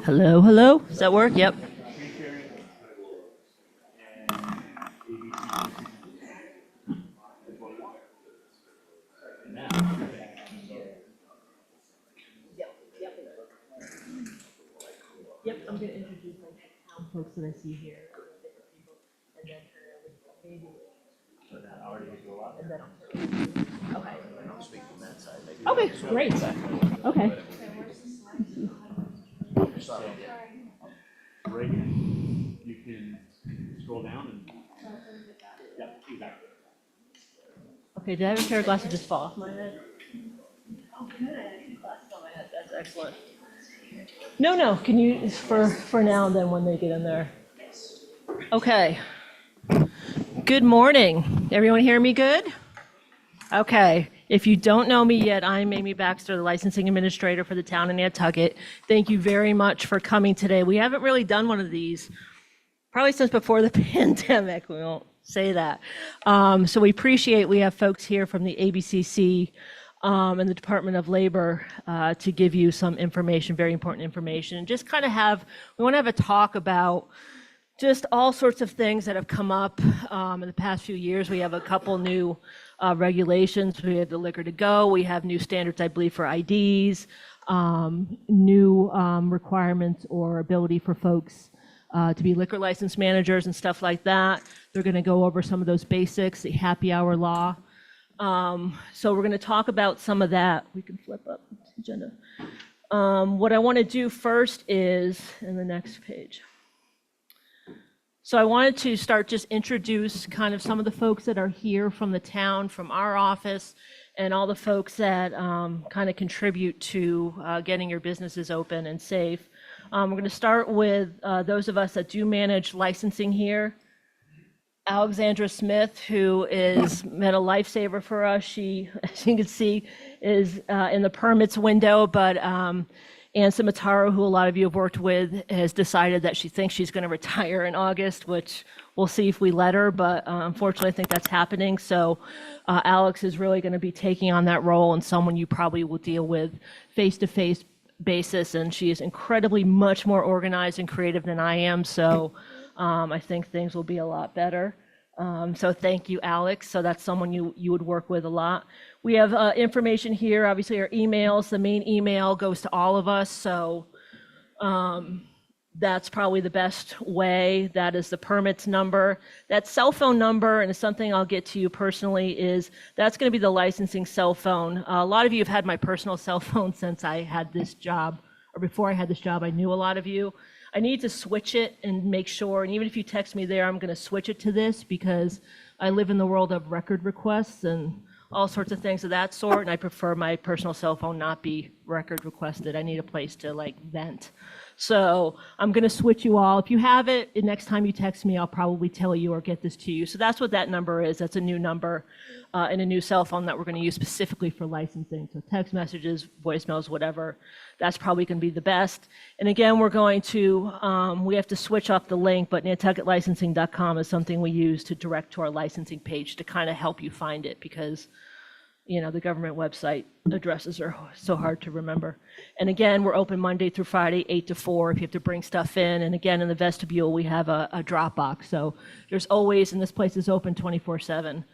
Hello, hello. Does that work? Yep. Yep, I'm going to introduce like town folks that I see here, different people, and then maybe. And then okay. I'll speak from that side. Okay, great. Okay. Reagan, you can scroll down and, yep, exactly. Okay, did I have a pair of glasses just fall off my head? Oh, good. I had two glasses on my head. That's excellent. No. Can you, for now, then when they get in there. Okay. Good morning. Everyone hear me good? Okay. If you don't know me yet, I'm Amy Baxter, the licensing administrator for the town of Nantucket. Thank you very much for coming today. We haven't really done one of these probably since before the pandemic. We won't say that. So we appreciate we have folks here from the ABCC and the Department of Labor to give you some information, very important information. And just kind of we want to have a talk about just all sorts of things that have come up in the past few years. We have a couple new regulations. We have the liquor to go. We have new standards, I believe, for IDs, new requirements or ability for folks to be liquor license managers and stuff like that. They're going to go over some of those basics, the happy hour law. So we're going to talk about some of that. We can flip up the agenda. What I want to do first is, in the next page. So I wanted to start just introduce kind of some of the folks that are here from the town, from our office, and all the folks that kind of contribute to getting your businesses open and safe. We're going to start with those of us that do manage licensing here. Alexandra Smith, who is been a lifesaver for us. She, as you can see, is in the permits window, but Ann Cimitaro, who a lot of you have worked with, has decided that she thinks she's going to retire in August, which we'll see if we let her, but unfortunately I think that's happening. So Alex is really going to be taking on that role and someone you probably will deal with face-to-face basis, and she is incredibly much more organized and creative than I am, so I think things will be a lot better. So thank you, Alex. So that's someone you would work with a lot. We have information here, obviously our emails. The main email goes to all of us, so that's probably the best way. That is the permits number. That cell phone number, and it's something I'll get to you personally, that's going to be the licensing cell phone. A lot of you have had my personal cell phone since I had this job, or before I had this job. I knew a lot of you. I need to switch it and make sure, and even if you text me there, I'm going to switch it to this because I live in the world of record requests and all sorts of things of that sort, and I prefer my personal cell phone not be record requested. I need a place to like vent. So I'm going to switch you all. If you have it, the next time you text me, I'll probably tell you or get this to you. So that's what that number is. That's a new number and a new cell phone that we're going to use specifically for licensing. So text messages, voicemails, whatever. That's probably going to be the best. And again, we're going to, we have to switch off the link, but NantucketLicensing.com is something we use to direct to our licensing page to kind of help you find it because, you know, the government website addresses are so hard to remember. And again, we're open Monday through Friday, 8 to 4, if you have to bring stuff in. And again, in the vestibule, we have a drop box. So there's always, and this place is open 24/7.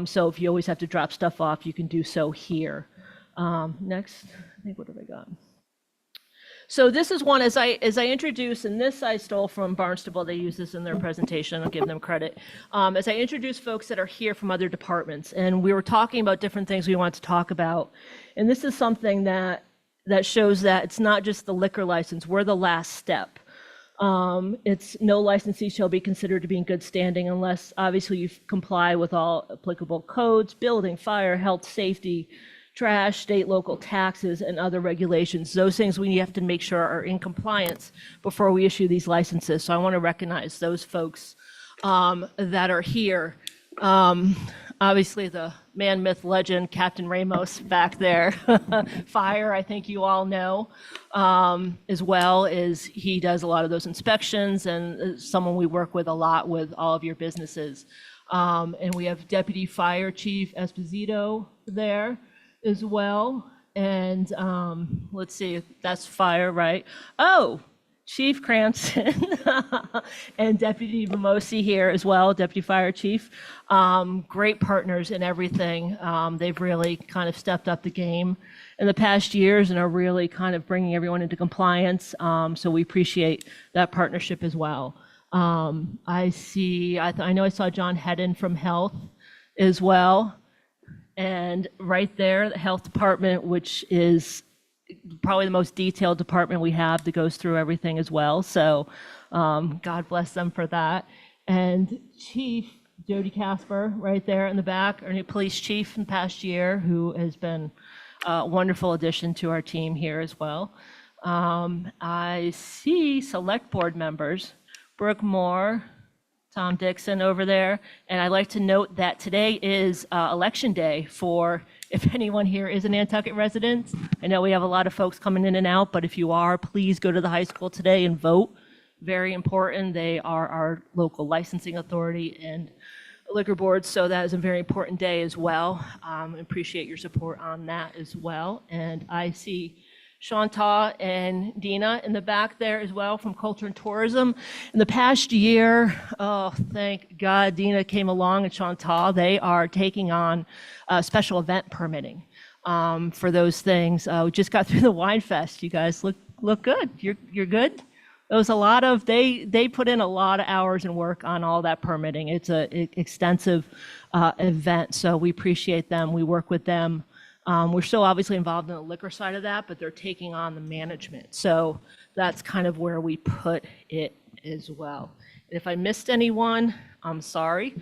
So if you always have to drop stuff off, you can do so here. Next, I think, what have I got? So this is one, as I introduce, and this I stole from Barnstable. They use this in their presentation. I'll give them credit. As I introduce folks that are here from other departments, and we were talking about different things we want to talk about. And this is something that shows that it's not just the liquor license. We're the last step. It's no licensee shall be considered to be in good standing unless obviously you comply with all applicable codes, building, fire, health, safety, trash, state, local taxes, and other regulations. Those things we have to make sure are in compliance before we issue these licenses. So I want to recognize those folks that are here. Obviously the man, myth, legend, Captain Ramos back there. Fire, I think you all know, as well as he does a lot of those inspections and someone we work with a lot with all of your businesses. And we have Deputy Fire Chief Esposito there as well. And let's see, that's fire, right? Oh, Chief Cranston and Deputy Mimosi here as well, Deputy Fire Chief. Great partners in everything. They've really kind of stepped up the game in the past years and are really kind of bringing everyone into compliance. So we appreciate that partnership as well. I know I saw John Hedden from Health as well. And right there, the Health Department, which is probably the most detailed department we have that goes through everything as well. So God bless them for that. And Chief Jody Casper right there in the back, our new police chief in the past year, who has been a wonderful addition to our team here as well. I see select board members, Brooke Moore, Tom Dixon over there. And I'd like to note that today is election day for, if anyone here is a Nantucket resident. I know we have a lot of folks coming in and out, but if you are, please go to the high school today and vote. Very important. They are our local licensing authority and liquor board, so that is a very important day as well. Appreciate your support on that as well. And I see Chantal and Dina in the back there as well from Culture and Tourism. In the past year, oh, thank God Dina came along and Chantal, they are taking on special event permitting for those things. We just got through the Wine Fest. You guys look good. You're good? It was a lot of, they put in a lot of hours and work on all that permitting. It's an extensive event, so we appreciate them. We work with them. We're still obviously involved in the liquor side of that, but they're taking on the management. So that's kind of where we put it as well. And if I missed anyone, I'm sorry.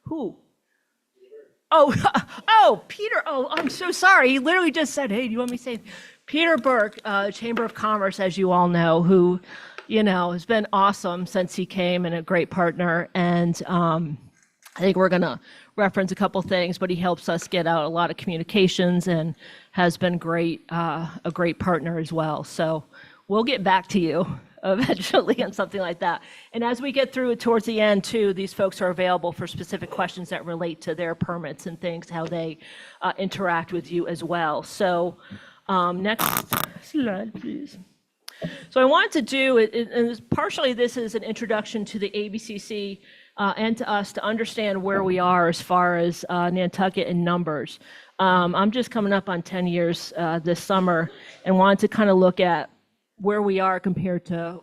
Who? Oh, Peter. Oh, I'm so sorry. He literally just said, hey, do you want me to say? Peter Burke, Chamber of Commerce, as you all know, who, has been awesome since he came and a great partner. And I think we're going to reference a couple things, but he helps us get out a lot of communications and has been great, a great partner as well. So we'll get back to you eventually on something like that. And as we get through it towards the end too, these folks are available for specific questions that relate to their permits and things, how they interact with you as well. So next slide, please. So I wanted to do, and partially this is an introduction to the ABCC and to us to understand where we are as far as Nantucket in numbers. I'm just coming up on 10 years this summer and wanted to kind of look at where we are compared to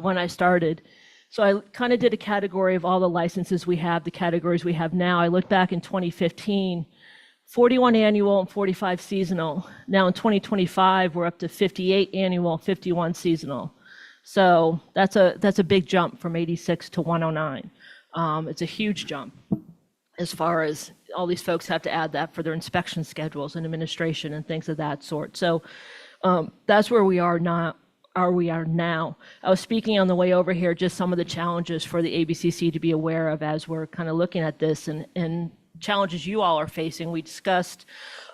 when I started. So I kind of did a category of all the licenses we have, the categories we have now. I looked back in 2015, 41 annual and 45 seasonal. Now in 2025, we're up to 58 annual, 51 seasonal. So that's a big jump from 86 to 109. It's a huge jump as far as all these folks have to add that for their inspection schedules and administration and things of that sort. So that's where we are now. I was speaking on the way over here, just some of the challenges for the ABCC to be aware of as we're kind of looking at this and challenges you all are facing. We discussed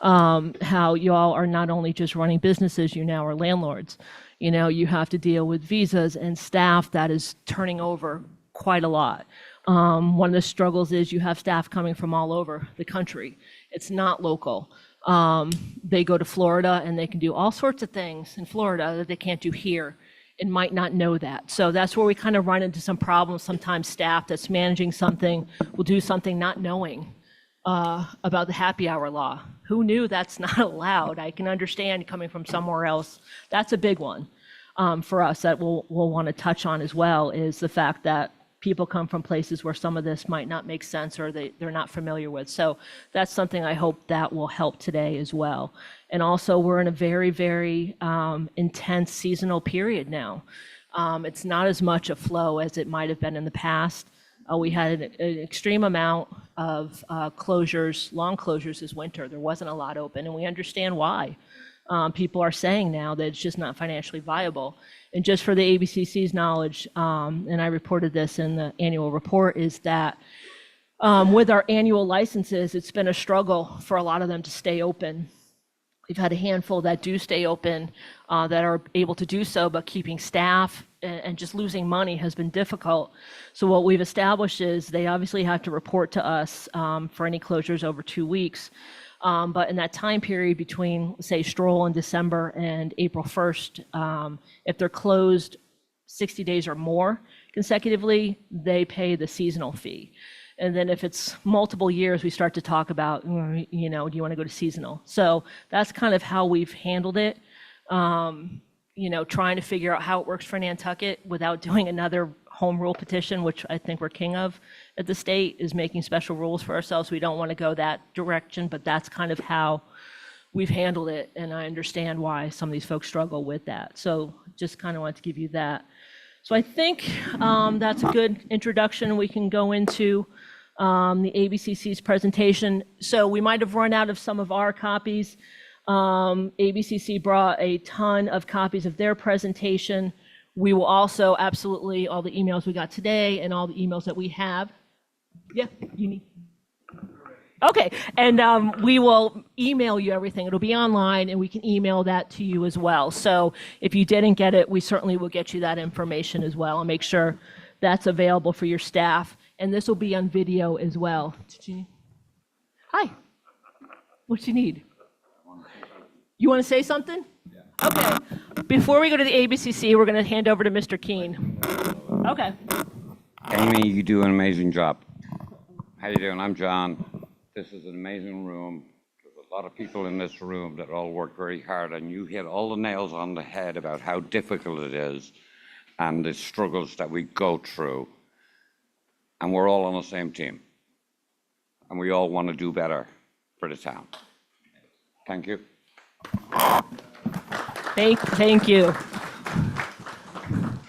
how you all are not only just running businesses, you now are landlords. You have to deal with visas and staff that is turning over quite a lot. One of the struggles is you have staff coming from all over the country. It's not local. They go to Florida and they can do all sorts of things in Florida that they can't do here and might not know that. So that's where we kind of run into some problems. Sometimes staff that's managing something will do something not knowing about the happy hour law. Who knew that's not allowed? I can understand coming from somewhere else. That's a big one for us that we'll want to touch on as well, is the fact that people come from places where some of this might not make sense or they're not familiar with. So that's something I hope that will help today as well. And also we're in a very, very intense seasonal period now. It's not as much a flow as it might have been in the past. We had an extreme amount of closures, long closures this winter. There wasn't a lot open, and we understand why. People are saying now that it's just not financially viable. And just for the ABCC's knowledge, and I reported this in the annual report, is that with our annual licenses, it's been a struggle for a lot of them to stay open. We've had a handful that do stay open, that are able to do so, but keeping staff and just losing money has been difficult. So what we've established is they obviously have to report to us for any closures over 2 weeks. But in that time period between, say, stroll in December and April 1st, if they're closed 60 days or more consecutively, they pay the seasonal fee. And then if it's multiple years, we start to talk about, do you want to go to seasonal? So that's kind of how we've handled it. Trying to figure out how it works for Nantucket without doing another home rule petition, which I think we're king of at the state, is making special rules for ourselves. We don't want to go that direction, but that's kind of how we've handled it. And I understand why some of these folks struggle with that. So just kind of wanted to give you that. So I think that's a good introduction. We can go into the ABCC's presentation. So we might have run out of some of our copies. ABCC brought a ton of copies of their presentation. We will also absolutely, all the emails we got today and all the emails that we have. Yeah, you need. Okay, and we will email you everything. It'll be online, and we can email that to you as well. So if you didn't get it, we certainly will get you that information as well and make sure that's available for your staff. And this will be on video as well. Hi. What you need? You want to say something? Yeah. Okay. Before we go to the ABCC, we're going to hand over to Mr. Keene. Okay. Amy, you do an amazing job. How you doing? I'm John. This is an amazing room. There's a lot of people in this room that all work very hard, and you hit all the nails on the head about how difficult it is and the struggles that we go through. And we're all on the same team. And we all want to do better for the town. Thank you. Thank you.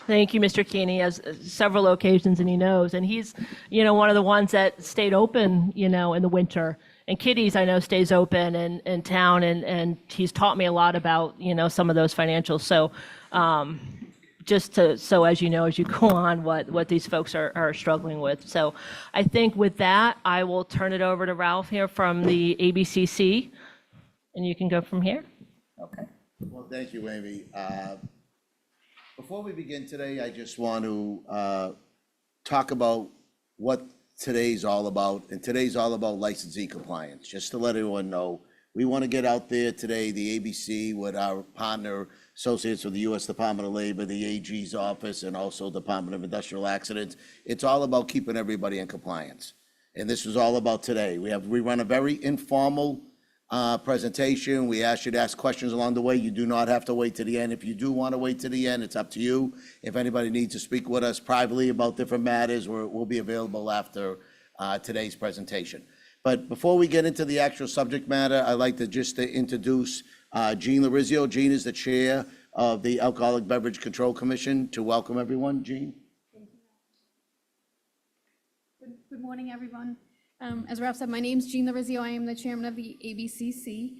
Thank you, Mr. Keene. He has several occasions, and he knows. And he's, one of the ones that stayed open, in the winter. And Kitty's, I know, stays open in town, and he's taught me a lot about, some of those financials. So so as you know, as you go on, what these folks are struggling with. So I think with that, I will turn it over to Ralph here from the ABCC, and you can go from here. Okay. Well, thank you, Amy. Before we begin today, I just want to talk about what today's all about. And today's all about licensee compliance. Just to let everyone know, we want to get out there today, the ABC, with our partner associates with the U.S. Department of Labor, the AG's office, and also Department of Industrial Accidents. It's all about keeping everybody in compliance. And this is all about today. We run a very informal presentation. We ask you to ask questions along the way. You do not have to wait to the end. If you do want to wait to the end, it's up to you. If anybody needs to speak with us privately about different matters, we'll be available after today's presentation. But before we get into the actual subject matter, I'd like to just introduce Jean Lorizio. Jean is the chair of the Alcoholic Beverage Control Commission. To welcome everyone, Jean. Thank you. Good morning, everyone. As Ralph said, my name is Jean Lorizio. I am the chairman of the ABCC.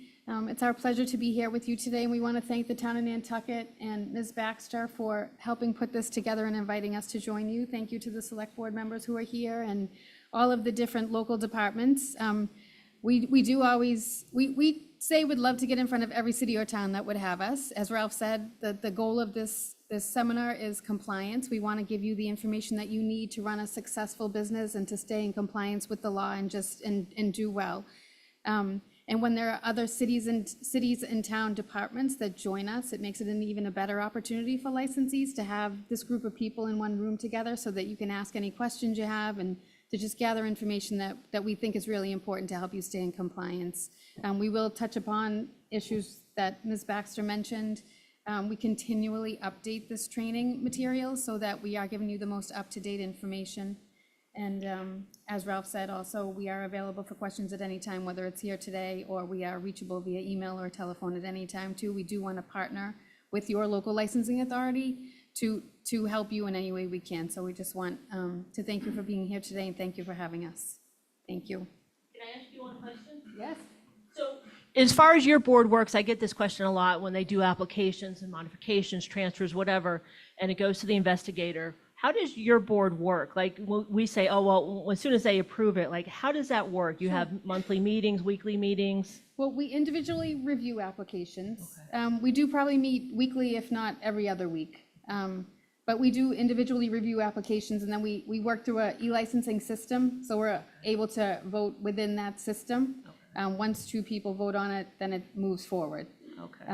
It's our pleasure to be here with you today, and we want to thank the town of Nantucket and Ms. Baxter for helping put this together and inviting us to join you. Thank you to the select board members who are here and all of the different local departments. We say we'd love to get in front of every city or town that would have us. As Ralph said, the goal of this seminar is compliance. We want to give you the information that you need to run a successful business and to stay in compliance with the law and do well. And when there are other cities and town departments that join us, it makes it an even a better opportunity for licensees to have this group of people in one room together so that you can ask any questions you have and to just gather information that we think is really important to help you stay in compliance. We will touch upon issues that Ms. Baxter mentioned. We continually update this training material so that we are giving you the most up-to-date information. And as Ralph said, also, we are available for questions at any time, whether it's here today or we are reachable via email or telephone at any time too. We do want to partner with your local licensing authority to help you in any way we can. So we just want to thank you for being here today and thank you for having us. Thank you. Can I ask you one question? Yes. So as far as your board works, I get this question a lot when they do applications and modifications, transfers, whatever, and it goes to the investigator. How does your board work? Like we say, oh, well, as soon as they approve it, like how does that work? You have monthly meetings, weekly meetings? Well, we individually review applications. Okay. We do probably meet weekly, if not every other week. But we do individually review applications, and then we work through a e-licensing system, so we're able to vote within that system. Okay. Once two people vote on it, then it moves forward. Okay.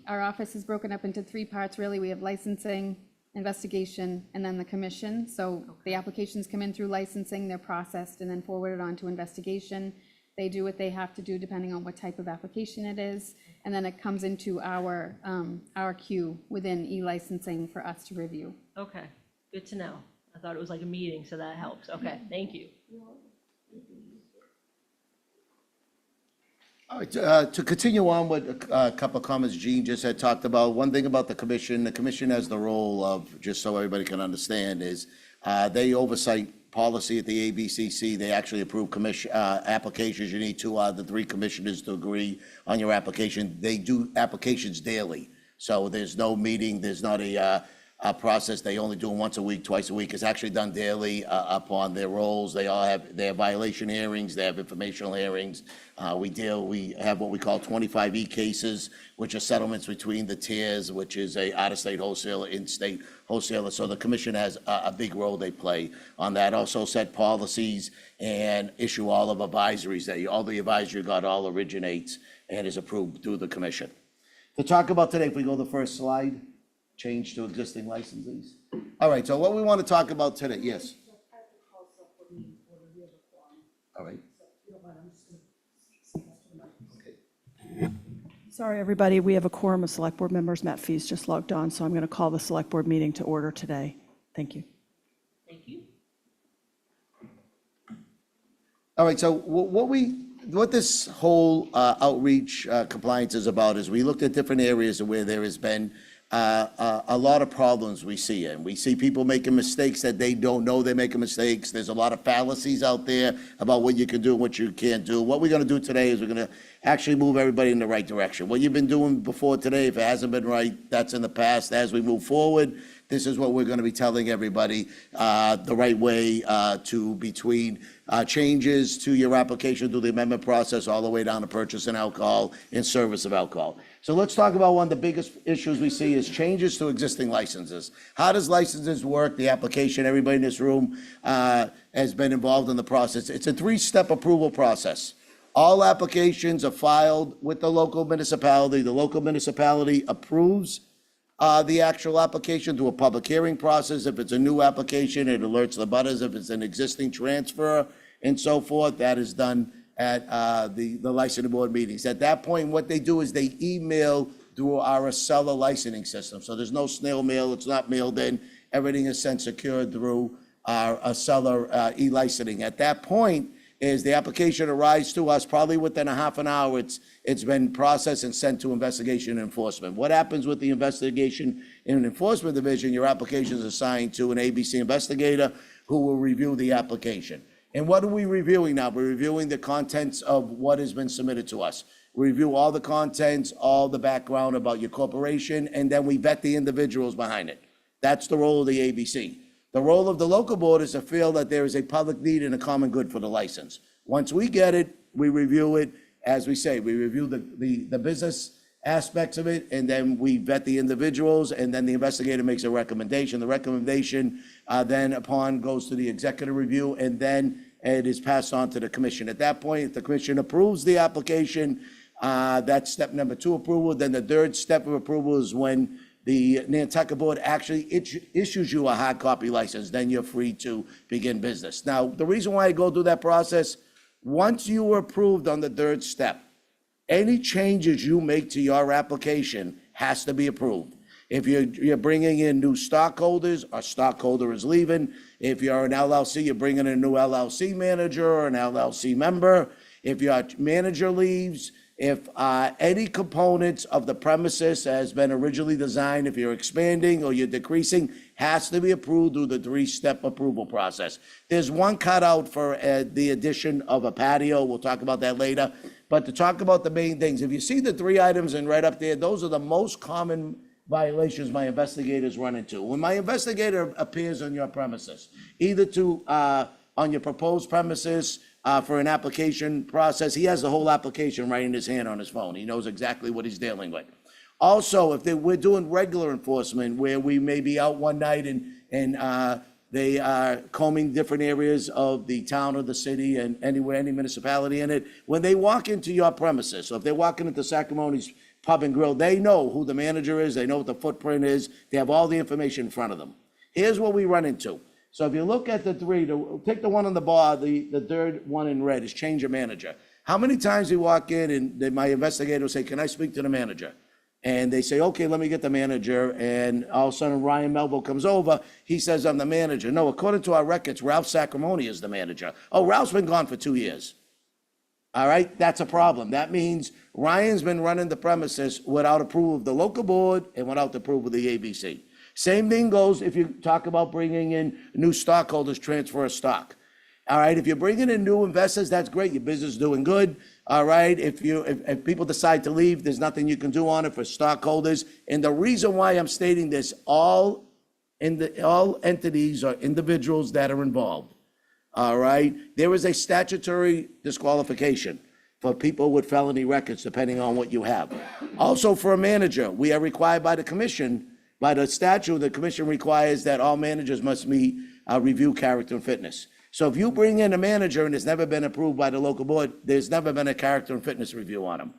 Our office is broken up into three parts, really. We have licensing, investigation, and then the commission. So the applications come in through licensing, they're processed, and then forwarded on to investigation. They do what they have to do depending on what type of application it is, and then it comes into our queue within e-licensing for us to review. Okay, good to know. I thought it was like a meeting, so that helps. Okay, thank you. All right, to continue on with a couple of comments Gene just had talked about, one thing about the commission has the role of, just so everybody can understand, is they oversight policy at the ABCC. They actually approve commission applications. You need two out of the three commissioners to agree on your application. They do applications daily, so there's no meeting, there's not a process. They only do them once a week, twice a week. It's actually done daily upon their roles. They have violation hearings, they have informational hearings. We have what we call 25E cases, which are settlements between the tiers, which is a out-of-state wholesaler, in-state wholesaler. So the commission has a big role they play on that. Also set policies and issue all of advisories. All the advisory got all originates and is approved through the commission. To talk about today, if we go to the first slide, change to existing licensees. All right, so what we want to talk about today, yes. All right. Sorry, everybody, we have a quorum of select board members. Matt Fee's just logged on, so I'm going to call the select board meeting to order today. Thank you. Thank you. All right, so what this whole outreach compliance is about is we looked at different areas where there has been a lot of problems we see, and we see people making mistakes that they don't know they're making mistakes. There's a lot of fallacies out there about what you can do and what you can't do. What we're going to do today is we're going to actually move everybody in the right direction. What you've been doing before today, if it hasn't been right, that's in the past. As we move forward, this is what we're going to be telling everybody, the right way to between changes to your application through the amendment process all the way down to purchasing alcohol and service of alcohol. So let's talk about one of the biggest issues we see is changes to existing licenses. How does licenses work? The application, everybody in this room has been involved in the process. It's a three-step approval process. All applications are filed with the local municipality. The local municipality approves the actual application through a public hearing process. If it's a new application, it alerts the butters. If it's an existing transfer and so forth, that is done at the licensing board meetings. At that point, what they do is they email through our seller licensing system. So there's no snail mail, it's not mailed in. Everything is sent secured through our seller e-licensing. At that point, is the application arrives to us, probably within a half an hour, it's been processed and sent to investigation and enforcement. What happens with the investigation and enforcement division? Your application is assigned to an ABC investigator who will review the application. And what are we reviewing now? We're reviewing the contents of what has been submitted to us. We review all the contents, all the background about your corporation, and then we vet the individuals behind it. That's the role of the ABC. The role of the local board is to feel that there is a public need and a common good for the license. Once we get it, we review it. As we say, we review the business aspects of it, and then we vet the individuals, and then the investigator makes a recommendation. The recommendation then upon goes to the executive review, and then it is passed on to the commission. At that point, if the commission approves the application, that's step number 2 approval. Then the third step of approval is when the Nantucket board actually issues you a hard copy license. Then you're free to begin business. Now, the reason why I go through that process, once you are approved on the third step, any changes you make to your application has to be approved. If you're bringing in new stockholders, a stockholder is leaving. If you're an LLC, you're bringing in a new LLC manager or an LLC member. If your manager leaves, if any components of the premises has been originally designed, if you're expanding or you're decreasing, has to be approved through the 3-step approval process. There's one cutout for the addition of a patio. We'll talk about that later. But to talk about the main things, if you see the 3 items and right up there, those are the most common violations my investigators run into. When my investigator appears on your premises, either on your proposed premises, for an application process, he has the whole application right in his hand on his phone. He knows exactly what he's dealing with. Also, if we're doing regular enforcement where we may be out one night and They are combing different areas of the town or the city and anywhere, any municipality in it. When they walk into your premises, so if they're walking into Sacramone's Pub and Grill, they know who the manager is, they know what the footprint is, they have all the information in front of them. Here's what we run into. So if you look at the three, take the one on the bar, the third one in red is change of manager. How many times we walk in and my investigator will say, can I speak to the manager? And they say, okay, let me get the manager. And all of a sudden, Ryan Melville comes over. He says, I'm the manager. No, according to our records, Ralph Sacramone is the manager. Oh, Ralph's been gone for 2 years. All right, that's a problem. That means Ryan's been running the premises without approval of the local board and without the approval of the ABC. Same thing goes if you talk about bringing in new stockholders, transfer of stock. All right, if you're bringing in new investors, that's great. Your business is doing good. All right, if people decide to leave, there's nothing you can do on it for stockholders. And the reason why I'm stating this, all entities or individuals that are involved, all right, there is a statutory disqualification for people with felony records, depending on what you have. Also, for a manager, we are required by the commission, by the statute, the commission requires that all managers must meet review character and fitness. So if you bring in a manager and it's never been approved by the local board, there's never been a character and fitness review on them.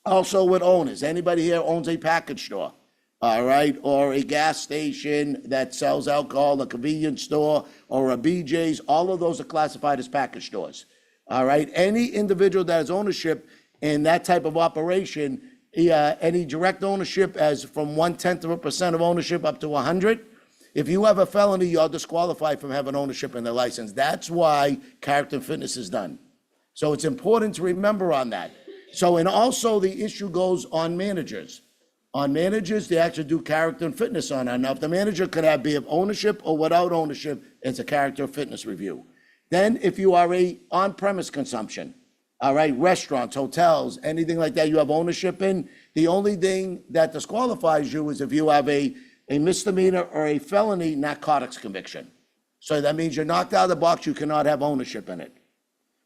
Also with owners, anybody here owns a package store, all right, or a gas station that sells alcohol, a convenience store, or a BJ's, all of those are classified as package stores, all right? Any individual that has ownership in that type of operation, any direct ownership as from 0.1% of ownership up to 100, if you have a felony, you're disqualified from having ownership in the license. That's why character and fitness is done. So it's important to remember on that. So, and also the issue goes on managers. On managers, they actually do character and fitness on that. Now, if the manager could have be of ownership or without ownership, it's a character and fitness review. Then if you are a on-premise consumption, all right, restaurants, hotels, anything like that you have ownership in, the only thing that disqualifies you is if you have a misdemeanor or a felony narcotics conviction. So that means you're knocked out of the box, you cannot have ownership in it.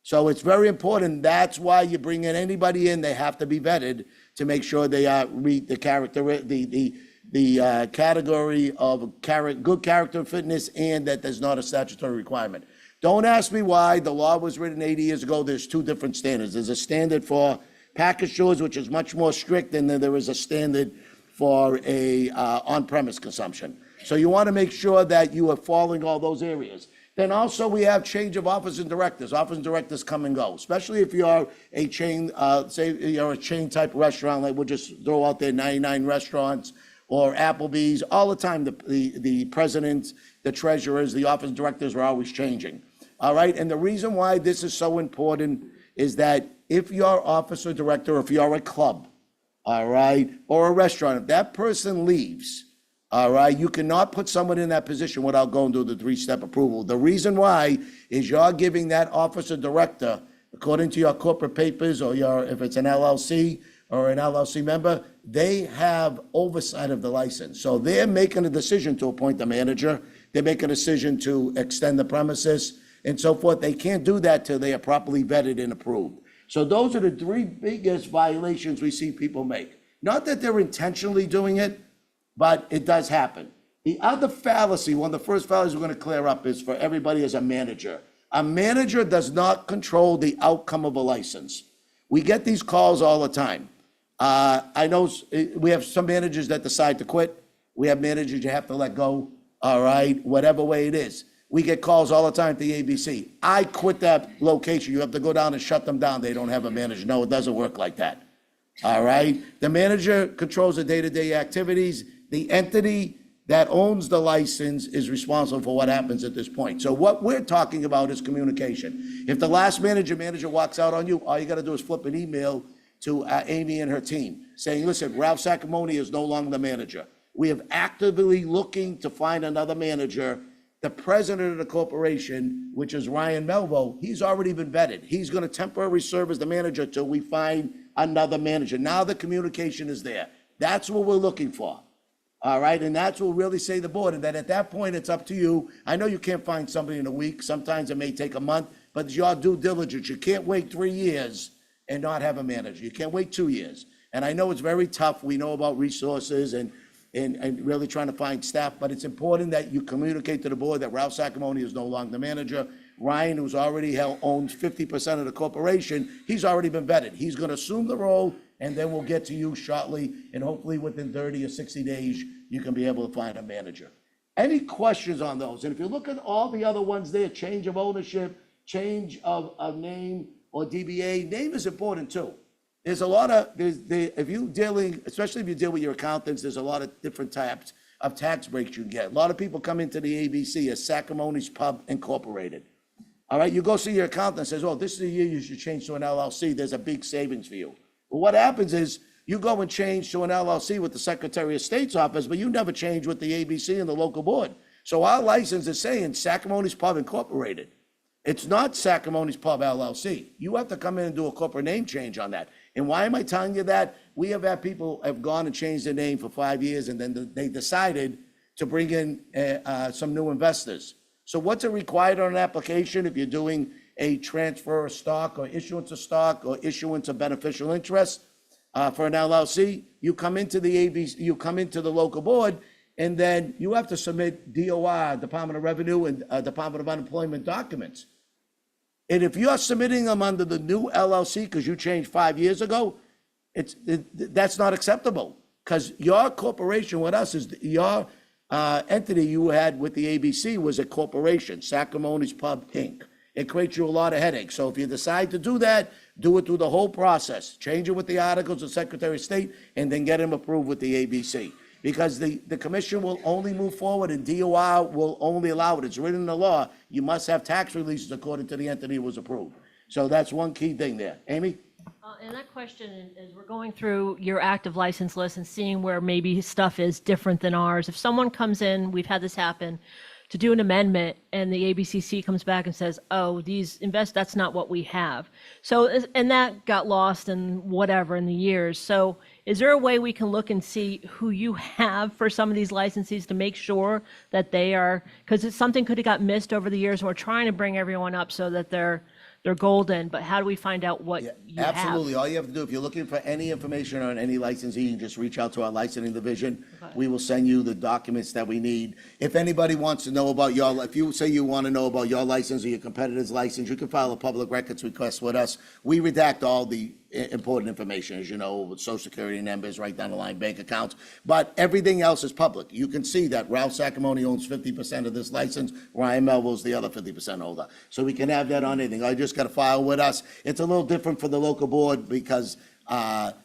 So it's very important. That's why you bring in anybody in, they have to be vetted to make sure they meet the character, the category of good character and fitness, and that there's not a statutory requirement. Don't ask me why. The law was written 80 years ago. There's two different standards. There's a standard for package stores, which is much more strict, and then there is a standard for a on-premise consumption. So you want to make sure that you are following all those areas. Then also we have change of officers and directors. Officers and directors come and go, especially if you're a chain, say you're a chain type restaurant, like we'll just throw out there 99 restaurants or Applebee's. All the time, the presidents, the treasurers, the officers and directors are always changing. All right, and the reason why this is so important is that if you're officer director, if you're a club, all right, or a restaurant, if that person leaves, all right, you cannot put someone in that position without going through the three-step approval. The reason why is you're giving that officer director, according to your corporate papers or if it's an LLC or an LLC member, they have oversight of the license. So they're making a decision to appoint the manager. They make a decision to extend the premises and so forth. They can't do that till they are properly vetted and approved. So those are the three biggest violations we see people make. Not that they're intentionally doing it, but it does happen. The other fallacy, one of the first fallacies we're going to clear up is for everybody as a manager. A manager does not control the outcome of a license. We get these calls all the time. I know we have some managers that decide to quit. We have managers you have to let go, all right, whatever way it is. We get calls all the time at the ABC. I quit that location. You have to go down and shut them down. They don't have a manager. No, it doesn't work like that. All right? The manager controls the day-to-day activities. The entity that owns the license is responsible for what happens at this point. So what we're talking about is communication. If the last manager walks out on you, all you got to do is flip an email to Amy and her team saying, listen, Ralph Sacramone is no longer the manager. We have actively looking to find another manager. The president of the corporation, which is Ryan Melville, he's already been vetted. He's going to temporarily serve as the manager till we find another manager. Now the communication is there. That's what we're looking for. All right, and that's what will really say the board, and then at that point, it's up to you. I know you can't find somebody in a week. Sometimes it may take a month, but it's your due diligence. You can't wait 3 years and not have a manager. You can't wait 2 years. And I know it's very tough. We know about resources and and really trying to find staff, but it's important that you communicate to the board that Ralph Sacamone is no longer the manager. Ryan, who's already owns 50% of the corporation, he's already been vetted. He's gonna assume the role, and then we'll get to you shortly, and hopefully within 30 or 60 days, you can be able to find a manager. Any questions on those? And if you look at all the other ones there, change of ownership, change of name, or DBA, name is important too. There's a lot of, if you dealing, especially if you deal with your accountants, there's a lot of different types of tax breaks you can get. A lot of people come into the ABC as Sacamone's Pub Incorporated. All right, you go see your accountant and says, oh, this is the year you should change to an LLC. There's a big savings for you. But what happens is you go and change to an LLC with the Secretary of State's office, but you never change with the ABC and the local board. So our license is saying Sacamone's Pub Incorporated. It's not Sacamone's Pub LLC. You have to come in and do a corporate name change on that. And why am I telling you that? We have had people have gone and changed their name for 5 years, and then they decided to bring in some new investors. So what's it required on an application if you're doing a transfer of stock or issuance of stock or issuance of beneficial interest for an LLC? You come into the ABC, you come into the local board, and then you have to submit DOR, Department of Revenue, and Department of Unemployment documents. And if you're submitting them under the new LLC because you changed 5 years ago, that's not acceptable. Because your corporation with us is, your entity you had with the ABC was a corporation, Sacamone's Pub, Inc. It creates you a lot of headaches. So if you decide to do that, do it through the whole process. Change it with the articles of Secretary of State, and then get them approved with the ABC. Because the commission will only move forward, and DOR will only allow it. It's written in the law. You must have tax releases according to the entity it was approved. So that's one key thing there. Amy? And that question, as we're going through your active license list and seeing where maybe stuff is different than ours, if someone comes in, we've had this happen, to do an amendment, and the ABCC comes back and says, oh, that's not what we have. So, and that got lost in whatever in the years. So is there a way we can look and see who you have for some of these licensees to make sure that they are, because something could have got missed over the years, and we're trying to bring everyone up so that they're golden, but how do we find out what you have? Absolutely. All you have to do, if you're looking for any information on any licensee, you can just reach out to our licensing division. Okay. We will send you the documents that we need. If anybody wants to know about if you say you want to know about your license or your competitor's license, you can file a public records request with us. We redact all the important information, as you know, with social security numbers, right down the line, bank accounts. But everything else is public. You can see that Ralph Sacamone owns 50% of this license. Ryan Melville's the other 50% holder. So we can have that on anything. I just got to file with us. It's a little different for the local board because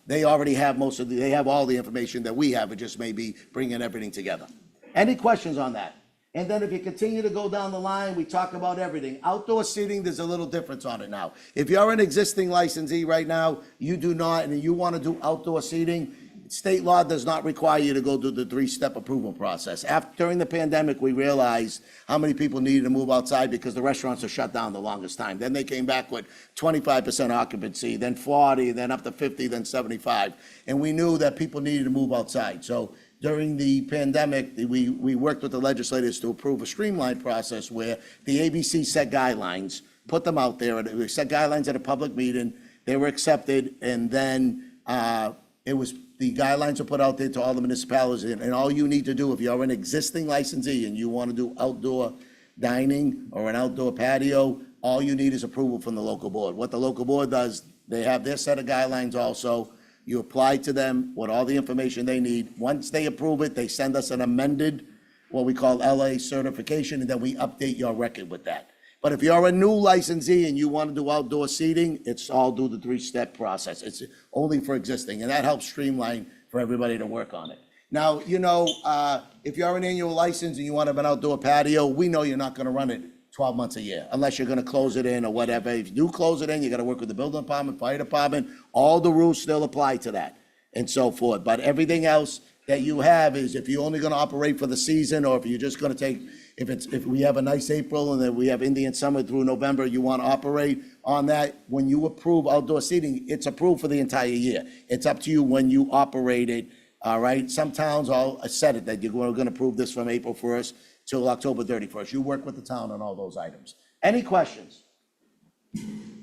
they already have they have all the information that we have. It just may be bringing everything together. Any questions on that? And then if you continue to go down the line, we talk about everything. Outdoor seating, there's a little difference on it now. If you're an existing licensee right now, you do not, and you want to do outdoor seating, state law does not require you to go through the three-step approval process. During the pandemic, we realized how many people needed to move outside because the restaurants are shut down the longest time. Then they came back with 25% occupancy, then 40, then up to 50, then 75. And we knew that people needed to move outside. So during the pandemic, we worked with the legislators to approve a streamlined process where the ABC set guidelines, put them out there, and we set guidelines at a public meeting. They were accepted, and then the guidelines are put out there to all the municipalities, and all you need to do, if you're an existing licensee and you want to do outdoor dining or an outdoor patio, all you need is approval from the local board. What the local board does, they have their set of guidelines also. You apply to them with all the information they need. Once they approve it, they send us an amended, what we call LA certification, and then we update your record with that. But if you're a new licensee and you want to do outdoor seating, it's all through the three-step process. It's only for existing, and that helps streamline for everybody to work on it. Now, if you're an annual license and you want to have an outdoor patio, we know you're not going to run it 12 months a year, unless you're going to close it in or whatever. If you do close it in, you got to work with the building department, fire department. All the rules still apply to that and so forth. But everything else that you have is if you're only going to operate for the season, or if you're just going to take, if we have a nice April and then we have Indian summer through November, you want to operate on that. When you approve outdoor seating, it's approved for the entire year. It's up to you when you operate it. All right. Some towns all said it that you're going to approve this from April 1st. Till October 31st. You work with the town on all those items. Any questions?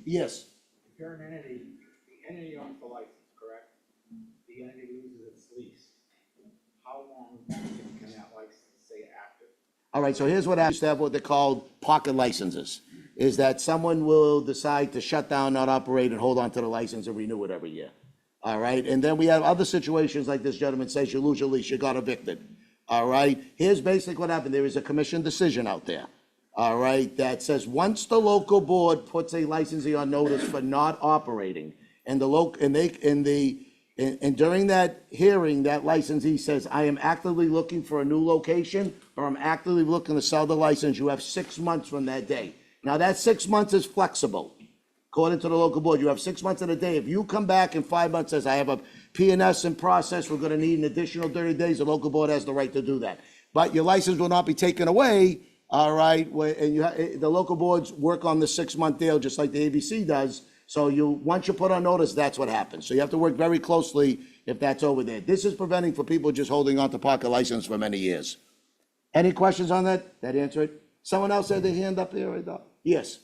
Yes. If you're an entity, the entity owns the license, correct? The entity loses its lease. How long can that license stay active? All right, so here's what happens to have what they call pocket licenses, is that someone will decide to shut down, not operate, and hold on to the license and renew it every year. All right, and then we have other situations like this gentleman says, you lose your lease, you got evicted. All right, here's basically what happened. There is a commission decision out there, all right, that says once the local board puts a licensee on notice for not operating, and and during that hearing, that licensee says, I am actively looking for a new location, or I'm actively looking to sell the license, you have 6 months from that day. Now, that 6 months is flexible. According to the local board, you have 6 months in a day. If you come back in 5 months, says, I have a P&S in process, we're gonna need an additional 30 days, the local board has the right to do that. But your license will not be taken away, all right, and the local boards work on the 6-month deal, just like the ABC does. So once you put on notice, that's what happens. So you have to work very closely if that's over there. This is preventing for people just holding on to pocket license for many years. Any questions on that? That answer it? Someone else had their hand up there, I thought. Yes,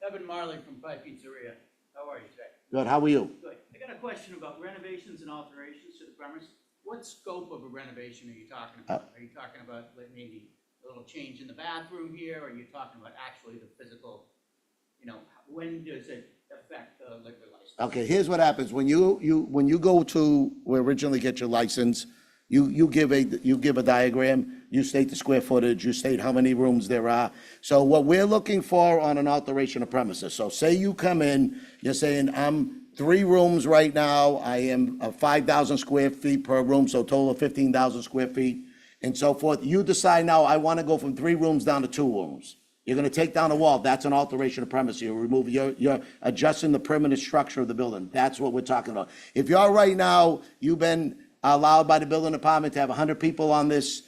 Evan Marley from Pie Pizzeria. How are you today? good, how are you? Good. I got a question about renovations and alterations to the premise. What scope of a renovation are you talking about? Are you talking about like, maybe a little change in the bathroom here? Or are you talking about actually the physical, when does it affect the liquor license? Okay, here's what happens. When you go to originally get your license, you give a diagram, you state the square footage, you state how many rooms there are. So what we're looking for on an alteration of premises, so say you come in, you're saying, I'm 3 rooms right now, I am 5,000 square feet per room, so total of 15,000 square feet, and so forth. You decide now, I want to go from 3 rooms down to 2 rooms. You're gonna take down a wall, that's an alteration of premise. You're adjusting the permanent structure of the building. That's what we're talking about. If you're right now, you've been allowed by the building department to have 100 people on this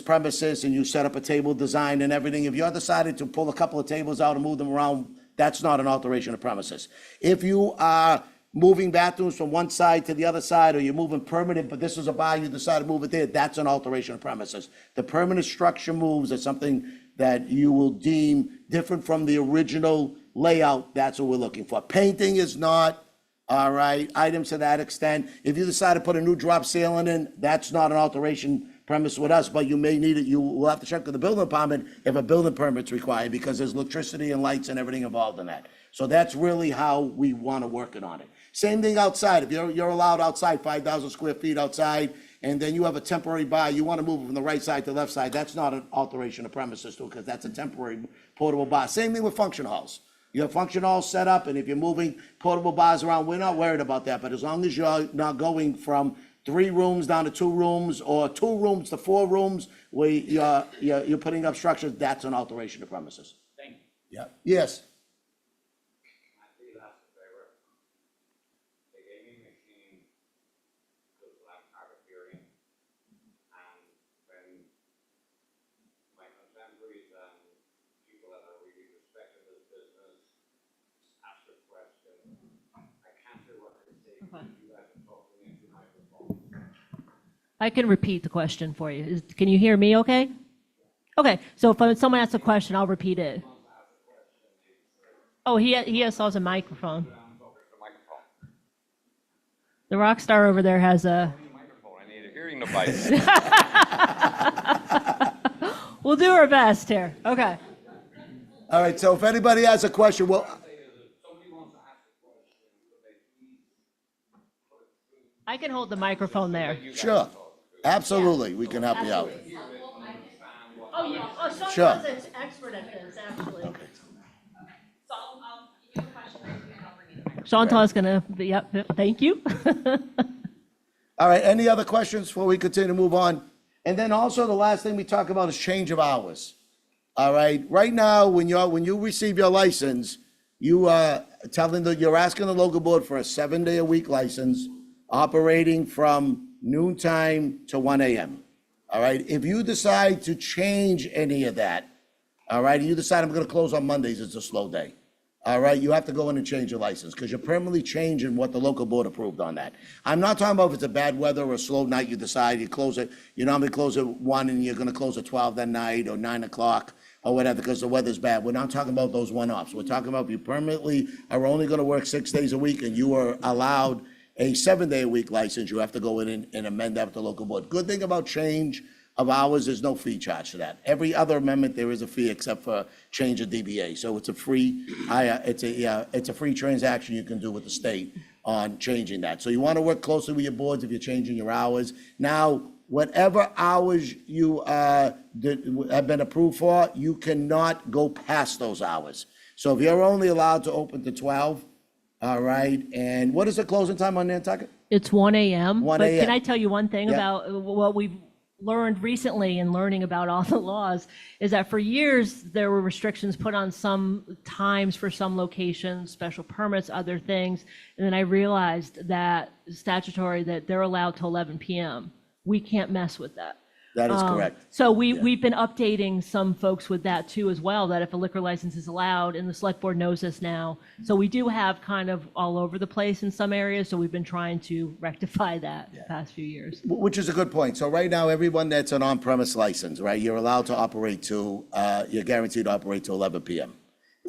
premises, and you set up a table design and everything. If you're decided to pull a couple of tables out and move them around, that's not an alteration of premises. If you are moving bathrooms from one side to the other side, or you're moving permanent, but this is a bar, you decide to move it there, that's an alteration of premises. The permanent structure moves is something that you will deem different from the original layout. That's what we're looking for. Painting is not, all right, items to that extent. If you decide to put a new drop ceiling in, that's not an alteration premise with us, but you may need it, you will have to check with the building department if a building permit's required, because there's electricity and lights and everything involved in that. So that's really how we want to work it on it. Same thing outside. If you're allowed outside, 5,000 square feet outside, and then you have a temporary bar, you want to move it from the right side to the left side, that's not an alteration of premises too, because that's a temporary portable bar. Same thing with function halls. You have function halls set up, and if you're moving portable bars around, we're not worried about that, but as long as you're not going from 3 rooms down to 2 rooms, or 2 rooms to 4 rooms, where you're putting up structures, that's an alteration of premises. Thank you. Yeah. Yes. The gaming machine does lack hard of hearing, and when my contemporaries and people that are really respected in this business ask a question, I can't hear what they say because you guys are talking into microphones. I can repeat the question for you. Can you hear me okay? Okay, so if someone asks a question, I'll repeat it. Oh, he has also a microphone. The rock star over there has a... Microphone, I need a hearing device. We'll do our best here. Okay. All right, so if anybody has a question, well, I can hold the microphone there. sure, absolutely, we can help you out. Oh, yeah. Oh, Sean Sure. was an expert at this, actually. So I'll give you a question right here and I'll bring you the microphone. Chantal's gonna, yep, thank you. All right, any other questions before we continue to move on? And then also, the last thing we talk about is change of hours. All right, right now, when you receive your license, you are you're asking the local board for a 7-day-a-week license, operating from noontime to 1 a.m. All right, if you decide to change any of that, all right, you decide I'm gonna close on Mondays, it's a slow day. All right, you have to go in and change your license, because you're permanently changing what the local board approved on that. I'm not talking about if it's a bad weather or a slow night, you decide you close it, you normally close at 1 and you're gonna close at 12 that night, or 9 o'clock, or whatever, because the weather's bad. We're not talking about those one-offs. We're talking about if you permanently are only gonna work 6 days a week, and you are allowed a 7-day-a-week license, you have to go in and amend that with the local board. Good thing about change of hours, there's no fee charged to that. Every other amendment, there is a fee except for change of DBA. So it's a free, it's a free transaction you can do with the state on changing that. So you want to work closely with your boards if you're changing your hours. Now, whatever hours you have been approved for, you cannot go past those hours. So if you're only allowed to open to 12, all right, and what is the closing time on Nantucket? It's 1 a.m. 1 But a.m. can I tell you one thing Yeah. about what we've learned recently in learning about all the laws is that for years, there were restrictions put on some times for some locations, special permits, other things. And then I realized that statutory, that they're allowed till 11 p.m. We can't mess with that. That is correct. So we've been updating some folks with that too as well, that if a liquor license is allowed, and the select board knows this now. So we do have kind of all over the place in some areas, so we've been trying to rectify that the past few years. Which is a good point. So right now, everyone that's an on-premise license, right, you're allowed to operate to, you're guaranteed to operate to 11 p.m.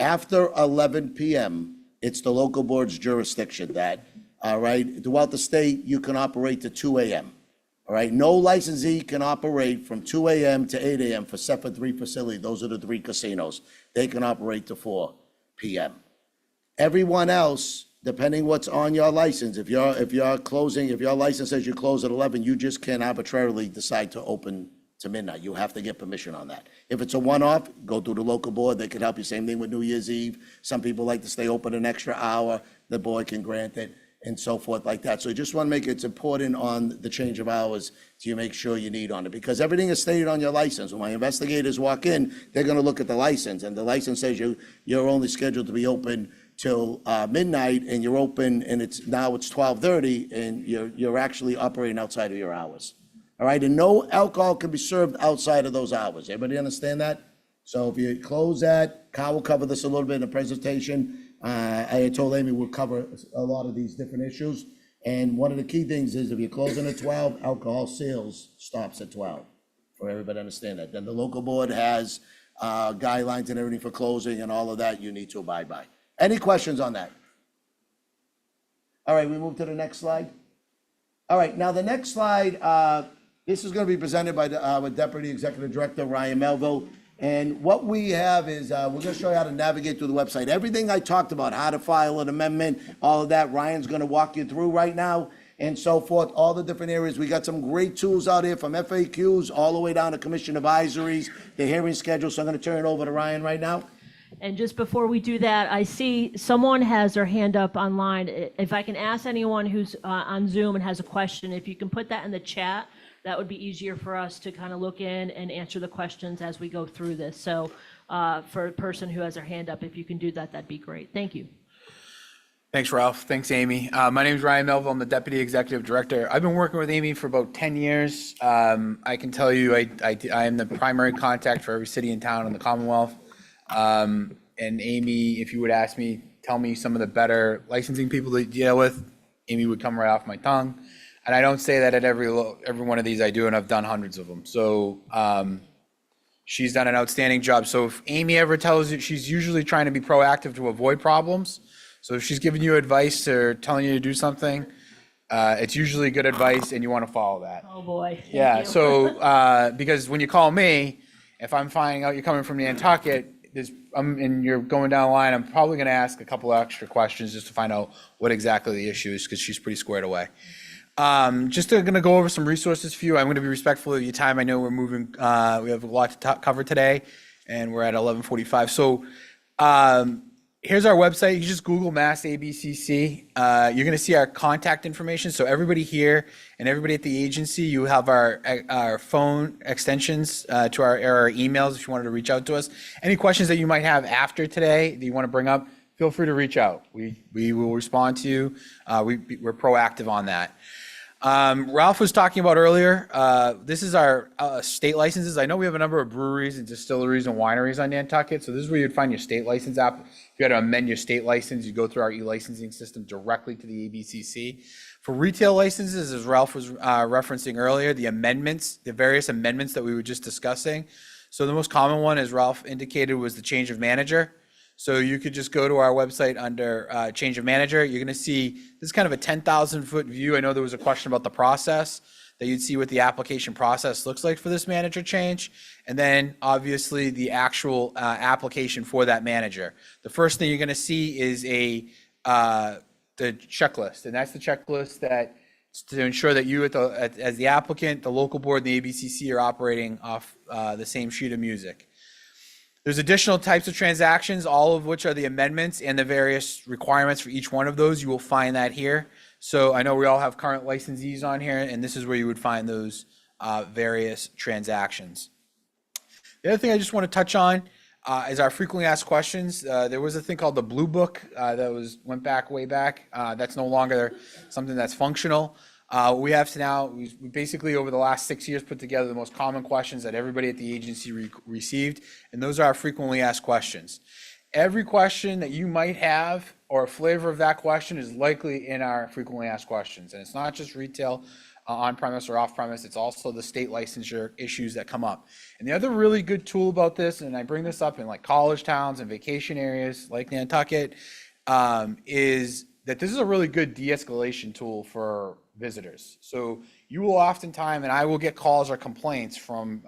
After 11 p.m., it's the local board's jurisdiction that, all right, throughout the state, you can operate to 2 a.m. All right, no licensee can operate from 2 a.m. to 8 a.m. except for 3 facilities. Those are the 3 casinos. They can operate to 4 p.m. Everyone else, depending what's on your license, if your license says you close at 11, you just can't arbitrarily decide to open to midnight. You have to get permission on that. If it's a one-off, go through the local board. They can help you. Same thing with New Year's Eve. Some people like to stay open an extra hour. The board can grant it, and so forth like that. So you just want to make it's important on the change of hours to make sure you need on it, because everything is stated on your license. When my investigators walk in, they're going to look at the license, and the license says you're only scheduled to be open till midnight, and you're open, and it's 12:30, and you're actually operating outside of your hours. All right, and no alcohol can be served outside of those hours. Everybody understand that? So if you close that, Kyle will cover this a little bit in the presentation. I told Amy we'll cover a lot of these different issues. And one of the key things is if you're closing at 12, alcohol sales stops at 12, for everybody to understand that. Then the local board has guidelines and everything for closing and all of that you need to abide by. Any questions on that? All right, we move to the next slide. All right, now the next slide, this is going to be presented by our Deputy Executive Director, Ryan Melville. And what we have is, we're going to show you how to navigate through the website. Everything I talked about, how to file an amendment, all of that, Ryan's going to walk you through right now and so forth, all the different areas. We got some great tools out here from FAQs all the way down to commission advisories, the hearing schedule. So I'm going to turn it over to Ryan right now. And just before we do that, I see someone has their hand up online. If I can ask anyone who's on Zoom and has a question, if you can put that in the chat, that would be easier for us to kind of look in and answer the questions as we go through this. So for a person who has their hand up, if you can do that, that'd be great. Thank you. Thanks, Ralph. Thanks, Amy. My name is Ryan Melville. I'm the Deputy Executive Director. I've been working with Amy for about 10 years. I can tell you I am the primary contact for every city and town in the Commonwealth. And Amy, if you would ask me, tell me some of the better licensing people to deal with, Amy would come right off my tongue. And I don't say that at every one of these I do, and I've done hundreds of them. So she's done an outstanding job. So if Amy ever tells you, she's usually trying to be proactive to avoid problems. So if she's giving you advice or telling you to do something, it's usually good advice and you want to follow that. Oh, boy. Thank Yeah, you. so because when you call me, if I'm finding out you're coming from Nantucket, and you're going down the line, I'm probably going to ask a couple of extra questions just to find out what exactly the issue is, because she's pretty squared away. Just going to go over some resources for you. I'm going to be respectful of your time. I know we're moving, we have a lot to cover today, and we're at 11:45. So here's our website. You just Google Mass ABCC. You're going to see our contact information. So everybody here and everybody at the agency, you have our phone extensions to our emails if you wanted to reach out to us. Any questions that you might have after today that you want to bring up, feel free to reach out. We will respond to you. We're proactive on that. Ralph was talking about earlier, this is our state licenses. I know we have a number of breweries and distilleries and wineries on Nantucket, so this is where you'd find your state license app. If you had to amend your state license, you go through our e-licensing system directly to the ABCC. For retail licenses, as Ralph was referencing earlier, the various amendments that we were just discussing. So the most common one, as Ralph indicated, was the change of manager. So you could just go to our website under change of manager. You're going to see this is kind of a 10,000-foot view. I know there was a question about the process, that you'd see what the application process looks like for this manager change. And then obviously the actual application for that manager. The first thing you're going to see is the checklist. And that's the checklist that to ensure that you as the applicant, the local board, and the ABCC are operating off the same sheet of music. There's additional types of transactions, all of which are the amendments and the various requirements for each one of those. You will find that here. So I know we all have current licensees on here, and this is where you would find those various transactions. The other thing I just want to touch on is our frequently asked questions. There was a thing called the Blue Book that went back way back. That's no longer something that's functional. We have to now, we basically over the last 6 years put together the most common questions that everybody at the agency received, and those are our frequently asked questions. Every question that you might have or a flavor of that question is likely in our frequently asked questions. And it's not just retail on-premise or off-premise, it's also the state licensure issues that come up. And the other really good tool about this, and I bring this up in like college towns and vacation areas like Nantucket, is that this is a really good de-escalation tool for visitors. So you will oftentimes, and I will get calls or complaints from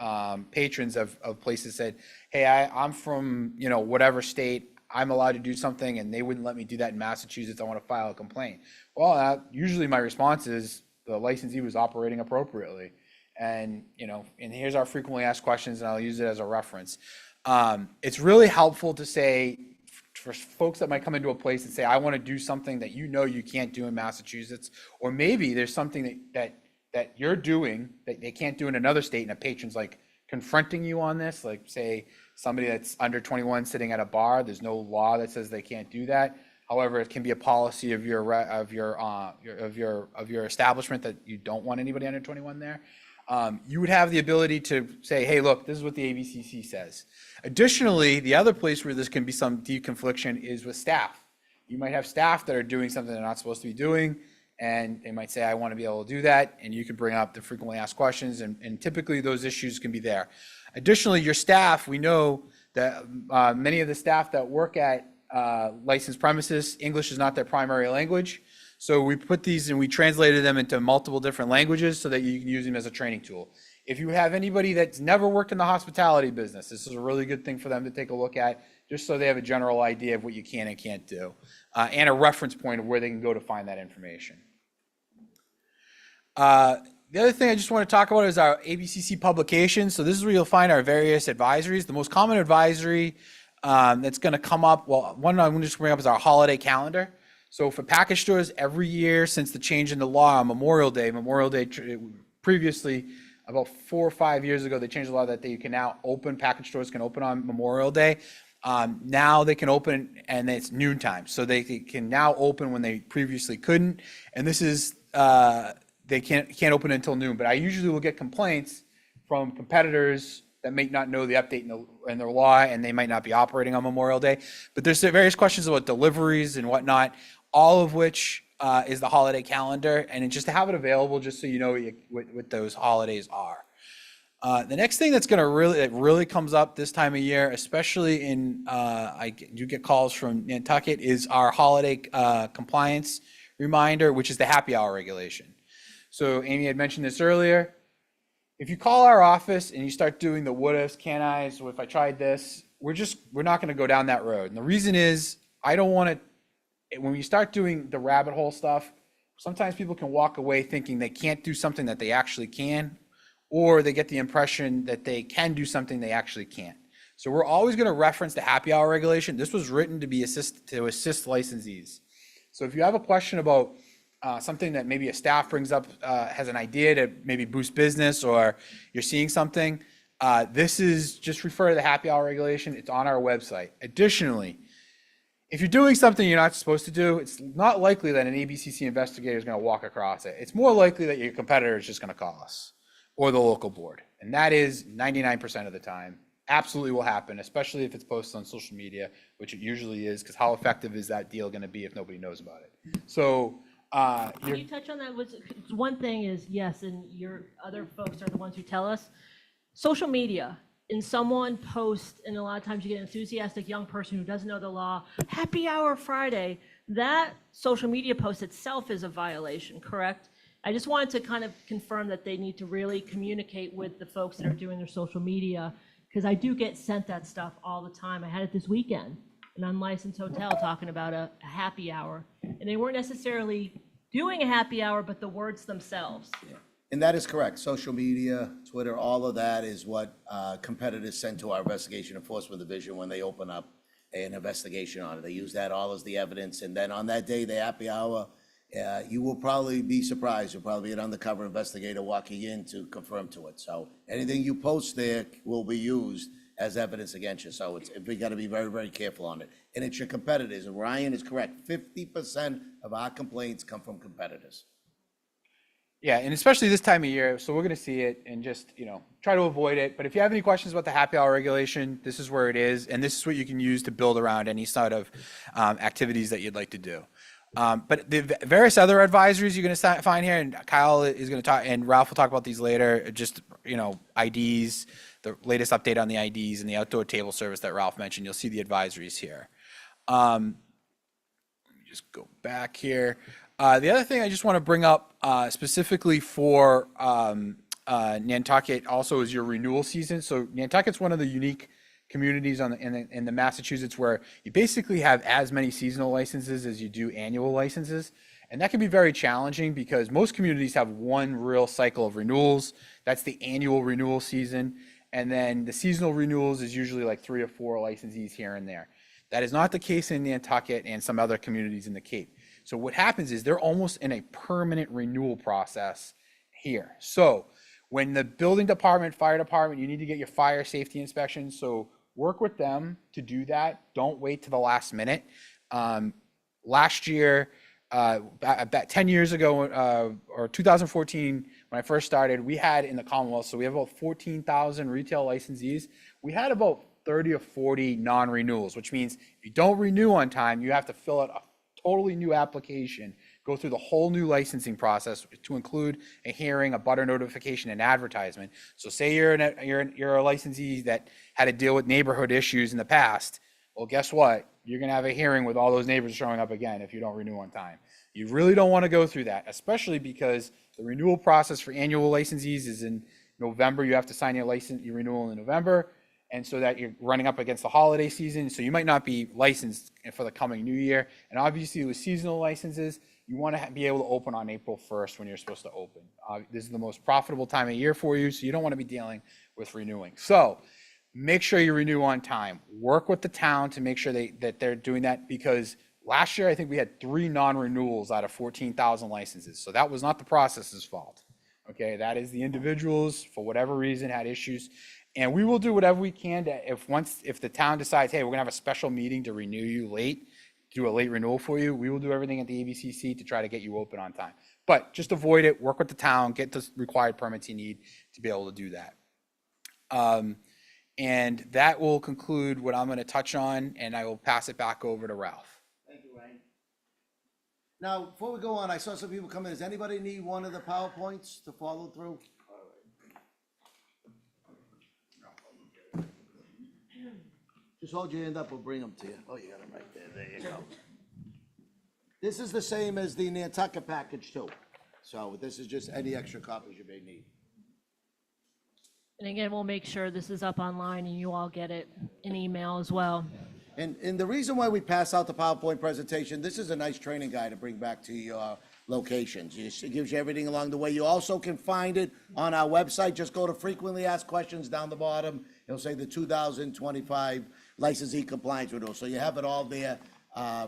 patrons of places that said, hey, I'm from, whatever state, I'm allowed to do something and they wouldn't let me do that in Massachusetts, I want to file a complaint. Well, usually my response is the licensee was operating appropriately. And, and here's our frequently asked questions, and I'll use it as a reference. It's really helpful to say, for folks that might come into a place and say, I want to do something that you can't do in Massachusetts, or maybe there's something that you're doing that they can't do in another state, and a patron's like confronting you on this, like say somebody that's under 21 sitting at a bar, there's no law that says they can't do that. However, it can be a policy of your establishment that you don't want anybody under 21 there. You would have the ability to say, hey, look, this is what the ABCC says. Additionally, the other place where this can be some deconfliction is with staff. You might have staff that are doing something they're not supposed to be doing, and they might say, I want to be able to do that, and you can bring up the frequently asked questions, and typically those issues can be there. Additionally, your staff, we know that many of the staff that work at licensed premises, English is not their primary language. So we put these and we translated them into multiple different languages so that you can use them as a training tool. If you have anybody that's never worked in the hospitality business, this is a really good thing for them to take a look at, just so they have a general idea of what you can and can't do, and a reference point of where they can go to find that information. The other thing I just want to talk about is our ABCC publications. So this is where you'll find our various advisories. The most common advisory that's going to come up, well, one I'm going to just bring up is our holiday calendar. So for package stores, every year since the change in the law on Memorial Day previously, about 4 or 5 years ago, they changed the law that you can now open, package stores can open on Memorial Day. Now they can open and it's noontime. So they can now open when they previously couldn't. And this is, they can't open until noon. But I usually will get complaints from competitors that may not know the update in their law, and they might not be operating on Memorial Day. But there's various questions about deliveries and whatnot, all of which is the holiday calendar, and just to have it available just so you know what those holidays are. The next thing that really comes up this time of year, especially I do get calls from Nantucket, is our holiday compliance reminder, which is the happy hour regulation. So Amy had mentioned this earlier. If you call our office and you start doing the what ifs, can I's, what if I tried this, we're not going to go down that road. And the reason is I don't want to, when you start doing the rabbit hole stuff, sometimes people can walk away thinking they can't do something that they actually can, or they get the impression that they can do something they actually can't. So we're always going to reference the happy hour regulation. This was written to assist licensees. So if you have a question about something that maybe a staff brings up, has an idea to maybe boost business, or you're seeing something, this is just refer to the happy hour regulation. It's on our website. Additionally, if you're doing something you're not supposed to do, it's not likely that an ABCC investigator is going to walk across it. It's more likely that your competitor is just going to call us or the local board. And that is 99% of the time. Absolutely will happen, especially if it's posted on social media, which it usually is, because how effective is that deal going to be if nobody knows about it? So Can you touch on that? One thing is, yes, and your other folks are the ones who tell us, social media and someone posts, and a lot of times you get an enthusiastic young person who doesn't know the law, happy hour Friday, that social media post itself is a violation, correct? I just wanted to kind of confirm that they need to really communicate with the folks that are doing their social media, because I do get sent that stuff all the time. I had it this weekend, an unlicensed hotel talking about a happy hour, and they weren't necessarily doing a happy hour, but the words themselves. And that is correct. Social media, Twitter, all of that is what competitors send to our investigation enforcement division when they open up an investigation on it. They use that all as the evidence, and then on that day, the happy hour, you will probably be surprised. You'll probably be an undercover investigator walking in to confirm to it. So anything you post there will be used as evidence against you. So we got to be very, very careful on it. And it's your competitors. And Ryan is correct. 50% of our complaints come from competitors. Yeah, and especially this time of year, so we're gonna see it and just, try to avoid it. But if you have any questions about the happy hour regulation, this is where it is, and this is what you can use to build around any sort of activities that you'd like to do. But the various other advisories you're gonna find here, and Kyle is gonna talk, and Ralph will talk about these later, just, IDs, the latest update on the IDs and the outdoor table service that Ralph mentioned. You'll see the advisories here. Let me just go back here. The other thing I just want to bring up specifically for Nantucket also is your renewal season. So Nantucket's one of the unique communities in the Massachusetts where you basically have as many seasonal licenses as you do annual licenses. And that can be very challenging because most communities have one real cycle of renewals. That's the annual renewal season. And then the seasonal renewals is usually like 3 or 4 licensees here and there. That is not the case in Nantucket and some other communities in the Cape. So what happens is they're almost in a permanent renewal process here. So when the building department, fire department, you need to get your fire safety inspection. So work with them to do that. Don't wait to the last minute. Last year, about 10 years ago, or 2014, when I first started, we had in the Commonwealth, so we have about 14,000 retail licensees. We had about 30 or 40 non-renewals, which means if you don't renew on time, you have to fill out a totally new application, go through the whole new licensing process to include a hearing, a butter notification, and advertisement. So say you're a licensee that had to deal with neighborhood issues in the past. Well, guess what? You're going to have a hearing with all those neighbors showing up again if you don't renew on time. You really don't want to go through that, especially because the renewal process for annual licensees is in November. You have to sign your renewal in November. And so that you're running up against the holiday season. So you might not be licensed for the coming new year. And obviously with seasonal licenses, you want to be able to open on April 1st when you're supposed to open. This is the most profitable time of year for you. So you don't want to be dealing with renewing. So make sure you renew on time. Work with the town to make sure that they're doing that, because last year I think we had 3 non-renewals out of 14,000 licenses. So that was not the process's fault. Okay, that is the individuals, for whatever reason, had issues. And we will do whatever we can to, if the town decides, hey, we're gonna have a special meeting to renew you late, do a late renewal for you, we will do everything at the ABCC to try to get you open on time. But just avoid it, work with the town, get the required permits you need to be able to do that. And that will conclude what I'm gonna touch on, and I will pass it back over to Ralph. Thank you, Ryan. Now, before we go on, I saw some people come in. Does anybody need one of the PowerPoints to follow through? Just hold your hand up, we'll bring them to you. Oh, you got them right there. There you go. This is the same as the Nantucket package too. So this is just any extra copies you may need. And again, we'll make sure this is up online and you all get it in email as well. And the reason why we pass out the PowerPoint presentation, this is a nice training guide to bring back to your locations. It gives you everything along the way. You also can find it on our website. Just go to frequently asked questions down the bottom. It'll say the 2025 licensee compliance renewal. So you have it all there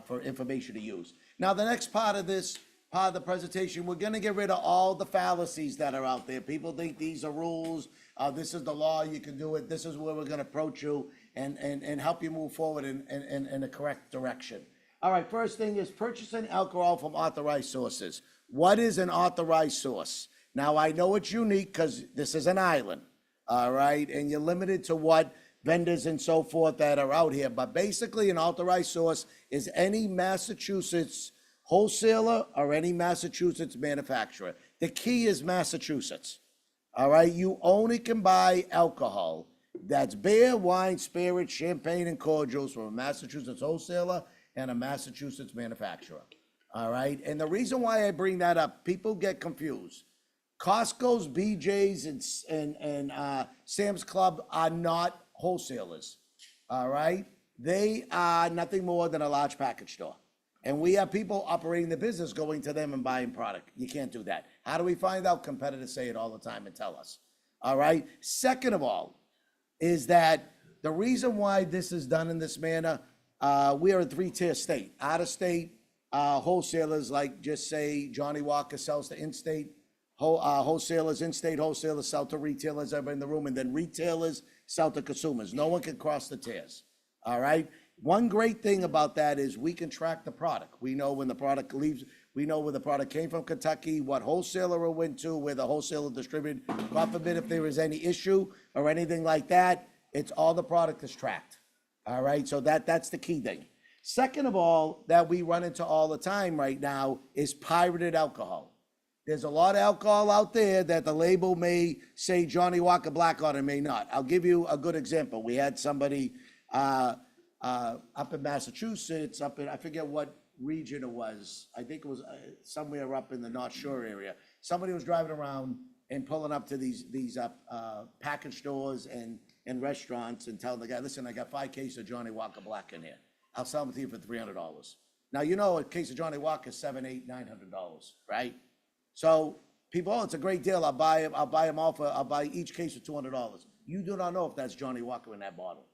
for information to use. Now, the next part of this, part of the presentation, we're gonna get rid of all the fallacies that are out there. People think these are rules, this is the law, you can do it, this is where we're gonna approach you and help you move forward in the correct direction. All right, first thing is purchasing alcohol from authorized sources. What is an authorized source? Now, I know it's unique because this is an island, all right? And you're limited to what vendors and so forth that are out here. But basically, an authorized source is any Massachusetts wholesaler or any Massachusetts manufacturer. The key is Massachusetts, all right? You only can buy alcohol That's beer, wine, spirits, champagne, and cordials from a Massachusetts wholesaler and a Massachusetts manufacturer. All right, and the reason why I bring that up, people get confused. Costco's, BJ's, and Sam's Club are not wholesalers. All right, they are nothing more than a large package store. And we have people operating the business going to them and buying product. You can't do that. How do we find out? Competitors say it all the time and tell us. All right. Second of all, is that the reason why this is done in this manner, we are a three-tier state. Out-of-state wholesalers, like just say Johnny Walker sells to in-state wholesalers, in-state wholesalers sell to retailers, everybody in the room, and then retailers sell to consumers. No one can cross the tiers. All right. One great thing about that is we can track the product. We know when the product leaves, we know where the product came from Kentucky, what wholesaler it went to, where the wholesaler distributed. God forbid if there is any issue or anything like that, it's all the product is tracked. All right, so that's the key thing. Second of all, that we run into all the time right now is pirated alcohol. There's a lot of alcohol out there that the label may say Johnny Walker Black on it, may not. I'll give you a good example. We had somebody up in Massachusetts, up in, I forget what region it was. I think it was somewhere up in the North Shore area. Somebody was driving around and pulling up to these package stores and restaurants and telling the guy, listen, I got 5 cases of Johnny Walker Black in here. I'll sell them to you for $300. Now, you know, a case of Johnny Walker is $700, $800, $900, right? So people, oh, it's a great deal. I'll buy each case for $200. You do not know if that's Johnny Walker in that bottle.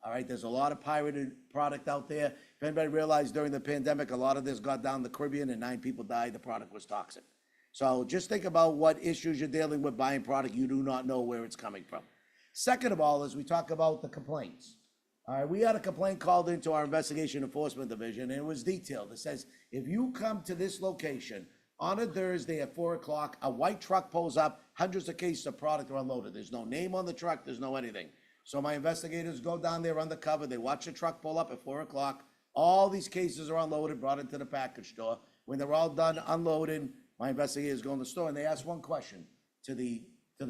All right, there's a lot of pirated product out there. If anybody realized during the pandemic, a lot of this got down the Caribbean and 9 people died, the product was toxic. So just think about what issues you're dealing with buying product, you do not know where it's coming from. Second of all, as we talk about the complaints. All right, we had a complaint called into our investigation enforcement division, and it was detailed. It says, if you come to this location on a Thursday at 4 o'clock, a white truck pulls up, hundreds of cases of product are unloaded. There's no name on the truck, there's no anything. So my investigators go down there undercover, they watch the truck pull up at 4 o'clock. All these cases are unloaded, brought into the package store. When they're all done unloading, my investigators go in the store and they ask one question to the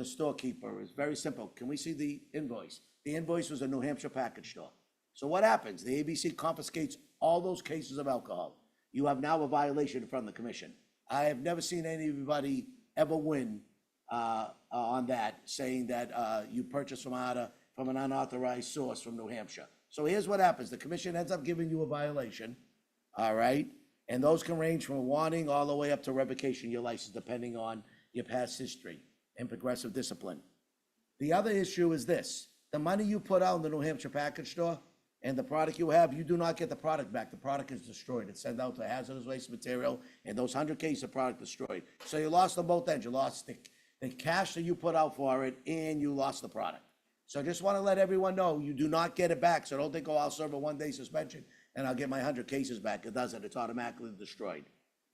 storekeeper. It's very simple. Can we see the invoice? The invoice was a New Hampshire package store. So what happens? The ABC confiscates all those cases of alcohol. You have now a violation in front of the commission. I have never seen anybody ever win on that, saying that you purchased from an unauthorized source from New Hampshire. So here's what happens. The commission ends up giving you a violation, all right? And those can range from a warning all the way up to revocation of your license, depending on your past history and progressive discipline. The other issue is this. The money you put out in the New Hampshire package store and the product you have, you do not get the product back. The product is destroyed. It's sent out to hazardous waste material, and those 100 cases of product destroyed. So you lost on both ends. You lost the cash that you put out for it, and you lost the product. So I just want to let everyone know, you do not get it back. So don't think, oh, I'll serve a 1-day suspension and I'll get my 100 cases back. It doesn't. It's automatically destroyed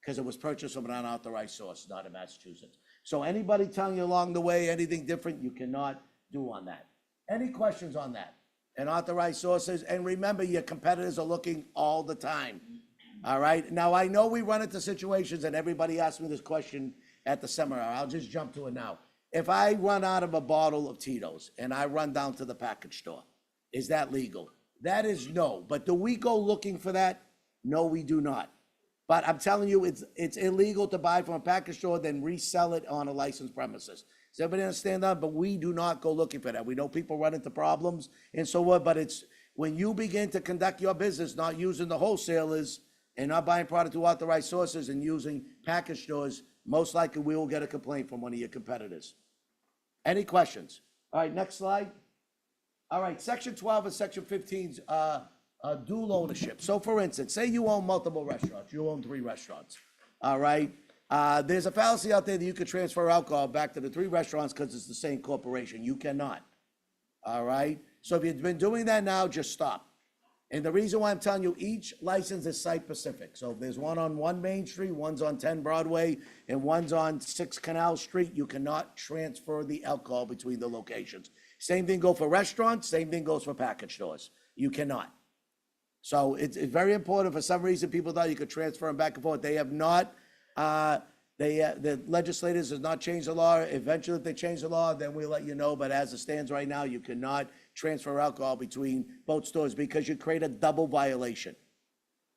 because it was purchased from an unauthorized source, not in Massachusetts. So anybody telling you along the way anything different, you cannot do on that. Any questions on that? And authorized sources, and remember, your competitors are looking all the time. All right? Now, I know we run into situations, and everybody asked me this question at the seminar. I'll just jump to it now. If I run out of a bottle of Tito's and I run down to the package store, is that legal? That is no. But do we go looking for that? No, we do not. But I'm telling you, it's illegal to buy from a package store, then resell it on a licensed premises. Does everybody understand that? But we do not go looking for that. We know people run into problems and so what, but it's when you begin to conduct your business, not using the wholesalers and not buying product through authorized sources and using package stores, most likely we will get a complaint from one of your competitors. Any questions? All right, next slide. All right, section 12 and section 15's dual ownership. So for instance, say you own multiple restaurants, you own 3 restaurants, all right? There's a fallacy out there that you could transfer alcohol back to the 3 restaurants because it's the same corporation. You cannot, all right? So if you've been doing that now, just stop. And the reason why I'm telling you, each license is site-specific. So if there's one on 1 Main Street, one's on 10 Broadway, and one's on 6 Canal Street, you cannot transfer the alcohol between the locations. Same thing goes for restaurants, same thing goes for package stores. You cannot. So it's very important. For some reason, people thought you could transfer them back and forth. They have not The legislators has not changed the law. Eventually, if they change the law, then we'll let you know. But as it stands right now, you cannot transfer alcohol between both stores because you create a double violation.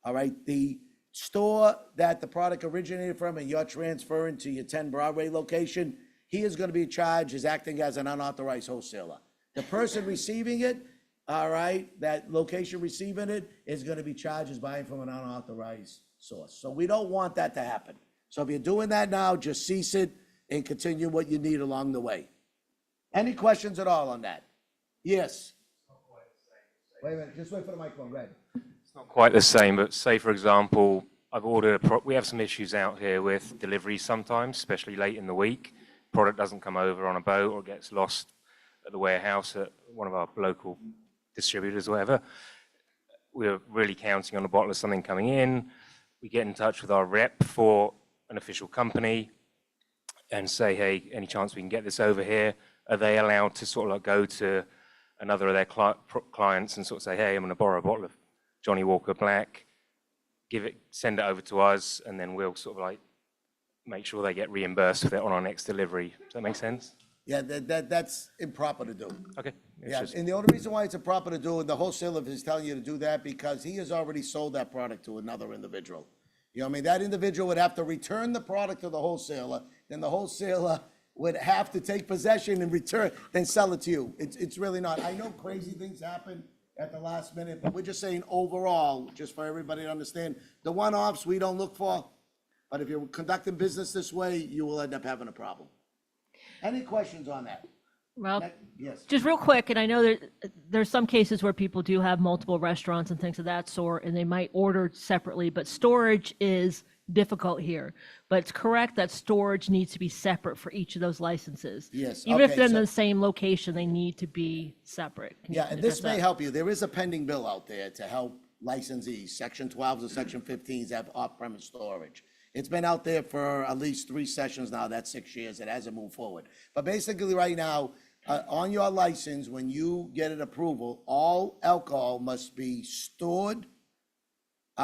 All right? The store that the product originated from and you're transferring to your 10 Broadway location, he is going to be charged as acting as an unauthorized wholesaler. The person receiving it, all right, that location receiving it is going to be charged as buying from an unauthorized source. So we don't want that to happen. So if you're doing that now, just cease it and continue what you need along the way. Any questions at all on that? Yes. Wait a minute, just wait for the microphone, go ahead. It's not quite the same, but say, for example, I've ordered we have some issues out here with deliveries sometimes, especially late in the week. Product doesn't come over on a boat or gets lost at the warehouse at one of our local distributors or whatever. We're really counting on a bottle of something coming in. We get in touch with our rep for an official company and say, hey, any chance we can get this over here? Are they allowed to sort of like go to another of their clients and sort of say, hey, I'm going to borrow a bottle of Johnny Walker Black, send it over to us, and then we'll sort of like make sure they get reimbursed with it on our next delivery. Does that make sense? Yeah, that's improper to do. Okay. Yeah, and the only reason why it's improper to do, and the wholesaler is telling you to do that because he has already sold that product to another individual. You know what I mean? That individual would have to return the product to the wholesaler, then the wholesaler would have to take possession and return, then sell it to you. It's really not. I know crazy things happen at the last minute, but we're just saying overall, just for everybody to understand, the one-offs we don't look for, but if you're conducting business this way, you will end up having a problem. Any questions on that? Ralph, Yes. just real quick, and I know there's some cases where people do have multiple restaurants and things of that sort, and they might order separately, but storage is difficult here. But it's correct that storage needs to be separate for each of those licenses. Yes, Even if okay, they're in so- the same location, they need to be separate. Can you Yeah, and this address may that? help you. There is a pending bill out there to help licensees, Section 12s and Section 15s have off-premise storage. It's been out there for at least 3 sessions now, that's 6 years, it hasn't moved forward. But basically, right now, on your license, when you get an approval, all alcohol must be stored,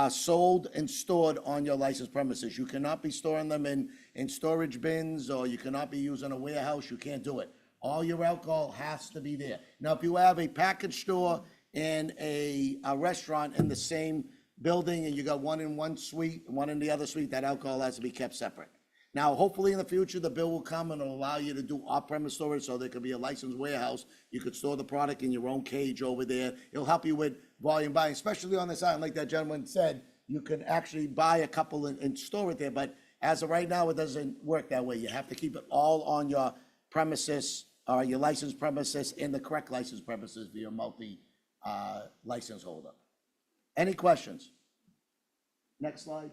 sold and stored on your licensed premises. You cannot be storing them in storage bins, or you cannot be using a warehouse, you can't do it. All your alcohol has to be there. Now, if you have a package store and a restaurant in the same building, and you got one in one suite, one in the other suite, that alcohol has to be kept separate. Now, hopefully in the future, the bill will come and it'll allow you to do off-premise storage, so there could be a licensed warehouse. You could store the product in your own cage over there. It'll help you with volume buying, especially on this island, like that gentleman said, you can actually buy a couple and store it there, but as of right now, it doesn't work that way. You have to keep it all on your premises, or your licensed premises, in the correct licensed premises for your license holder. Any questions? Next slide.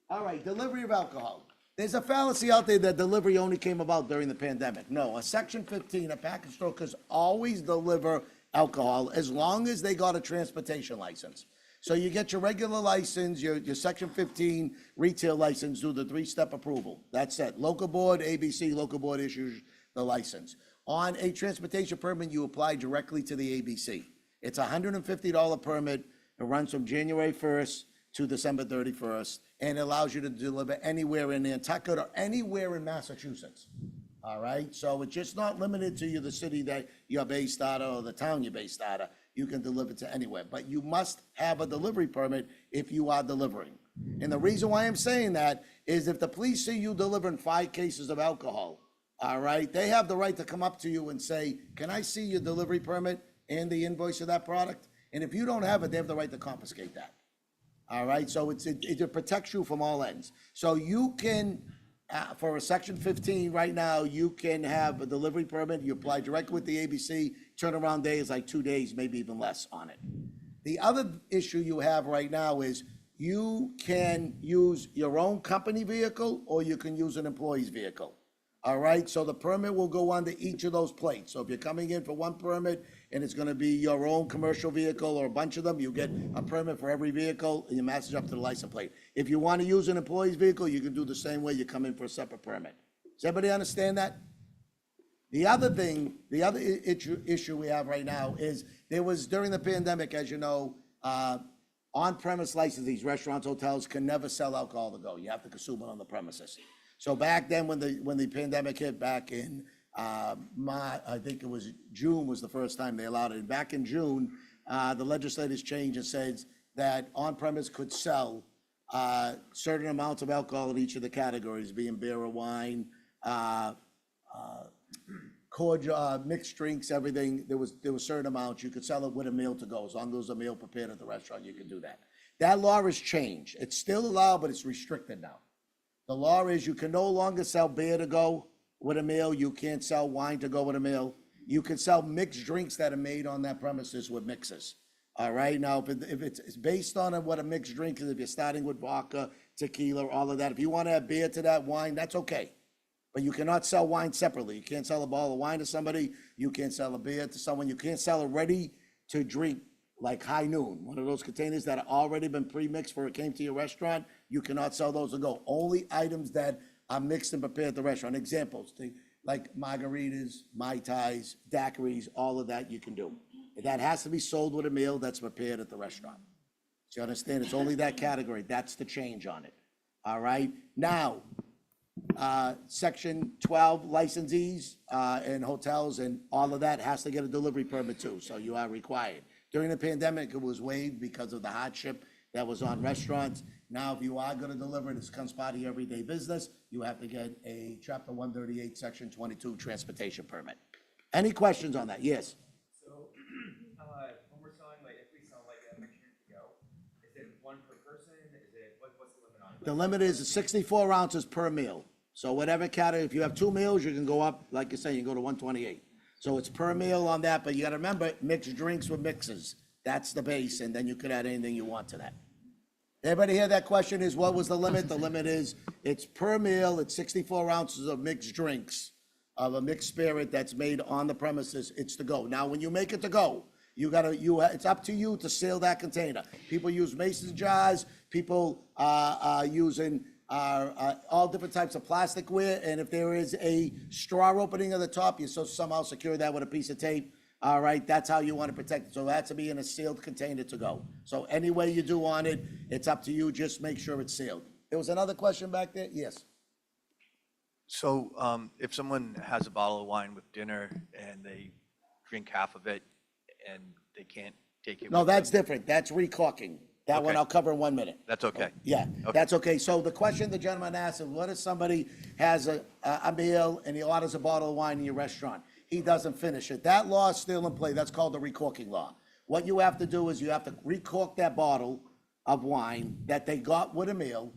All right, delivery of alcohol. There's a fallacy out there that delivery only came about during the pandemic. No, a Section 15, a package store can always deliver alcohol as long as they got a transportation license. So you get your regular license, your Section 15 retail license, do the 3-step approval. That's it. Local board, ABC, local board issues the license. On a transportation permit, you apply directly to the ABC. It's a $150 permit. It runs from January 1st to December 31st, and it allows you to deliver anywhere in Nantucket or anywhere in Massachusetts. All right, so it's just not limited to the city that you're based out of or the town you're based out of. You can deliver to anywhere, but you must have a delivery permit if you are delivering. And the reason why I'm saying that is if the police see you delivering 5 cases of alcohol, all right, they have the right to come up to you and say, can I see your delivery permit and the invoice of that product? And if you don't have it, they have the right to confiscate that. All right, so it protects you from all ends. So you can, for a Section 15 right now, you can have a delivery permit, you apply directly with the ABC, turnaround day is like 2 days, maybe even less on it. The other issue you have right now is you can use your own company vehicle or you can use an employee's vehicle. All right, so the permit will go under each of those plates. So if you're coming in for one permit and it's gonna be your own commercial vehicle or a bunch of them, you get a permit for every vehicle and you match it up to the license plate. If you wanna use an employee's vehicle, you can do the same way, you come in for a separate permit. Does everybody understand that? The other thing, the other issue we have right now is there was, during the pandemic, as you know, on-premise licensees, restaurants, hotels can never sell alcohol to go. You have to consume it on the premises. So back then, when the pandemic hit back in, I think it was June was the first time they allowed it. And back in June, the legislators changed and says that on-premise could sell certain amounts of alcohol in each of the categories, being beer or wine, cordial, mixed drinks, everything. There was certain amounts. You could sell it with a meal to go. As long as there was a meal prepared at the restaurant, you could do that. That law has changed. It's still allowed, but it's restricted now. The law is you can no longer sell beer to go with a meal. You can't sell wine to go with a meal. You can sell mixed drinks that are made on that premises with mixers. All right, now, if it's based on what a mixed drink is, if you're starting with vodka, tequila, all of that, if you want to add beer to that wine, that's okay. But you cannot sell wine separately. You can't sell a bottle of wine to somebody. You can't sell a beer to someone. You can't sell a ready-to-drink, like High Noon, one of those containers that have already been pre-mixed before it came to your restaurant. You cannot sell those to go. Only items that are mixed and prepared at the restaurant. Examples, like margaritas, Mai Tais, daiquiris, all of that you can do. That has to be sold with a meal that's prepared at the restaurant. So you understand, it's only that category. That's the change on it. All right? Now, Section 12 licensees and hotels and all of that has to get a delivery permit too, so you are required. During the pandemic, it was waived because of the hardship that was on restaurants. Now, if you are gonna deliver, this comes part of your everyday business, you have to get a Chapter 138, Section 22 transportation permit. Any questions on that? Yes? So, when we're selling, like, if we sell like a mixture to go, is it one per person? Is it, what's the limit on it? The limit is 64 ounces per meal. So whatever category, if you have 2 meals, you can go up, like you say, you go to 128. So it's per meal on that, but you gotta remember, mixed drinks with mixes. That's the base, and then you could add anything you want to that. Everybody hear that question is, what was the limit? The limit is, it's per meal, it's 64 ounces of mixed drinks, of a mixed spirit that's made on the premises, it's to go. Now, when you make it to go, it's up to you to seal that container. People use mason jars, people are using all different types of plasticware, and if there is a straw opening at the top, you somehow secure that with a piece of tape. All right, that's how you want to protect it. So it has to be in a sealed container to go. So any way you do on it, it's up to you. Just make sure it's sealed. There was another question back there? Yes. So if someone has a bottle of wine with dinner and they drink half of it and they can't take it No, with that's them, different. That's recorking. That one Okay. I'll cover in 1 minute. that's okay? Yeah, Okay. that's okay. So the question the gentleman asked is, what if somebody has a meal and he orders a bottle of wine in your restaurant? He doesn't finish it. That law is still in play. That's called the recorking law. What you have to do is you have to recork that bottle of wine that they got with a meal.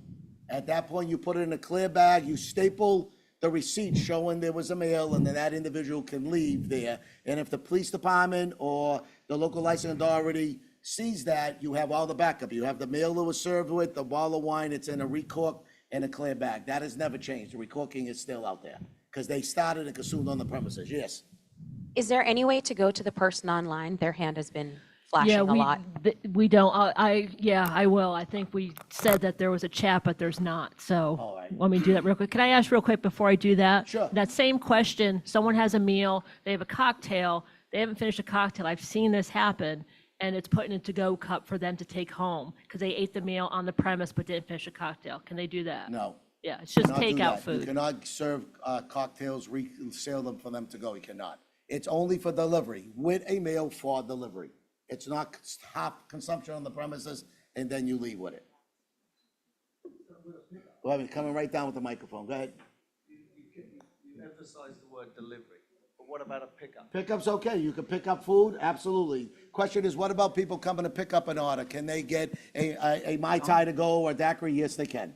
At that point, you put it in a clear bag, you staple the receipt showing there was a meal, and then that individual can leave there. And if the police department or the local licensing authority sees that, you have all the backup. You have the meal that was served with, the bottle of wine, it's in a recork and a clear bag. That has never changed. The recorking is still out there, because they started and consumed on the premises. Yes? Is there any way to go to the person online? Their hand has been flashing Yeah, a lot. we don't, I will. I think we said that there was a chat, but there's not, so. All right. Let me do that real quick. Can I ask real quick before I do that? Sure. That same question, someone has a meal, they have a cocktail, they haven't finished a cocktail. I've seen this happen, and it's put in a to-go cup for them to take home because they ate the meal on the premise but didn't finish a cocktail. Can they do that? No. Yeah, it's just Cannot do takeout that. You food. cannot serve cocktails, resale them for them to go. You cannot. It's only for delivery, with a meal for delivery. It's not stop consumption on the premises and then you leave with it. Go ahead, coming right down with the microphone. Go ahead. You emphasize the word delivery, but what about a pickup? Pickup's okay. You can pick up food, absolutely. Question is, what about people coming to pick up an order? Can they get a Mai Tai to go or a daiquiri? Yes, they can.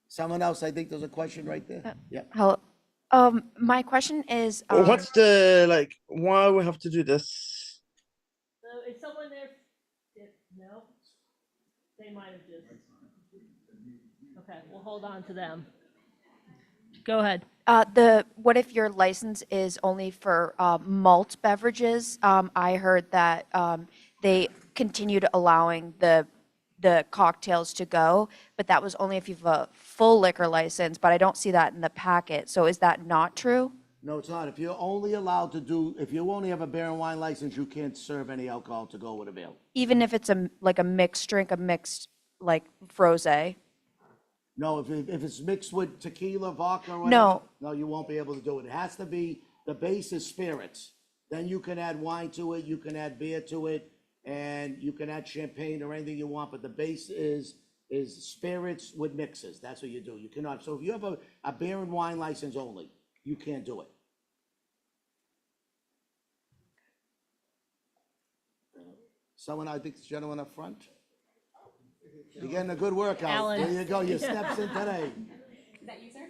Someone else, I think there's a question right there. Yeah. Hello. My question is, What's the, like, why we have to do this? So is someone there? No? They might have just. Okay, we'll hold on to them. Go ahead. what if your license is only for malt beverages? I heard that they continued allowing the cocktails to go, but that was only if you have a full liquor license, but I don't see that in the packet. So is that not true? No, it's not. If you're only allowed to do, if you only have a beer and wine license, you can't serve any alcohol to go with a meal. Even if it's like a mixed drink, a mixed like frosé? No, if it's mixed with tequila, vodka, or whatever. No. No, you won't be able to do it. It has to be, the base is spirits. Then you can add wine to it, you can add beer to it, and you can add champagne or anything you want, but the base is spirits with mixes. That's what you do. You cannot, so if you have a beer and wine license only, you can't do it. Someone, I think this gentleman up front. You're getting a good workout. Alan. There you go, your steps in today. Is that you, sir?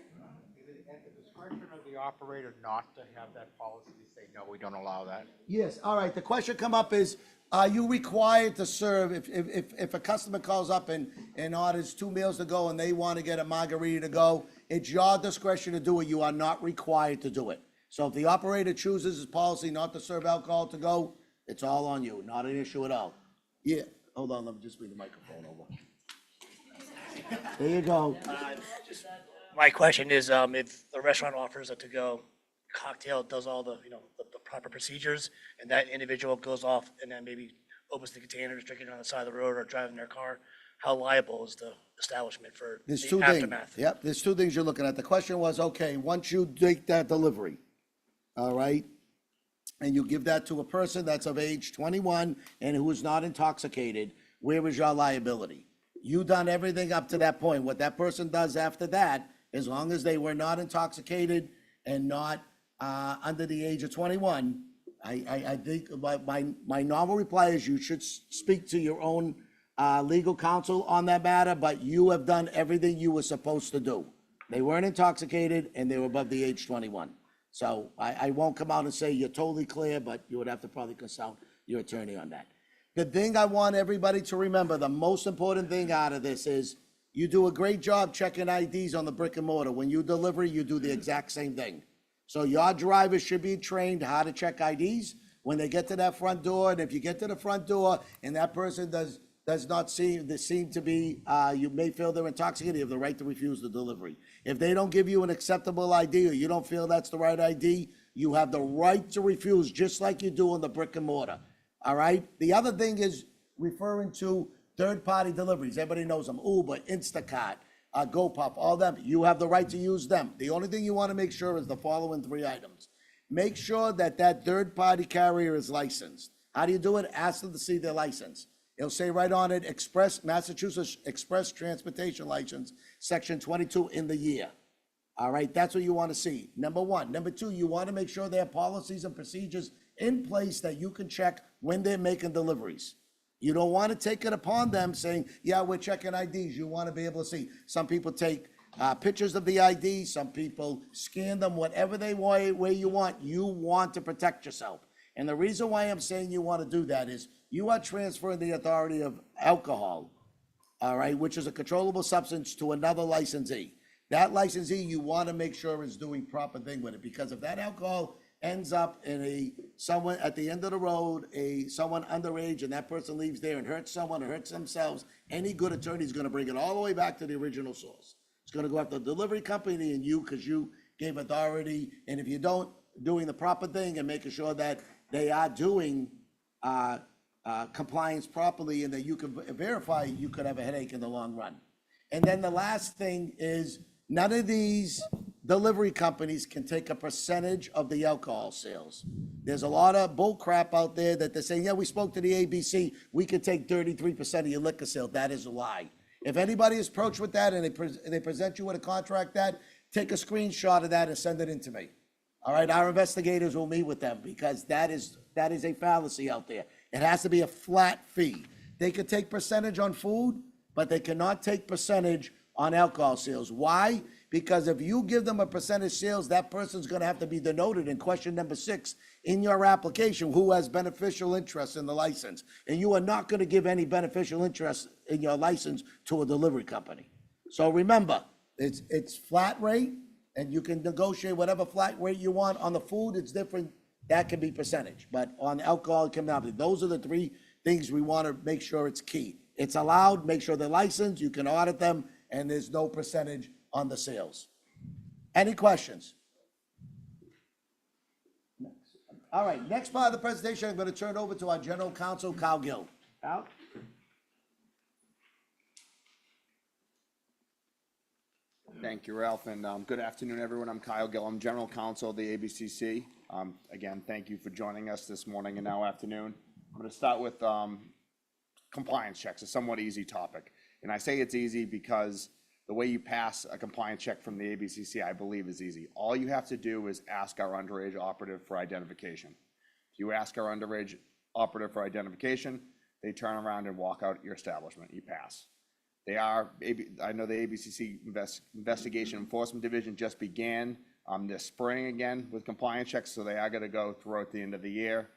Is it at the discretion of the operator not to have that policy to say, no, we don't allow that? Yes, all right, the question come up is, are you required to serve, if a customer calls up and orders 2 meals to go and they want to get a margarita to go, it's your discretion to do it, you are not required to do it. So if the operator chooses his policy not to serve alcohol to go, it's all on you, not an issue at all. Yeah, hold on, let me just bring the microphone over. There you go. My question is, if the restaurant offers a to-go cocktail, does all the, the proper procedures, and that individual goes off and then maybe opens the containers, drinking on the side of the road or driving their car, how liable is the establishment for There's the two things. aftermath? Yep, there's two things you're looking at. The question was, okay, once you take that delivery, all right, and you give that to a person that's of age 21 and who is not intoxicated, where is your liability? You done everything up to that point. What that person does after that, as long as they were not intoxicated and not under the age of 21, I think my normal reply is you should speak to your own legal counsel on that matter, but you have done everything you were supposed to do. They weren't intoxicated and they were above the age 21. So I won't come out and say you're totally clear, but you would have to probably consult your attorney on that. The thing I want everybody to remember, the most important thing out of this is you do a great job checking IDs on the brick and mortar. When you deliver, you do the exact same thing. So your drivers should be trained how to check IDs when they get to that front door. And if you get to the front door and that person does not seem to be, you may feel they're intoxicated, you have the right to refuse the delivery. If they don't give you an acceptable ID or you don't feel that's the right ID, you have the right to refuse, just like you do on the brick and mortar. All right? The other thing is referring to third-party deliveries. Everybody knows them. Uber, Instacart, GoPuff, all them. You have the right to use them. The only thing you want to make sure is the following 3 items. Make sure that that third-party carrier is licensed. How do you do it? Ask them to see their license. It'll say right on it, Massachusetts Express Transportation License, Section 22 in the year. All right, that's what you want to see. Number 1. Number 2, you want to make sure they have policies and procedures in place that you can check when they're making deliveries. You don't want to take it upon them saying, yeah, we're checking IDs. You want to be able to see. Some people take pictures of the ID. Some people scan them, whatever they want, where you want. You want to protect yourself. And the reason why I'm saying you want to do that is you are transferring the authority of alcohol, all right, which is a controllable substance, to another licensee. That licensee, you want to make sure is doing proper thing with it, because if that alcohol ends up in someone at the end of the road, someone underage, and that person leaves there and hurts someone or hurts themselves, any good attorney is going to bring it all the way back to the original source. It's going to go after the delivery company and you, because you gave authority. And if you don't doing the proper thing and making sure that they are doing compliance properly and that you can verify, you could have a headache in the long run. And then the last thing is, none of these delivery companies can take a percentage of the alcohol sales. There's a lot of bull crap out there that they're saying, yeah, we spoke to the ABC, we could take 33% of your liquor sale. That is a lie. If anybody is approached with that and they present you with a contract, take a screenshot of that and send it in to me. All right, our investigators will meet with them, because that is a fallacy out there. It has to be a flat fee. They could take percentage on food, but they cannot take percentage on alcohol sales. Why? Because if you give them a percentage sales, that person's going to have to be denoted in question number 6 in your application, who has beneficial interest in the license. And you are not going to give any beneficial interest in your license to a delivery company. So remember, it's flat rate, and you can negotiate whatever flat rate you want. On the food, it's different. That can be percentage. But on alcohol, it can be. Those are the 3 things we want to make sure it's key. It's allowed, make sure they're licensed, you can audit them, and there's no percentage on the sales. Any questions? All right, next part of the presentation, I'm going to turn over to our General Counsel, Kyle Gill. Kyle? Thank you, Ralph, and good afternoon, everyone. I'm Kyle Gill. I'm General Counsel of the ABCC. Again, thank you for joining us this morning and now afternoon. I'm going to start with compliance checks, a somewhat easy topic. And I say it's easy because the way you pass a compliance check from the ABCC, I believe, is easy. All you have to do is ask our underage operative for identification. If you ask our underage operative for identification, they turn around and walk out your establishment. You pass. I know the ABCC Investigation Enforcement Division just began this spring again with compliance checks, so they are going to go throughout the end of the year.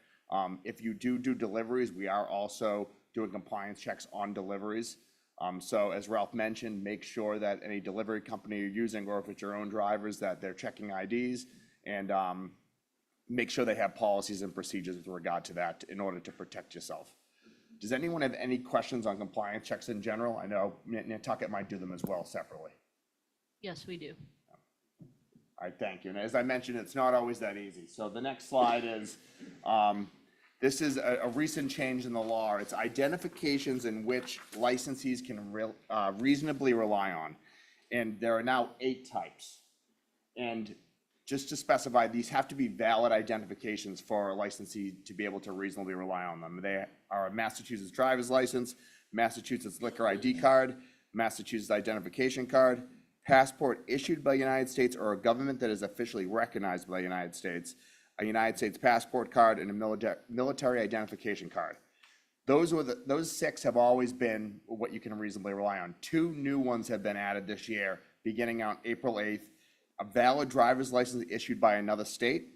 If you do deliveries, we are also doing compliance checks on deliveries. So as Ralph mentioned, make sure that any delivery company you're using, or if it's your own drivers, that they're checking IDs, and make sure they have policies and procedures with regard to that in order to protect yourself. Does anyone have any questions on compliance checks in general? I know Nantucket might do them as well separately. Yes, we do. All right, thank you. And as I mentioned, it's not always that easy. So the next slide is, this is a recent change in the law. It's identifications in which licensees can reasonably rely on. And there are now 8 types. And just to specify, these have to be valid identifications for a licensee to be able to reasonably rely on them. They are a Massachusetts driver's license, Massachusetts liquor ID card, Massachusetts identification card, passport issued by the United States or a government that is officially recognized by the United States, a United States passport card, and a military identification card. Those 6 have always been what you can reasonably rely on. 2 new ones have been added this year, beginning on April 8th. A valid driver's license issued by another state,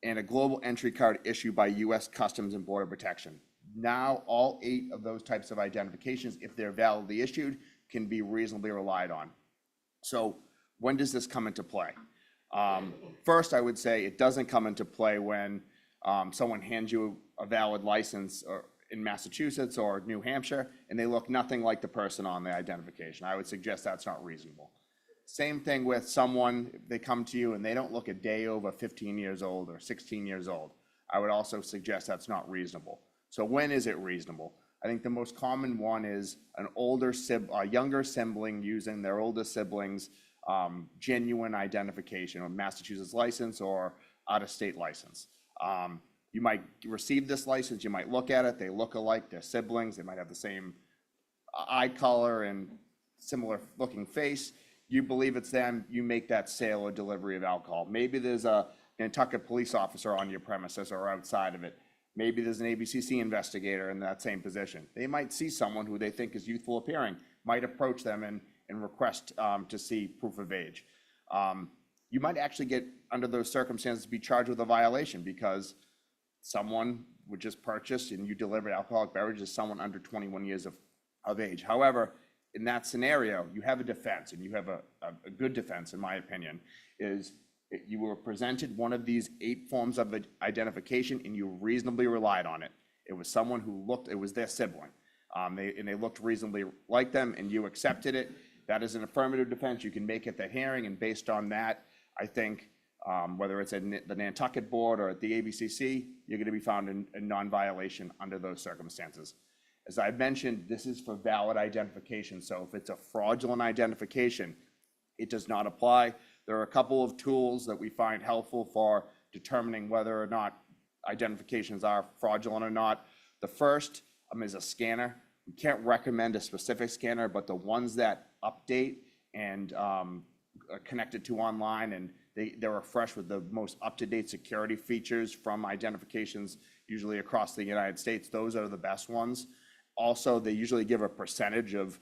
and a global entry card issued by U.S. Customs and Border Protection. Now, all 8 of those types of identifications, if they're validly issued, can be reasonably relied on. So when does this come into play? First, I would say it doesn't come into play when someone hands you a valid license in Massachusetts or New Hampshire, and they look nothing like the person on the identification. I would suggest that's not reasonable. Same thing with someone, they come to you and they don't look a day over 15 years old or 16 years old. I would also suggest that's not reasonable. So when is it reasonable? I think the most common one is a younger sibling using their older sibling's genuine identification, a Massachusetts license or out-of-state license. You might receive this license, you might look at it, they look alike, they're siblings, they might have the same eye color and similar looking face. You believe it's them, you make that sale or delivery of alcohol. Maybe there's a Nantucket police officer on your premises or outside of it. Maybe there's an ABCC investigator in that same position. They might see someone who they think is youthful appearing, might approach them and request to see proof of age. You might actually get, under those circumstances, be charged with a violation because someone would just purchase and you delivered alcoholic beverages to someone under 21 years of age. However, in that scenario, you have a defense, and you have a good defense, in my opinion, is you were presented one of these 8 forms of identification and you reasonably relied on it. It was someone who it was their sibling. They looked reasonably like them and you accepted it. That is an affirmative defense. You can make at the hearing, and based on that, I think whether it's at the Nantucket Board or at the ABCC, you're going to be found in non-violation under those circumstances. As I mentioned, this is for valid identification, so if it's a fraudulent identification, it does not apply. There are a couple of tools that we find helpful for determining whether or not identifications are fraudulent or not. The first is a scanner. We can't recommend a specific scanner, but the ones that update and are connected to online, and they're refreshed with the most up-to-date security features from identifications, usually across the United States, those are the best ones. Also, they usually give a percentage of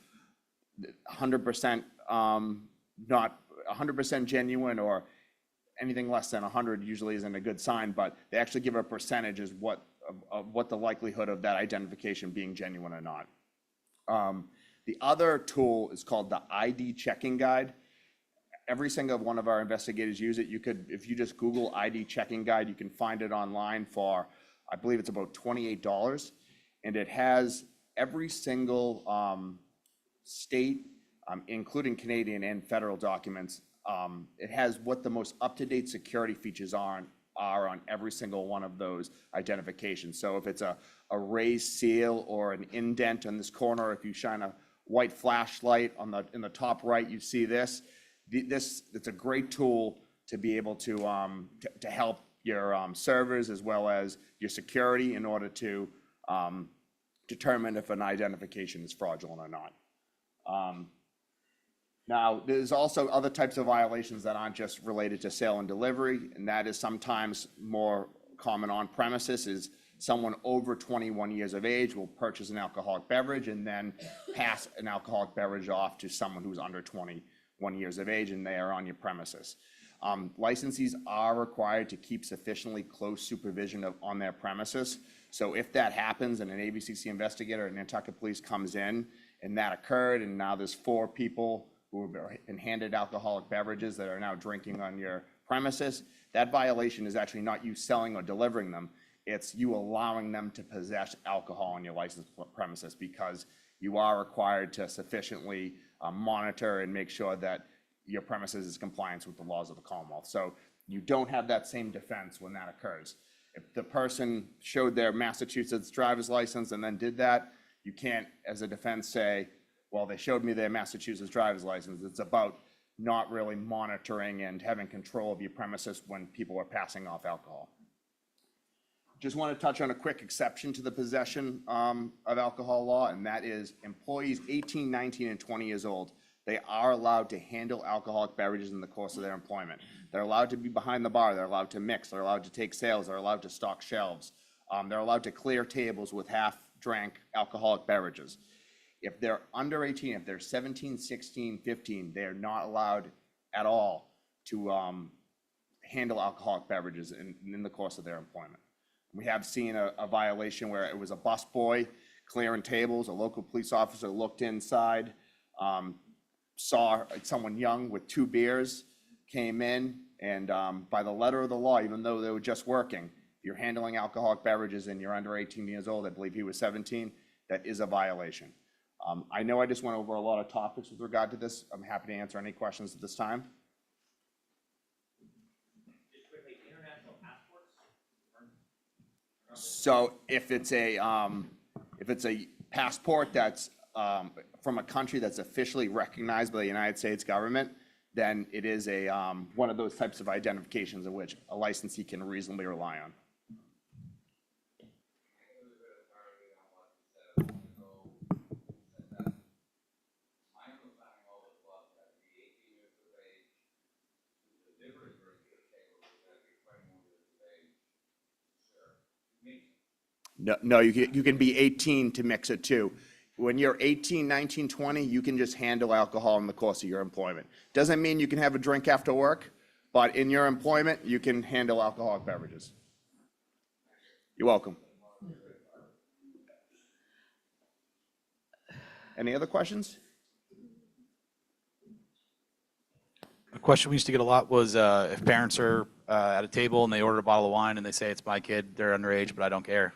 100%, not 100% genuine, or anything less than 100 usually isn't a good sign, but they actually give a percentage of what the likelihood of that identification being genuine or not. The other tool is called the ID checking guide. Every single one of our investigators use it. If you just Google ID checking guide, you can find it online for, I believe it's about $28, and it has every single state, including Canadian and federal documents. It has what the most up-to-date security features are on every single one of those identifications. So if it's a raised seal or an indent on this corner, if you shine a white flashlight in the top right, you see this. it's a great tool to be able to help your servers as well as your security in order to determine if an identification is fraudulent or not. Now, there's also other types of violations that aren't just related to sale and delivery, and that is sometimes more common on premises is someone over 21 years of age will purchase an alcoholic beverage and then pass an alcoholic beverage off to someone who's under 21 years of age and they are on your premises. Licensees are required to keep sufficiently close supervision on their premises. So if that happens and an ABCC investigator and Nantucket Police comes in and that occurred and now there's 4 people who have been handed alcoholic beverages that are now drinking on your premises, that violation is actually not you selling or delivering them. It's you allowing them to possess alcohol on your licensed premises because you are required to sufficiently monitor and make sure that your premises is compliant with the laws of the Commonwealth. So you don't have that same defense when that occurs. If the person showed their Massachusetts driver's license and then did that, you can't, as a defense, say, well, they showed me their Massachusetts driver's license. It's about not really monitoring and having control of your premises when people are passing off alcohol. Just want to touch on a quick exception to the possession of alcohol law, and that is employees 18, 19, and 20 years old. They are allowed to handle alcoholic beverages in the course of their employment. They're allowed to be behind the bar. They're allowed to mix. They're allowed to take sales. They're allowed to stock shelves. They're allowed to clear tables with half-drank alcoholic beverages. If they're under 18, if they're 17, 16, 15, they're not allowed at all to handle alcoholic beverages in the course of their employment. We have seen a violation where it was a busboy clearing tables. A local police officer looked inside, saw someone young with 2 beers, came in, and by the letter of the law, even though they were just working, if you're handling alcoholic beverages and you're under 18 years old, I believe he was 17, that is a violation. I know I just went over a lot of topics with regard to this. I'm happy to answer any questions at this time. So if it's a passport that's from a country that's officially recognized by the United States government, then it is one of those types of identifications in which a licensee can reasonably rely on. No, you can be 18 to mix it too. When you're 18, 19, 20, you can just handle alcohol in the course of your employment. Doesn't mean you can have a drink after work, but in your employment, you can handle alcoholic beverages. You're welcome. Any other questions? A question we used to get a lot was if parents are at a table and they order a bottle of wine and they say it's my kid, they're underage, but I don't care.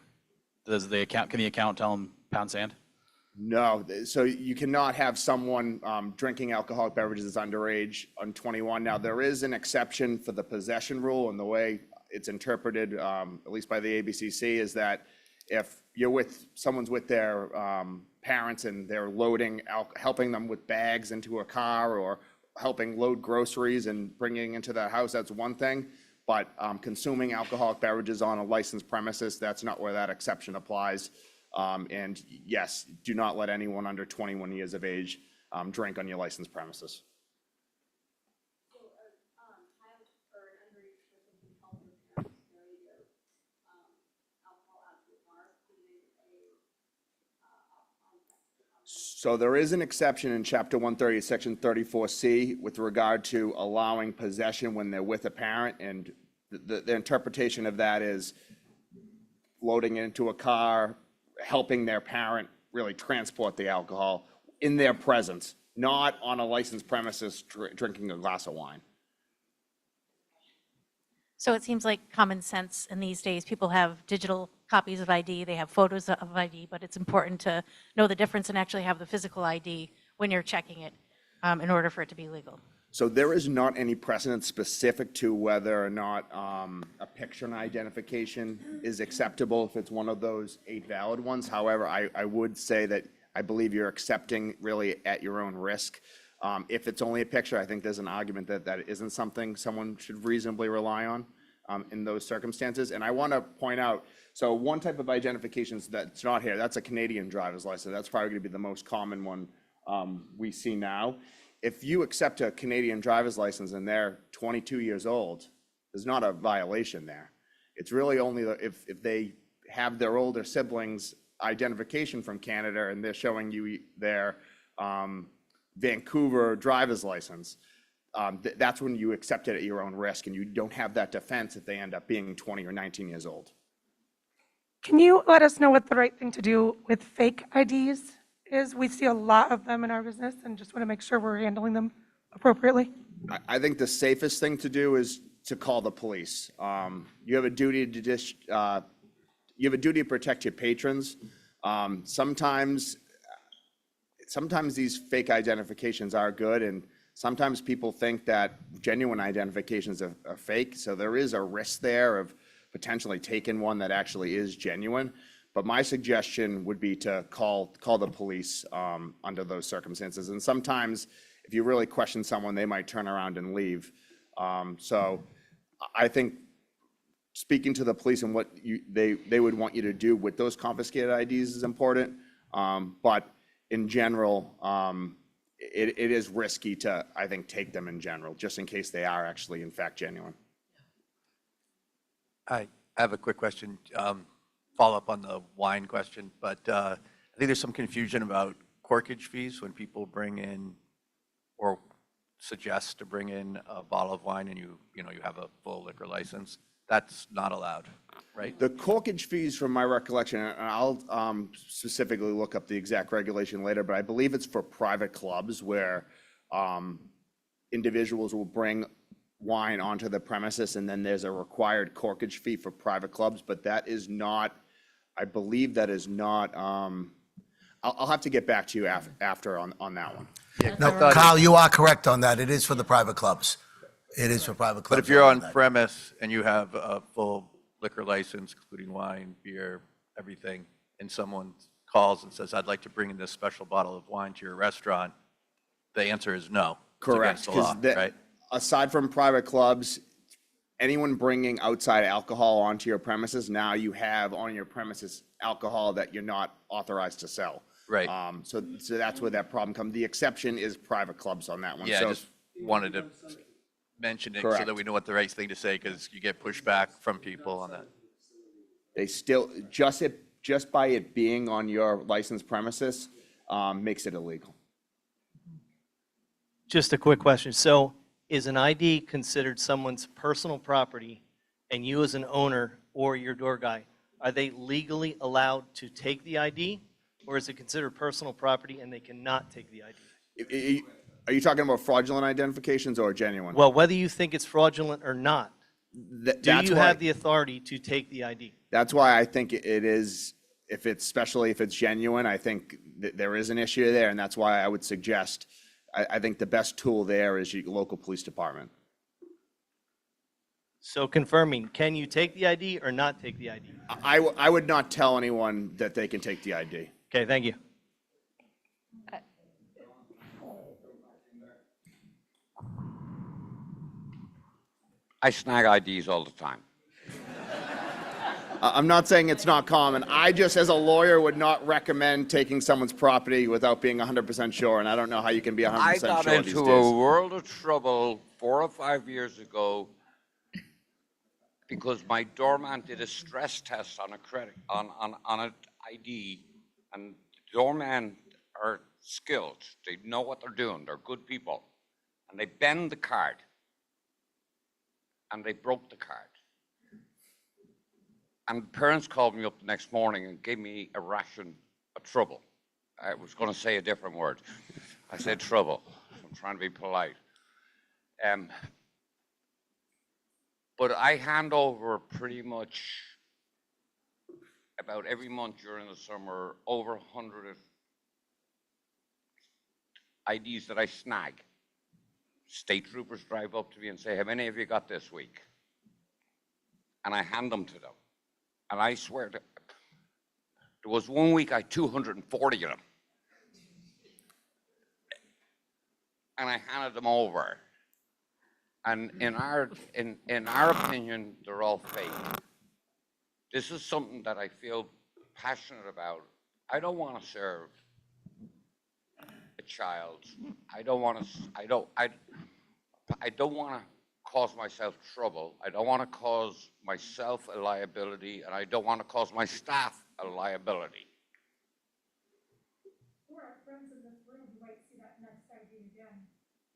Can the account tell them pound sand? No, so you cannot have someone drinking alcoholic beverages that's underage on 21. Now, there is an exception for the possession rule, and the way it's interpreted, at least by the ABCC, is that if someone's with their parents and they're helping them with bags into a car or helping load groceries and bringing into their house, that's one thing. But consuming alcoholic beverages on a licensed premises, that's not where that exception applies. And yes, do not let anyone under 21 years of age drink on your licensed premises. So a child or an underage person can help their parents carry their alcohol out to the car, So there is an exception in Chapter 130, Section 34C, with regard to allowing possession when they're with a parent, and the interpretation of that is loading it into a car, helping their parent really transport the alcohol in their presence, not on a licensed premises drinking a glass of wine. So it seems like common sense in these days. People have digital copies of ID, they have photos of ID, but it's important to know the difference and actually have the physical ID when you're checking it in order for it to be legal. So there is not any precedent specific to whether or not a picture and identification is acceptable if it's one of those 8 valid ones. However, I would say that I believe you're accepting really at your own risk. If it's only a picture, I think there's an argument that that isn't something someone should reasonably rely on in those circumstances. And I want to point out, so one type of identification that's not here, that's a Canadian driver's license. That's probably going to be the most common one we see now. If you accept a Canadian driver's license and they're 22 years old, there's not a violation there. It's really only if they have their older siblings' identification from Canada and they're showing you their Vancouver driver's license, that's when you accept it at your own risk and you don't have that defense if they end up being 20 or 19 years old. Can you let us know what the right thing to do with fake IDs is? We see a lot of them in our business and just want to make sure we're handling them appropriately. I think the safest thing to do is to call the police. You have a duty to protect your patrons. Sometimes these fake identifications are good, and sometimes people think that genuine identifications are fake. So there is a risk there of potentially taking one that actually is genuine. But my suggestion would be to call the police under those circumstances. And sometimes, if you really question someone, they might turn around and leave. So I think speaking to the police and what they would want you to do with those confiscated IDs is important. But in general, it is risky to, I think, take them in general, just in case they are actually, in fact, genuine. I have a quick question, follow up on the wine question, but I think there's some confusion about corkage fees when people bring in or suggest to bring in a bottle of wine and you have a full liquor license. That's not allowed, right? The corkage fees, from my recollection, and I'll specifically look up the exact regulation later, but I believe it's for private clubs where individuals will bring wine onto the premises, and then there's a required corkage fee for private clubs, but that is not, I believe that is not, I'll have to get back to you after on that one. No, Kyle, you are correct on that. It is for the private clubs. It is for private clubs. But if you're on premise and you have a full liquor license, including wine, beer, everything, and someone calls and says, I'd like to bring in this special bottle of wine to your restaurant, the answer is no. Correct. It's against the law, right? Aside from private clubs, anyone bringing outside alcohol onto your premises, now you have on your premises alcohol that you're not authorized to sell. Right. So that's where that problem comes. The exception is private clubs on that one. Yeah, So I just wanted to mention it so Correct. that we know what the right thing to say, because you get pushback from people on that. they still, just by it being on your licensed premises, makes it illegal. Just a quick question. So is an ID considered someone's personal property, and you as an owner or your door guy, are they legally allowed to take the ID? Or is it considered personal property and they cannot take the ID? Are you talking about fraudulent identifications or genuine? Well, whether you think it's fraudulent or not, do that's you why- have the authority to take the ID? That's why I think it is, especially if it's genuine, I think that there is an issue there, and that's why I would suggest, I think the best tool there is your local police department. So confirming, can you take the ID or not take the ID? I would not tell anyone that they can take the ID. Okay, thank you. I snag IDs all the time. I'm not saying it's not common. I just, as a lawyer, would not recommend taking someone's property without being 100% sure, and I don't know how you can be 100% I sure got these into a days. world of trouble 4 or 5 years ago because my doorman did a stress test on an ID, and doormen are skilled. They know what they're doing. They're good people. And they bend the card. And they broke the card. And parents called me up the next morning and gave me a ration of trouble. I was going to say a different word. I said trouble. I'm trying to be polite. But I hand over pretty much about every month during the summer over 100 IDs that I snag. State troopers drive up to me and say, how many have you got this week? And I hand them to them. And I swear to, there was one week I had 240 of them. and I handed them over. And in our opinion, they're all fake. This is something that I feel passionate about. I don't want to serve a child. I don't want to cause myself trouble. I don't want to cause myself a liability, and I don't want to cause my staff a liability. For our friends in this room, you might see that next ID again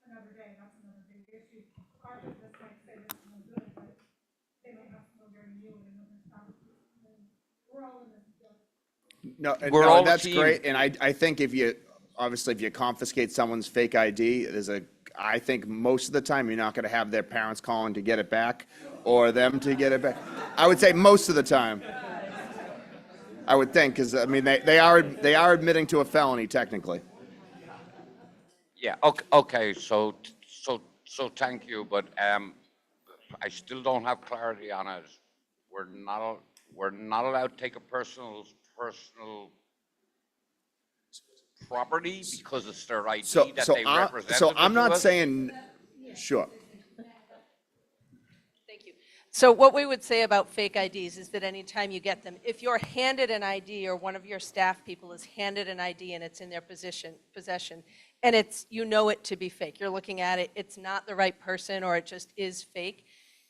another day. That's another big issue. Our business might say this is no good, but they might have someone during you and another staff. We're all in this together. No, that's great, and I think if you confiscate someone's fake ID, I think most of the time you're not gonna have their parents calling to get it back, or them to get it back. I would say most of the time. I would think, because, I mean, they are admitting to a felony technically. Yeah, okay, so thank you, but I still don't have clarity on it. We're not allowed to take a personal property because it's their ID that they represent. So I'm not saying, sure. So what we would say about fake IDs is that anytime you get them, if you're handed an ID or one of your staff people is handed an ID and it's in their possession, and you know it to be fake, you're looking at it, it's not the right person or it just is fake,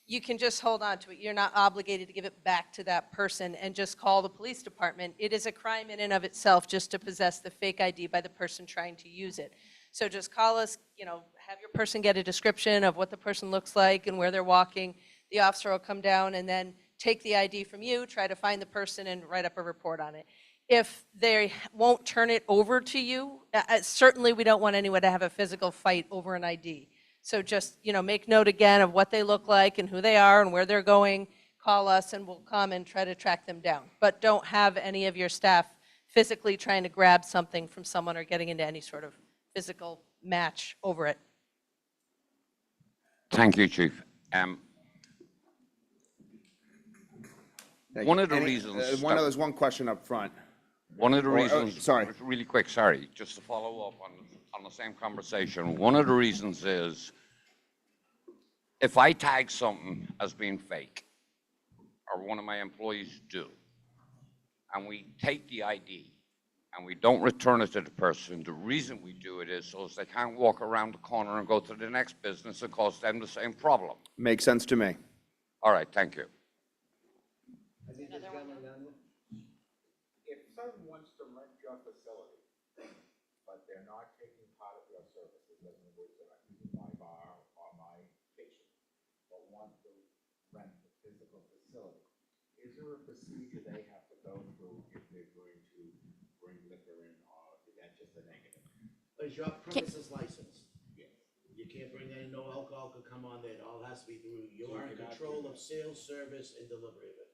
you can just hold on to it. You're not obligated to give it back to that person and just call the police department. It is a crime in and of itself just to possess the fake ID by the person trying to use it. So just call us, have your person get a description of what the person looks like and where they're walking. The officer will come down and then take the ID from you, try to find the person and write up a report on it. If they won't turn it over to you, certainly we don't want anyone to have a physical fight over an ID. So just, make note again of what they look like and who they are and where they're going. Call us and we'll come and try to track them down. But don't have any of your staff physically trying to grab something from someone or getting into any sort of physical match over it. Thank you, Chief. One of the reasons. There's one question up front. One of the reasons. Sorry. Really quick, sorry, just to follow up on the same conversation. One of the reasons is if I tag something as being fake, or one of my employees do, and we take the ID and we don't return it to the person, the reason we do it is so they can't walk around the corner and go to the next business and cause them the same problem. Makes sense to me. All right, thank you. If someone wants to rent your facility, but they're not taking part of your services, in other words, they're not using my bar or my kitchen, but want to rent the physical facility, is there a procedure they have to go through if they're going to bring liquor in, or is that just a negative? Is your premises licensed? Yes. You can't bring any, no alcohol could come on there, it all has to be through, you are in control of sales, service, and delivery of it.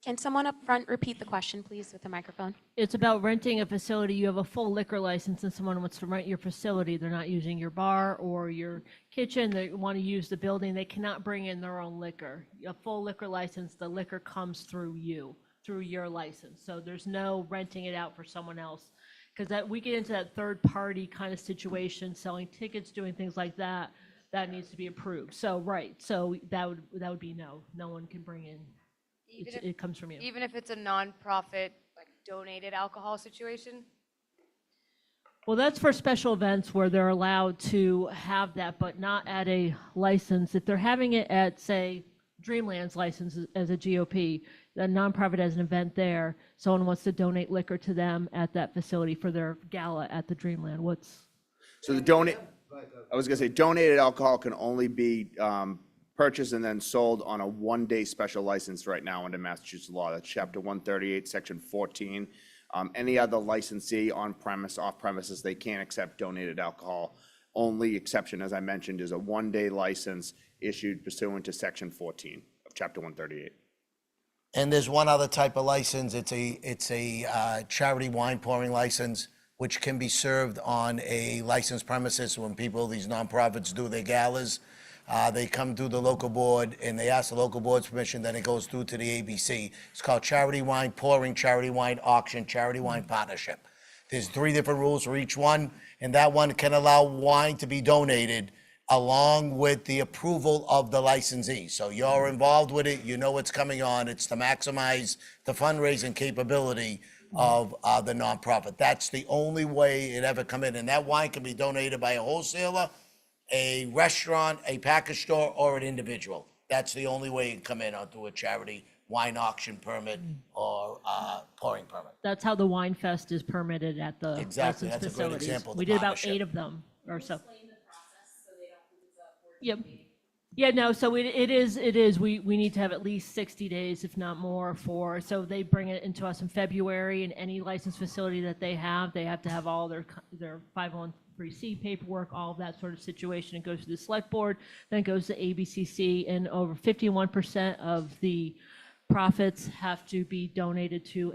Can someone up front repeat the question, please, with the microphone? It's about renting a facility. You have a full liquor license and someone wants to rent your facility. They're not using your bar or your kitchen. They want to use the building. They cannot bring in their own liquor. A full liquor license, the liquor comes through you, through your license. So there's no renting it out for someone else. Because we get into that third party kind of situation, selling tickets, doing things like that, that needs to be approved. So, right, so that would be no one can bring in. It comes from you. Even if it's a nonprofit, like donated alcohol situation? Well, that's for special events where they're allowed to have that, but not at a license. If they're having it at, say, Dreamland's license as a GOP, the nonprofit has an event there, someone wants to donate liquor to them at that facility for their gala at the Dreamland. So I was gonna say, donated alcohol can only be purchased and then sold on a one-day special license right now under Massachusetts law. That's Chapter 138, Section 14. Any other licensee on premise, off premises, they can't accept donated alcohol. Only exception, as I mentioned, is a one-day license issued pursuant to Section 14 of Chapter 138. And there's one other type of license, it's a charity wine pouring license, which can be served on a licensed premises when these nonprofits do their galas. They come through the local board and they ask the local board's permission, then it goes through to the ABC. It's called charity wine pouring, charity wine auction, charity wine partnership. There's 3 different rules for each one, and that one can allow wine to be donated along with the approval of the licensee. So you're involved with it, you know what's coming on. It's to maximize the fundraising capability of the nonprofit. That's the only way it ever come in. And that wine can be donated by a wholesaler, a restaurant, a package store, or an individual. That's the only way it can come in through a charity wine auction permit or pouring permit. That's how the Wine Fest is permitted at the Exactly, licensed that's a great facilities. example of We the did about partnership. 8 of them or so. Yep. Yeah, no, so it is, we need to have at least 60 days, if not more, so they bring it into us in February, and any licensed facility that they have to have all their 501(c) paperwork, all of that sort of situation. It goes to the select board, then it goes to ABCC, and over 51% of the profits have to be donated to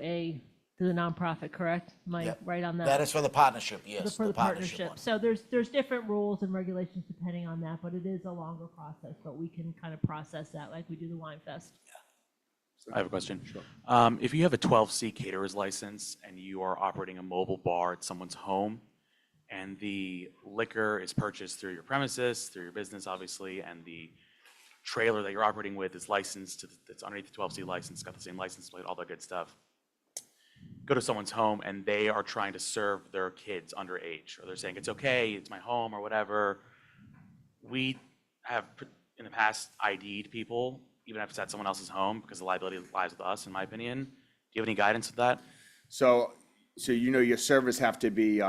the nonprofit, correct? Am I Yep. right on that? That is for the partnership, yes. For the partnership partnership. one. So there's different rules and regulations depending on that, but it is a longer process, but we can kind of process that like we do the Wine Fest. I have a question. If you have a 12C caterer's license and you are operating a mobile bar at someone's home, and the liquor is purchased through your premises, through your business, obviously, and the trailer that you're operating with is licensed, that's underneath the 12C license, got the same license plate, all that good stuff. Go to someone's home and they are trying to serve their kids underage, or they're saying, it's okay, it's my home, or whatever. We have, in the past, ID'd people, even if it's at someone else's home, because the liability lies with us, in my opinion. Do you have any guidance with that? So your servers have to be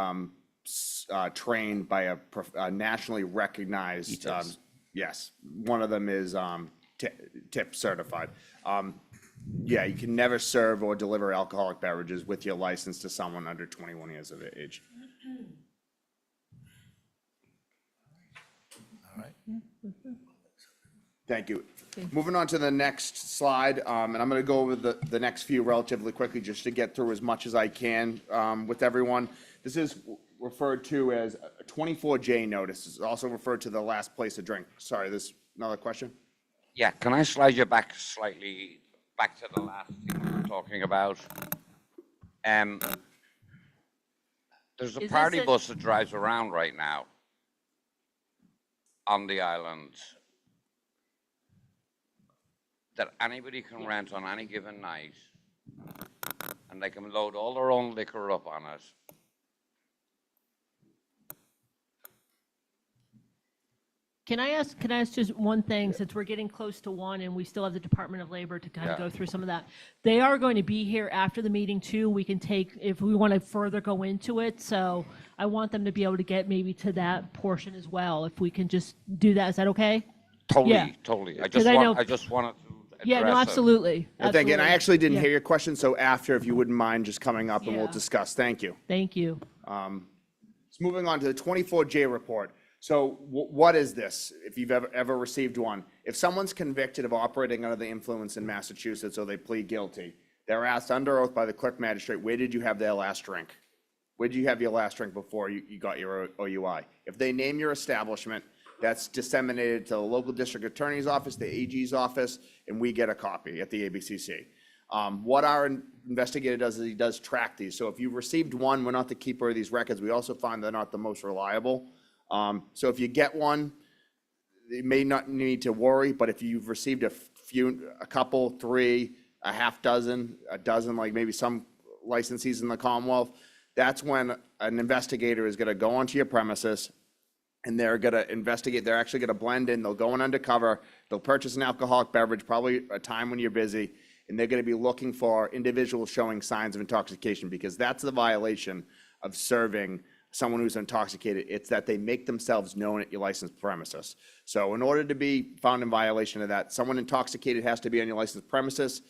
trained by a nationally recognized, yes, one of them is tip certified. Yeah, you can never serve or deliver alcoholic beverages with your license to someone under 21 years of age. All right. Thank you. Moving on to the next slide, and I'm going to go over the next few relatively quickly just to get through as much as I can with everyone. This is referred to as a 24J notice. It's also referred to the last place to drink. Sorry, there's another question? Yeah, can I slide you back slightly, back to the last thing we were talking about? There's a party bus that drives around right now on the island that anybody can rent on any given night, and they can load all their own liquor up on it. Can I ask just one thing, since we're getting close to 1 and we still have the Department of Labor to kind of go through some of that. They are going to be here after the meeting too. We can take, if we want to further go into it. So I want them to be able to get maybe to that portion as well. If we can just do that, is that okay? Totally, Yeah. totally. I 'Cause I know- just wanted to address Yeah, no, it. absolutely. Well, thank you. And I Absolutely. actually didn't Yeah. hear your question, so after, if you wouldn't mind just coming up and we'll Yeah. discuss. Thank you. Thank you. So moving on to the 24J report. So what is this, if you've ever received one? If someone's convicted of operating under the influence in Massachusetts or they plead guilty, they're asked under oath by the clerk magistrate, where did you have their last drink? Where did you have your last drink before you got your OUI? If they name your establishment, that's disseminated to the local district attorney's office, the AG's office, and we get a copy at the ABCC. What our investigator does is he does track these. So if you've received one, we're not the keeper of these records. We also find they're not the most reliable. So if you get one, you may not need to worry, but if you've received a couple, 3, a half dozen, a dozen, like maybe some licensees in the Commonwealth, that's when an investigator is going to go onto your premises and they're going to investigate. They're actually going to blend in. They'll go in undercover. They'll purchase an alcoholic beverage, probably a time when you're busy, and they're going to be looking for individuals showing signs of intoxication, because that's the violation of serving someone who's intoxicated. It's that they make themselves known at your licensed premises. So in order to be found in violation of that, someone intoxicated has to be on your licensed premises.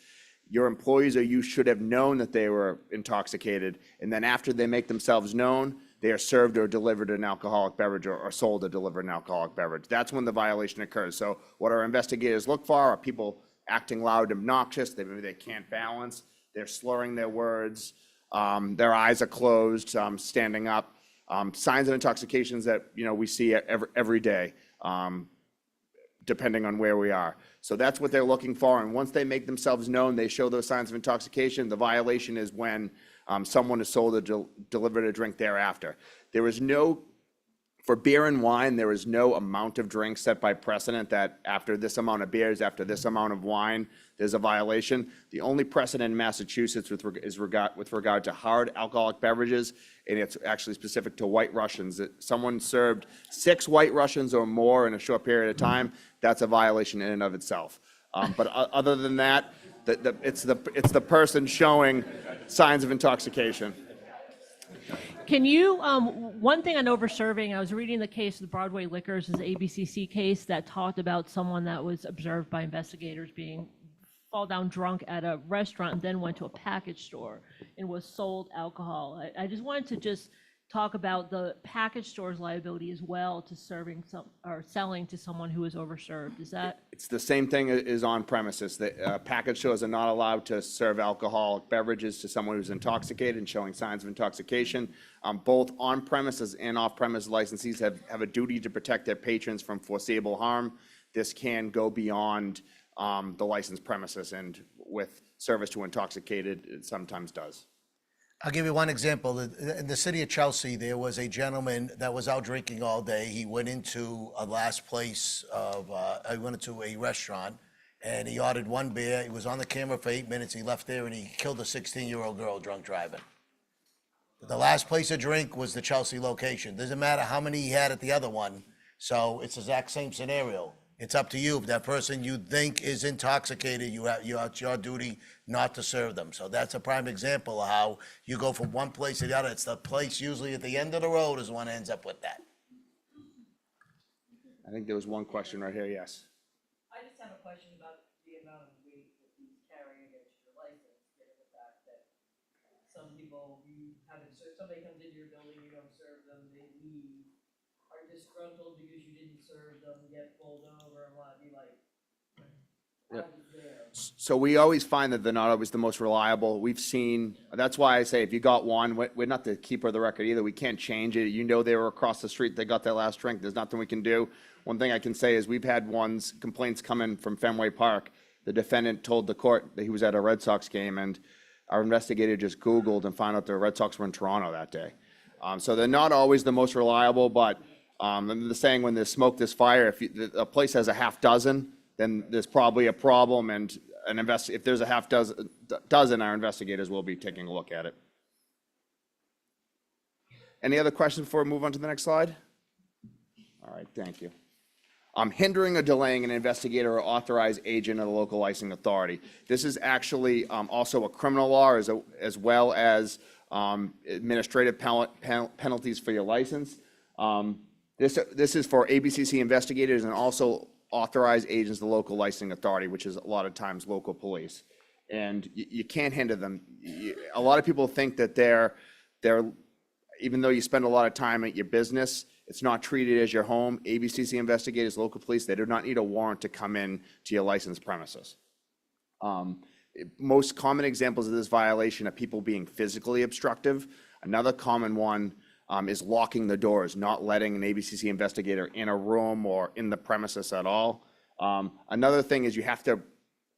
Your employees or you should have known that they were intoxicated, and then after they make themselves known, they are served or delivered an alcoholic beverage or sold or delivered an alcoholic beverage. That's when the violation occurs. So what our investigators look for are people acting loud and obnoxious. Maybe they can't balance. They're slurring their words. Their eyes are closed, standing up. Signs of intoxications that we see every day, depending on where we are. So that's what they're looking for. And once they make themselves known, they show those signs of intoxication. The violation is when someone is sold or delivered a drink thereafter. There is no, for beer and wine, there is no amount of drink set by precedent that after this amount of beers, after this amount of wine, there's a violation. The only precedent in Massachusetts with regard to hard alcoholic beverages, and it's actually specific to White Russians, that someone served 6 White Russians or more in a short period of time, that's a violation in and of itself. But other than that, it's the person showing signs of intoxication. Can you, one thing on over-serving, I was reading the case of the Broadway Liquors, is ABCC case that talked about someone that was observed by investigators fall down drunk at a restaurant and then went to a package store and was sold alcohol. I just wanted to just talk about the package store's liability as well to serving or selling to someone who is overserved. Is that? It's the same thing as on premises. The package stores are not allowed to serve alcoholic beverages to someone who's intoxicated and showing signs of intoxication. Both on premises and off premise licensees have a duty to protect their patrons from foreseeable harm. This can go beyond the licensed premises, and with service to intoxicated, it sometimes does. I'll give you one example. In the city of Chelsea, there was a gentleman that was out drinking all day. He went into a restaurant, and he ordered 1 beer. He was on the camera for 8 minutes. He left there, and he killed a 16-year-old girl drunk driving. The last place to drink was the Chelsea location. Doesn't matter how many he had at the other one. So it's the exact same scenario. It's up to you. If that person you think is intoxicated, it's your duty not to serve them. So that's a prime example of how you go from one place to the other. It's the place usually at the end of the road is one ends up with that. I think there was one question right here, yes. I just have a question about the amount of weight that you carry against your license, given the fact that some people, you haven't served, somebody comes into your building, you don't serve them, they leave, are disgruntled because you didn't serve them, get pulled over and want to be like, Yep. I was there. So we always find that they're not always the most reliable. We've seen, that's why I say if you got one, we're not the keeper of the record either. We can't change it. You know they were across the street, they got their last drink. There's nothing we can do. One thing I can say is we've had complaints come in from Fenway Park. The defendant told the court that he was at a Red Sox game, and our investigator just Googled and found out the Red Sox were in Toronto that day. So they're not always the most reliable, but the saying, when there's smoke, there's fire. If a place has a half dozen, then there's probably a problem, and if there's a half dozen, our investigators will be taking a look at it. Any other questions before we move on to the next slide? All right, thank you. Hindering or delaying an investigator or authorized agent of the local licensing authority. This is actually also a criminal law as well as administrative penalties for your license. This is for ABCC investigators and also authorized agents of the local licensing authority, which is a lot of times local police. And you can't hinder them. A lot of people think that they're, even though you spend a lot of time at your business, it's not treated as your home. ABCC investigators, local police, they do not need a warrant to come in to your licensed premises. Most common examples of this violation are people being physically obstructive. Another common one is locking the doors, not letting an ABCC investigator in a room or in the premises at all. Another thing is you have to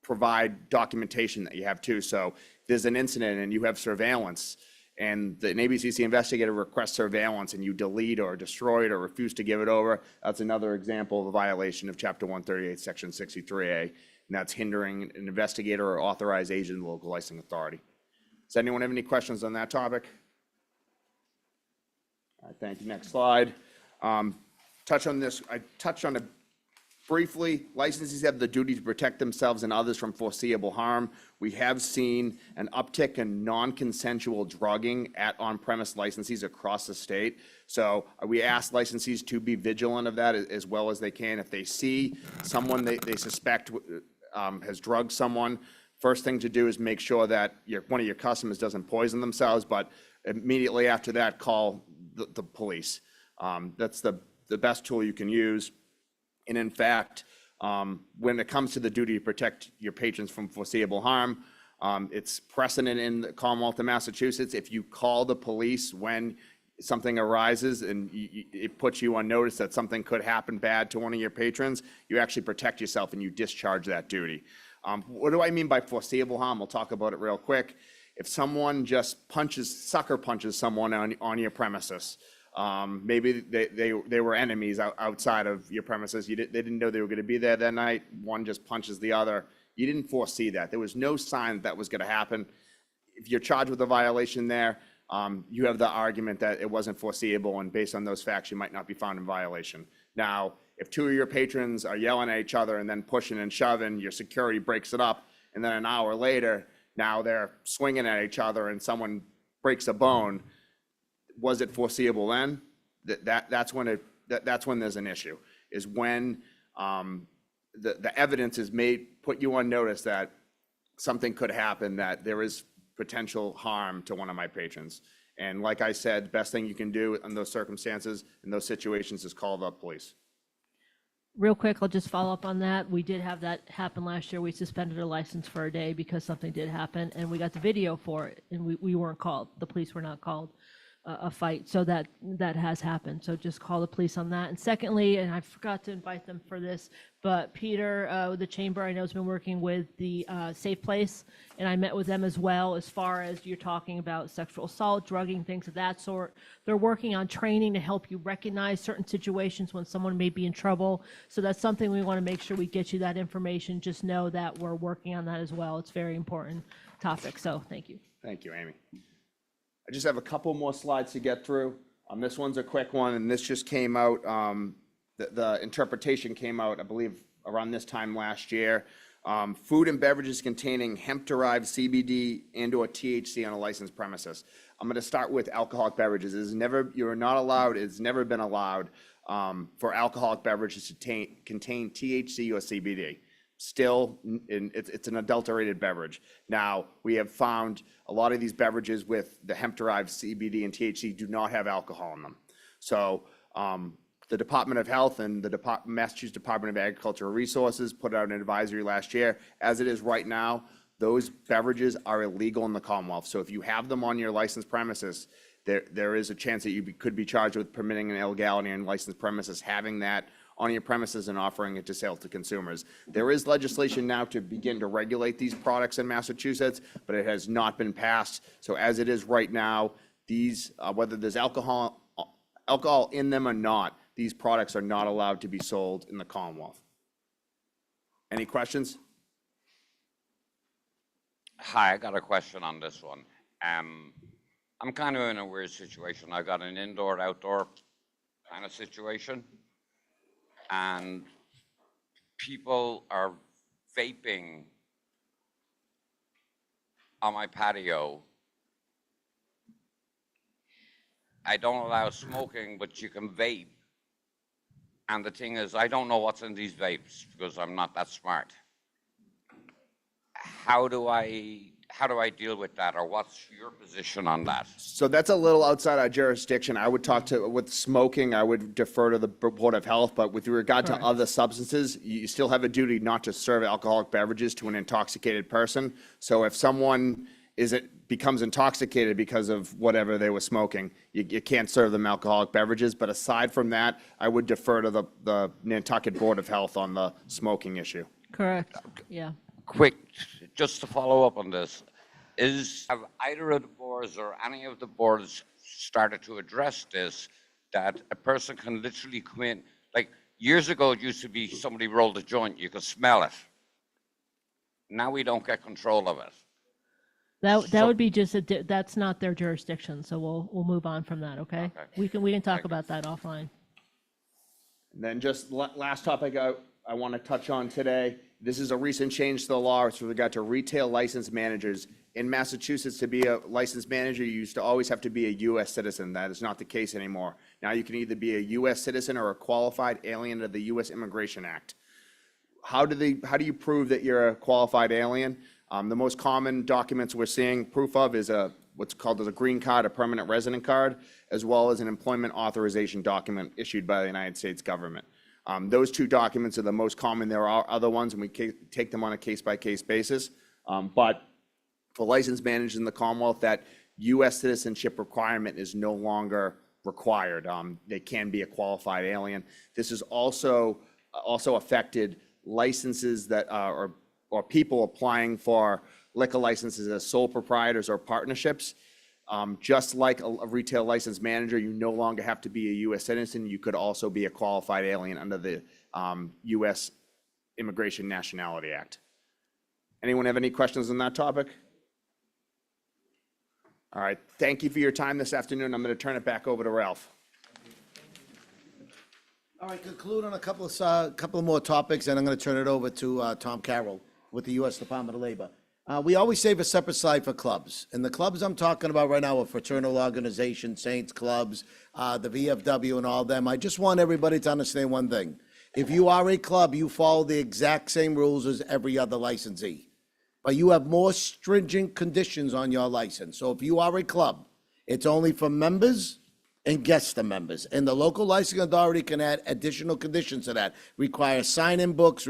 provide documentation that you have too. So if there's an incident and you have surveillance, and an ABCC investigator requests surveillance and you delete or destroy it or refuse to give it over, that's another example of a violation of Chapter 138, Section 63A, and that's hindering an investigator or authorized agent of the local licensing authority. Does anyone have any questions on that topic? All right, thank you. Next slide. Touch on this. I touched on it briefly. Licensees have the duty to protect themselves and others from foreseeable harm. We have seen an uptick in non-consensual drugging at on-premise licensees across the state. So we ask licensees to be vigilant of that as well as they can. If they see someone they suspect has drugged someone, first thing to do is make sure that one of your customers doesn't poison themselves, but immediately after that, call the police. That's the best tool you can use. And in fact, when it comes to the duty to protect your patrons from foreseeable harm, it's precedent in the Commonwealth of Massachusetts. If you call the police when something arises and it puts you on notice that something could happen bad to one of your patrons, you actually protect yourself and you discharge that duty. What do I mean by foreseeable harm? We'll talk about it real quick. if someone just sucker punches someone on your premises, maybe they were enemies outside of your premises. They didn't know they were going to be there that night. One just punches the other. You didn't foresee that. There was no sign that was going to happen. If you're charged with a violation there, you have the argument that it wasn't foreseeable, and based on those facts, you might not be found in violation. Now, if two of your patrons are yelling at each other and then pushing and shoving, your security breaks it up, and then an hour later, now they're swinging at each other and someone breaks a bone, was it foreseeable then? That's when there's an issue, is when the evidence is put you on notice that something could happen, that there is potential harm to one of my patrons. And like I said, best thing you can do in those circumstances, in those situations, is call the police. Real quick, I'll just follow up on that. We did have that happen last year. We suspended a license for a day because something did happen, and we got the video for it, and we weren't called. The police were not called. A fight, so that has happened. So just call the police on that. And secondly, and I forgot to invite them for this, but Peter, the chamber, I know, has been working with the Safe Place, and I met with them as well. As far as you're talking about sexual assault, drugging, things of that sort, they're working on training to help you recognize certain situations when someone may be in trouble. So that's something we want to make sure we get you that information. Just know that we're working on that as well. It's a very important topic. So thank you. Thank you, Amy. I just have a couple more slides to get through. This one's a quick one, and this just came out, the interpretation came out, I believe, around this time last year. Food and beverages containing hemp-derived CBD and/or THC on a licensed premises. I'm going to start with alcoholic beverages. It's never been allowed for alcoholic beverages to contain THC or CBD. Still, it's an adulterated beverage. Now, we have found a lot of these beverages with the hemp-derived CBD and THC do not have alcohol in them. So the Department of Health and the Massachusetts Department of Agricultural Resources put out an advisory last year. As it is right now, those beverages are illegal in the Commonwealth. So if you have them on your licensed premises, there is a chance that you could be charged with permitting an illegality on licensed premises, having that on your premises and offering it to sale to consumers. There is legislation now to begin to regulate these products in Massachusetts, but it has not been passed. So as it is right now, these, whether there's alcohol in them or not, these products are not allowed to be sold in the Commonwealth. Any questions? Hi, I got a question on this one. I'm kind of in a weird situation. I got an indoor-outdoor kind of situation, and people are vaping on my patio. I don't allow smoking, but you can vape. And the thing is, I don't know what's in these vapes because I'm not that smart. How do I deal with that, or what's your position on that? So that's a little outside our jurisdiction. I would with smoking, I would defer to the Board of Health, but with regard to other substances, you still have a duty not to serve alcoholic beverages to an intoxicated person. So if someone becomes intoxicated because of whatever they were smoking, you can't serve them alcoholic beverages. But aside from that, I would defer to the Nantucket Board of Health on the smoking issue. Correct, yeah. Quick, just to follow up on this, have either of the boards or any of the boards started to address this, that a person can literally come in, like years ago it used to be somebody rolled a joint, you could smell it. Now we don't get control of it. That would be just that's not their jurisdiction, so we'll move on from that, okay? We can talk about that offline. And then just last topic I want to touch on today. This is a recent change to the law with regard to retail license managers. In Massachusetts, to be a licensed manager, you used to always have to be a U.S. citizen. That is not the case anymore. Now you can either be a U.S. citizen or a qualified alien under the U.S. Immigration Act. How do you prove that you're a qualified alien? The most common documents we're seeing proof of is what's called as a green card, a permanent resident card, as well as an employment authorization document issued by the United States government. Those two documents are the most common. There are other ones, and we take them on a case-by-case basis. But for licensed managers in the Commonwealth, that U.S. citizenship requirement is no longer required. They can be a qualified alien. This has also affected licenses that or people applying for liquor licenses as sole proprietors or partnerships. Just like a retail license manager, you no longer have to be a U.S. citizen. You could also be a qualified alien under the U.S. Immigration Nationality Act. Anyone have any questions on that topic? All right, thank you for your time this afternoon. I'm going to turn it back over to Ralph. All right, conclude on a couple of more topics, and I'm going to turn it over to Tom Carroll with the U.S. Department of Labor. We always save a separate slide for clubs, and the clubs I'm talking about right now are fraternal organizations, Saints clubs, the VFW and all them. I just want everybody to understand one thing. If you are a club, you follow the exact same rules as every other licensee, but you have more stringent conditions on your license. So if you are a club, it's only for members and guest members. And the local licensing authority can add additional conditions to that. Require sign-in books,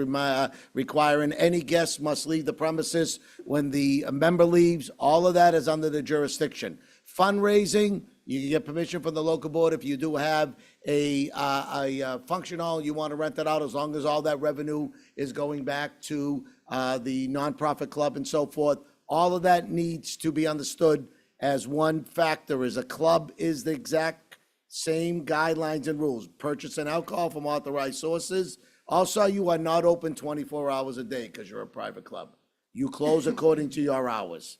requiring any guest must leave the premises when the member leaves. All of that is under the jurisdiction. Fundraising, you can get permission from the local board if you do have a function hall, you want to rent it out, as long as all that revenue is going back to the nonprofit club and so forth. All of that needs to be understood as one factor, is a club is the exact same guidelines and rules. Purchasing alcohol from authorized sources. Also, you are not open 24 hours a day because you're a private club. You close according to your hours.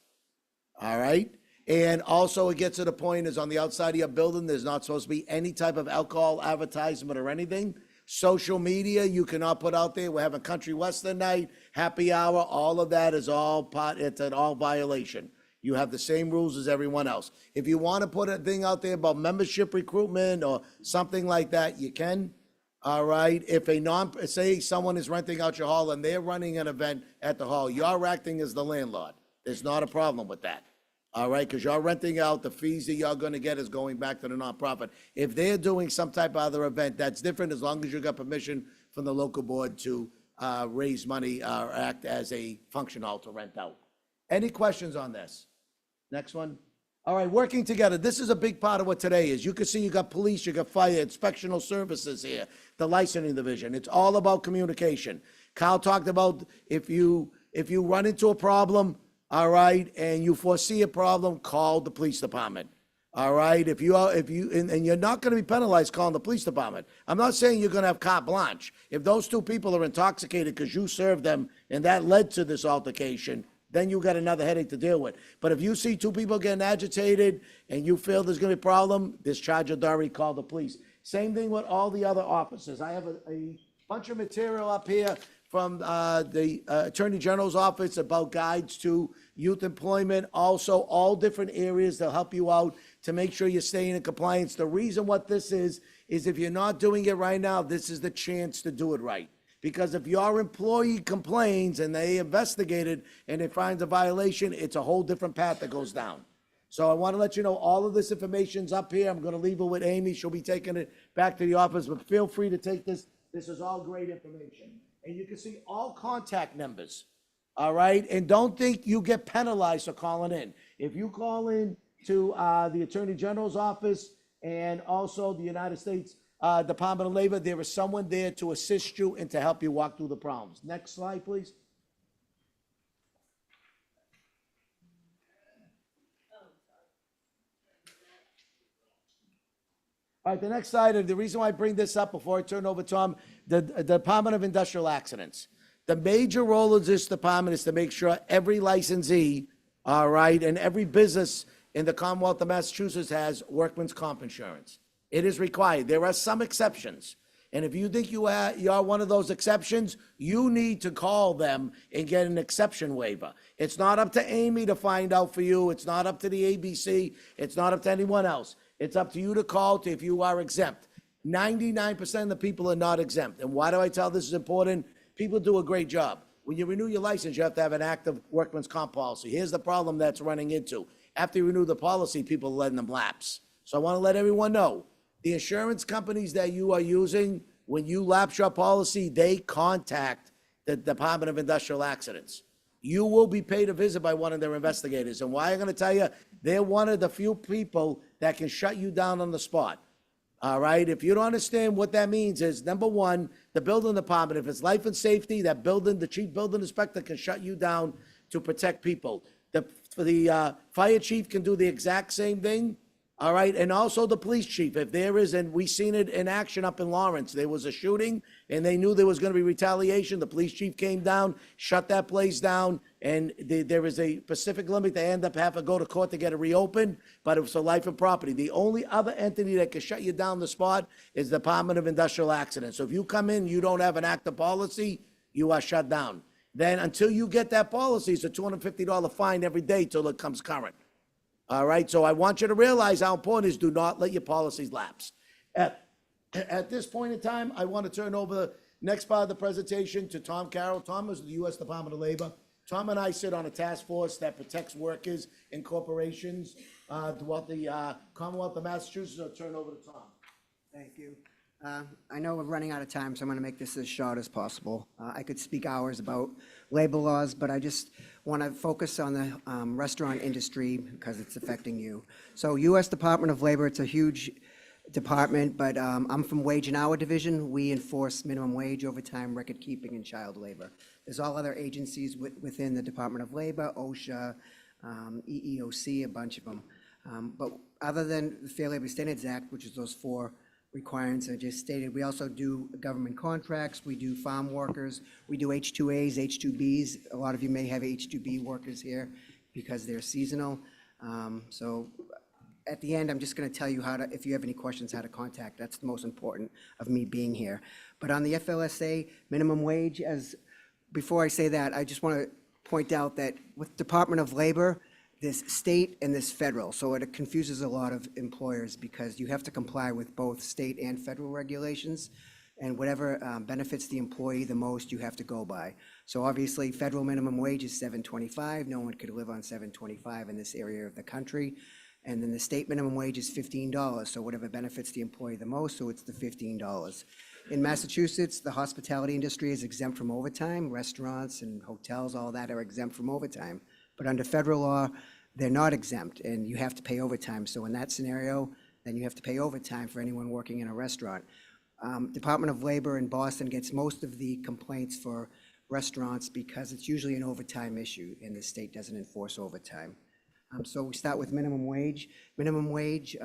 All right? And also, it gets to the point is on the outside of your building, there's not supposed to be any type of alcohol advertisement or anything. Social media, you cannot put out there, we're having country western night, happy hour, all of that is all part, it's an all violation. You have the same rules as everyone else. If you want to put a thing out there about membership recruitment or something like that, you can. All right. If say someone is renting out your hall and they're running an event at the hall, you're acting as the landlord. There's not a problem with that. All right, because you're renting out, the fees that you're going to get is going back to the nonprofit. If they're doing some type of other event, that's different as long as you got permission from the local board to raise money or act as a function hall to rent out. Any questions on this? Next one. All right, working together. This is a big part of what today is. You can see you got police, you got fire, inspectional services here, the licensing division. It's all about communication. Kyle talked about if you run into a problem, all right, and you foresee a problem, call the police department. All right, and you're not going to be penalized calling the police department. I'm not saying you're going to have carte blanche. If those two people are intoxicated because you served them and that led to this altercation, then you got another headache to deal with. But if you see two people getting agitated and you feel there's going to be a problem, discharge authority, call the police. Same thing with all the other officers. I have a bunch of material up here from the Attorney General's office about guides to youth employment, also all different areas that help you out to make sure you're staying in compliance. The reason what this is if you're not doing it right now, this is the chance to do it right. Because if your employee complains and they investigate it and it finds a violation, it's a whole different path that goes down. So I want to let you know all of this information's up here. I'm going to leave it with Amy. She'll be taking it back to the office, but feel free to take this. This is all great information. And you can see all contact numbers, all right? And don't think you get penalized for calling in. If you call in to the Attorney General's office and also the United States Department of Labor, there is someone there to assist you and to help you walk through the problems. Next slide, please. All right, the next slide, the reason why I bring this up before I turn over to Tom, the Department of Industrial Accidents. The major role of this department is to make sure every licensee, all right, and every business in the Commonwealth of Massachusetts has workman's comp insurance. It is required. There are some exceptions. And if you think you are one of those exceptions, you need to call them and get an exception waiver. It's not up to Amy to find out for you. It's not up to the ABC. It's not up to anyone else. It's up to you to call to if you are exempt. 99% of the people are not exempt. And why do I tell this is important? People do a great job. When you renew your license, you have to have an active workman's comp policy. Here's the problem that's running into. After you renew the policy, people are letting them lapse. So I want to let everyone know, the insurance companies that you are using, when you lapse your policy, they contact the Department of Industrial Accidents. You will be paid a visit by one of their investigators. And why I'm going to tell you, they're one of the few people that can shut you down on the spot. All right? If you don't understand what that means is, number one, the building department, if it's life and safety, that building, the chief building inspector can shut you down to protect people. The fire chief can do the exact same thing, all right? And also the police chief, if there is, and we seen it in action up in Lawrence, there was a shooting and they knew there was gonna be retaliation. The police chief came down, shut that place down, and there is a specific limit. They end up having to go to court to get it reopened, but it was for life and property. The only other entity that can shut you down the spot is the Department of Industrial Accidents. So if you come in, you don't have an active policy, you are shut down. Then until you get that policy, it's a $250 fine every day till it comes current. All right, so I want you to realize how important it is, do not let your policies lapse. At this point in time, I want to turn over the next part of the presentation to Tom Carroll. Tom is the U.S. Department of Labor. Tom and I sit on a task force that protects workers and corporations throughout the Commonwealth of Massachusetts. I'll turn over to Tom. Thank you. I know we're running out of time, so I'm going to make this as short as possible. I could speak hours about labor laws, but I just want to focus on the restaurant industry because it's affecting you. So U.S. Department of Labor, it's a huge department, but I'm from Wage and Hour Division. We enforce minimum wage, overtime, record keeping, and child labor. There's all other agencies within the Department of Labor, OSHA, EEOC, a bunch of them. But other than the Fair Labor Standards Act, which is those 4 requirements I just stated, we also do government contracts, we do farm workers, we do H-2As, H-2Bs. A lot of you may have H-2B workers here because they're seasonal. So at the end, I'm just going to tell you how to, if you have any questions, how to contact. That's the most important of me being here. But on the FLSA minimum wage, before I say that, I just want to point out that with Department of Labor, this state and this federal, so it confuses a lot of employers because you have to comply with both state and federal regulations, and whatever benefits the employee the most, you have to go by. So obviously, federal minimum wage is $7.25. No one could live on $7.25 in this area of the country. And then the state minimum wage is $15, so whatever benefits the employee the most, so it's the $15. In Massachusetts, the hospitality industry is exempt from overtime. Restaurants and hotels, all that are exempt from overtime. But under federal law, they're not exempt, and you have to pay overtime. So in that scenario, then you have to pay overtime for anyone working in a restaurant. Department of Labor in Boston gets most of the complaints for restaurants because it's usually an overtime issue, and the state doesn't enforce overtime. So we start with minimum wage. Minimum wage,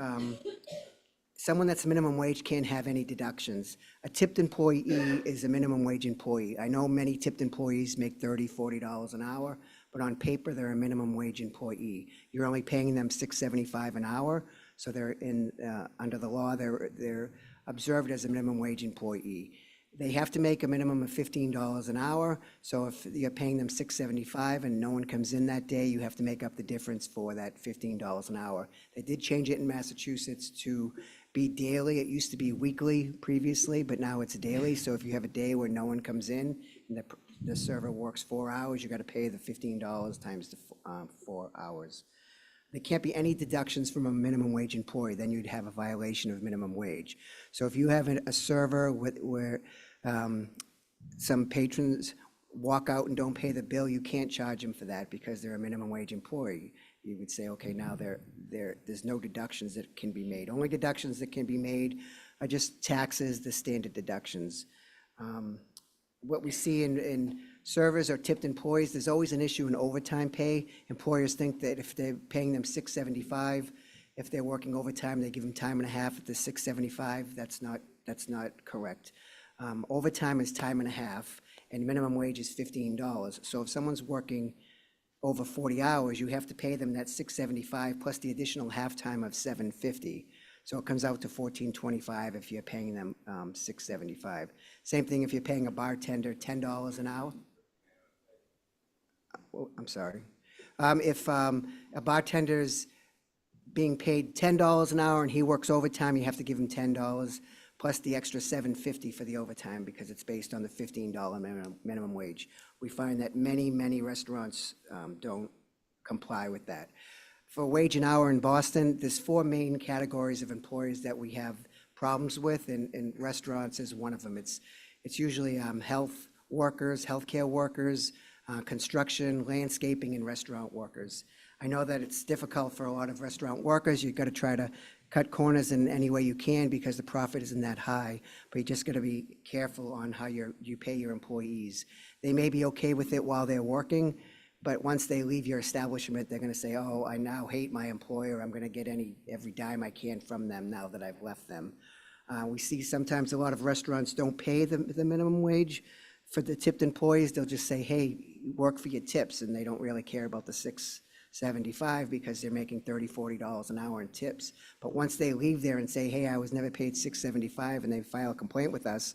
someone that's minimum wage can't have any deductions. A tipped employee is a minimum wage employee. I know many tipped employees make $30, $40 an hour, but on paper, they're a minimum wage employee. You're only paying them $6.75 an hour, so they're under the law, they're observed as a minimum wage employee. They have to make a minimum of $15 an hour, so if you're paying them $6.75 and no one comes in that day, you have to make up the difference for that $15 an hour. They did change it in Massachusetts to be daily. It used to be weekly previously, but now it's daily, so if you have a day where no one comes in and the server works 4 hours, you got to pay the $15 times the 4 hours. There can't be any deductions from a minimum wage employee, then you'd have a violation of minimum wage. So if you have a server where some patrons walk out and don't pay the bill, you can't charge them for that because they're a minimum wage employee. You would say, okay, now there's no deductions that can be made. Only deductions that can be made are just taxes, the standard deductions. What we see in servers or tipped employees, there's always an issue in overtime pay. Employers think that if they're paying them $6.75, if they're working overtime, they give them time and a half at the $6.75. That's not correct. Overtime is time and a half, and minimum wage is $15. So if someone's working over 40 hours, you have to pay them that $6.75 plus the additional halftime of $7.50. So it comes out to $14.25 if you're paying them $6.75. Same thing if you're paying a bartender $10 an hour. Oh, I'm sorry. If a bartender's being paid $10 an hour and he works overtime, you have to give him $10 plus the extra $7.50 for the overtime because it's based on the $15 minimum wage. We find that many restaurants don't comply with that. For wage and hour in Boston, there's 4 main categories of employees that we have problems with, and restaurants is one of them. It's usually health workers, healthcare workers, construction, landscaping, and restaurant workers. I know that it's difficult for a lot of restaurant workers. You've got to try to cut corners in any way you can because the profit isn't that high, but you just got to be careful on how you pay your employees. They may be okay with it while they're working, But once they leave your establishment, they're gonna say, oh, I now hate my employer, I'm gonna get every dime I can from them now that I've left them. We see sometimes a lot of restaurants don't pay the minimum wage for the tipped employees. They'll just say, hey, work for your tips, and they don't really care about the $6.75 because they're making $30, $40 an hour in tips. But once they leave there and say, hey, I was never paid $6.75, and they file a complaint with us,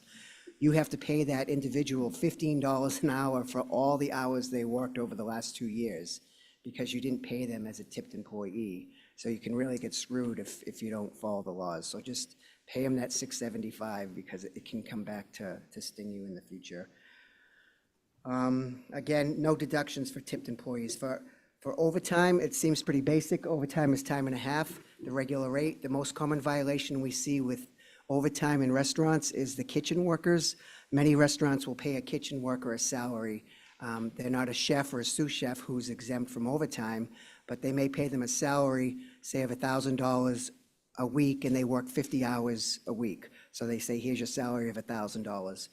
you have to pay that individual $15 an hour for all the hours they worked over the last 2 years because you didn't pay them as a tipped employee. So you can really get screwed if you don't follow the laws. So just pay them that $6.75 because it can come back to sting you in the future. Again, no deductions for tipped employees. For overtime, it seems pretty basic. Overtime is time and a half, the regular rate. The most common violation we see with overtime in restaurants is the kitchen workers. Many restaurants will pay a kitchen worker a salary. They're not a chef or a sous chef who's exempt from overtime, but they may pay them a salary, say of $1,000 a week, and they work 50 hours a week. So they say, here's your salary of $1,000.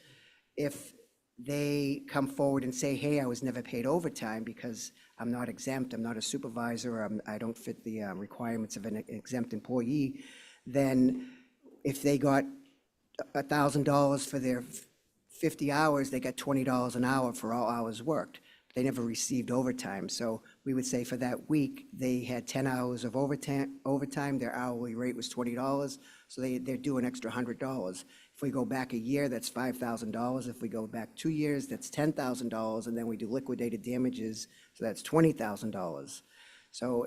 If they come forward and say, hey, I was never paid overtime because I'm not exempt, I'm not a supervisor, or I don't fit the requirements of an exempt employee, then if they got $1,000 for their 50 hours, they got $20 an hour for all hours worked. They never received overtime. So we would say for that week, they had 10 hours of overtime, their hourly rate was $20, so they're due an extra $100. If we go back a year, that's $5,000. If we go back 2 years, that's $10,000, and then we do liquidated damages, so that's $20,000. So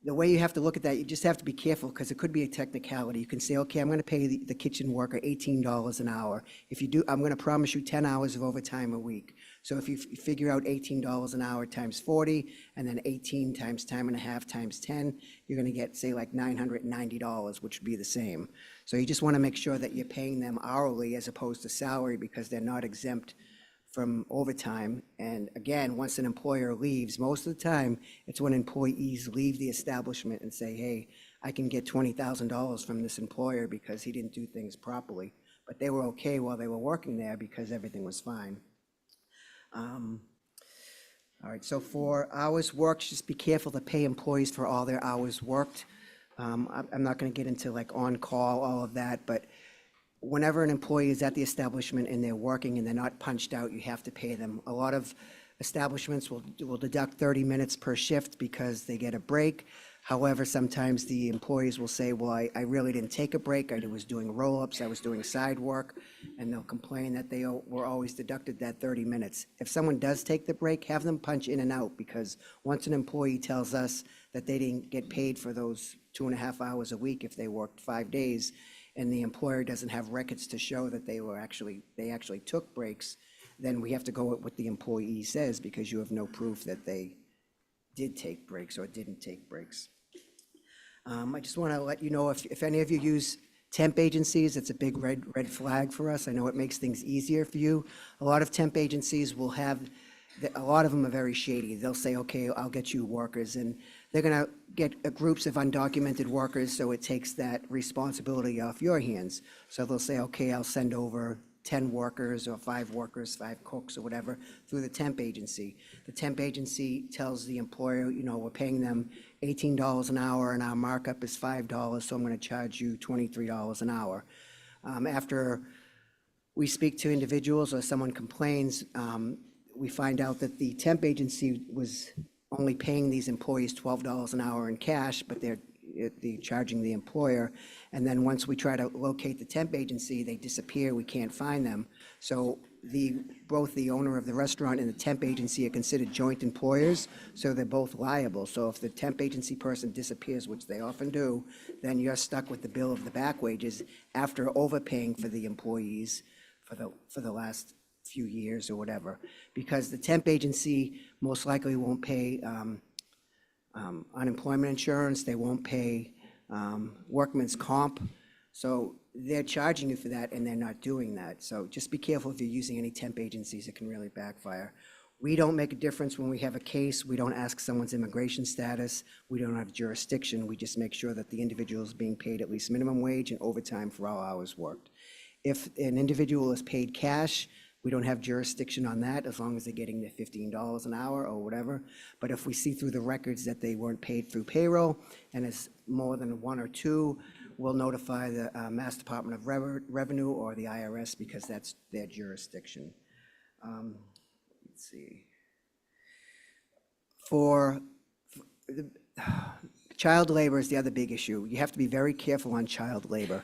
the way you have to look at that, you just have to be careful because it could be a technicality. You can say, okay, I'm going to pay the kitchen worker $18 an hour. If you do, I'm going to promise you 10 hours of overtime a week. So if you figure out $18 an hour times 40, and then 18 times time and a half times 10, you're going to get, say, like $990, which would be the same. So you just want to make sure that you're paying them hourly as opposed to salary because they're not exempt from overtime. And again, once an employer leaves, most of the time, it's when employees leave the establishment and say, hey, I can get $20,000 from this employer because he didn't do things properly. But they were okay while they were working there because everything was fine. All right, so for hours worked, just be careful to pay employees for all their hours worked. I'm not going to get into like on-call, all of that, but whenever an employee is at the establishment and they're working and they're not punched out, you have to pay them. A lot of establishments will deduct 30 minutes per shift because they get a break. However, sometimes the employees will say, well, I really didn't take a break. I was doing roll-ups, I was doing side work, and they'll complain that they were always deducted that 30 minutes. If someone does take the break, have them punch in and out, because once an employee tells us that they didn't get paid for those 2.5 hours a week if they worked 5 days, and the employer doesn't have records to show that they actually took breaks, then we have to go with what the employee says because you have no proof that they did take breaks or didn't take breaks. I just want to let you know, if any of you use temp agencies, it's a big red flag for us. I know it makes things easier for you. A lot of temp agencies will have, a lot of them are very shady. They'll say, okay, I'll get you workers, and they're going to get groups of undocumented workers, so it takes that responsibility off your hands. So they'll say, okay, I'll send over 10 workers or 5 workers, 5 cooks or whatever through the temp agency. The temp agency tells the employer, you know, we're paying them $18 an hour and our markup is $5, so I'm going to charge you $23 an hour. After we speak to individuals or someone complains, we find out that the temp agency was only paying these employees $12 an hour in cash, but they're charging the employer. And then once we try to locate the temp agency, they disappear, we can't find them. So both the owner of the restaurant and the temp agency are considered joint employers, so they're both liable. So if the temp agency person disappears, which they often do, then you're stuck with the bill of the back wages after overpaying for the employees for the last few years or whatever. Because the temp agency most likely won't pay unemployment insurance, they won't pay workman's comp. So they're charging you for that and they're not doing that. So just be careful if you're using any temp agencies, it can really backfire. We don't make a difference when we have a case. We don't ask someone's immigration status. We don't have jurisdiction. We just make sure that the individual is being paid at least minimum wage and overtime for all hours worked. If an individual is paid cash, We don't have jurisdiction on that as long as they're getting their $15 an hour or whatever. But if we see through the records that they weren't paid through payroll and it's more than one or two, we'll notify the Mass Department of Revenue or the IRS because that's their jurisdiction. Let's see. For child labor is the other big issue. You have to be very careful on child labor.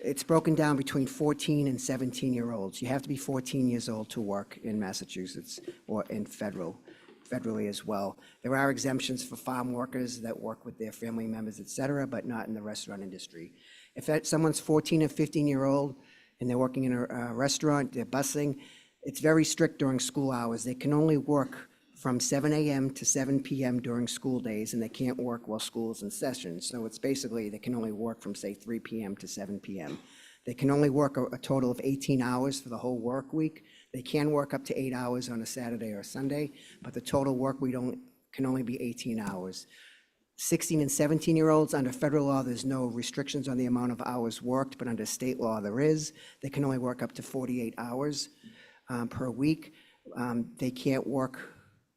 It's broken down between 14 and 17-year-olds. You have to be 14 years old to work in Massachusetts or in federally as well. There are exemptions for farm workers that work with their family members, et cetera, but not in the restaurant industry. If someone's 14 or 15-year-old and they're working in a restaurant, they're busing, it's very strict during school hours. They can only work from 7 a.m. to 7 p.m. during school days, and they can't work while school is in session. So it's basically, they can only work from, say, 3 p.m. to 7 p.m. They can only work a total of 18 hours for the whole work week. They can work up to 8 hours on a Saturday or Sunday, but the total work we can only be 18 hours. 16 and 17-year-olds, under federal law, there's no restrictions on the amount of hours worked, but under state law, there is. They can only work up to 48 hours per week. They can't work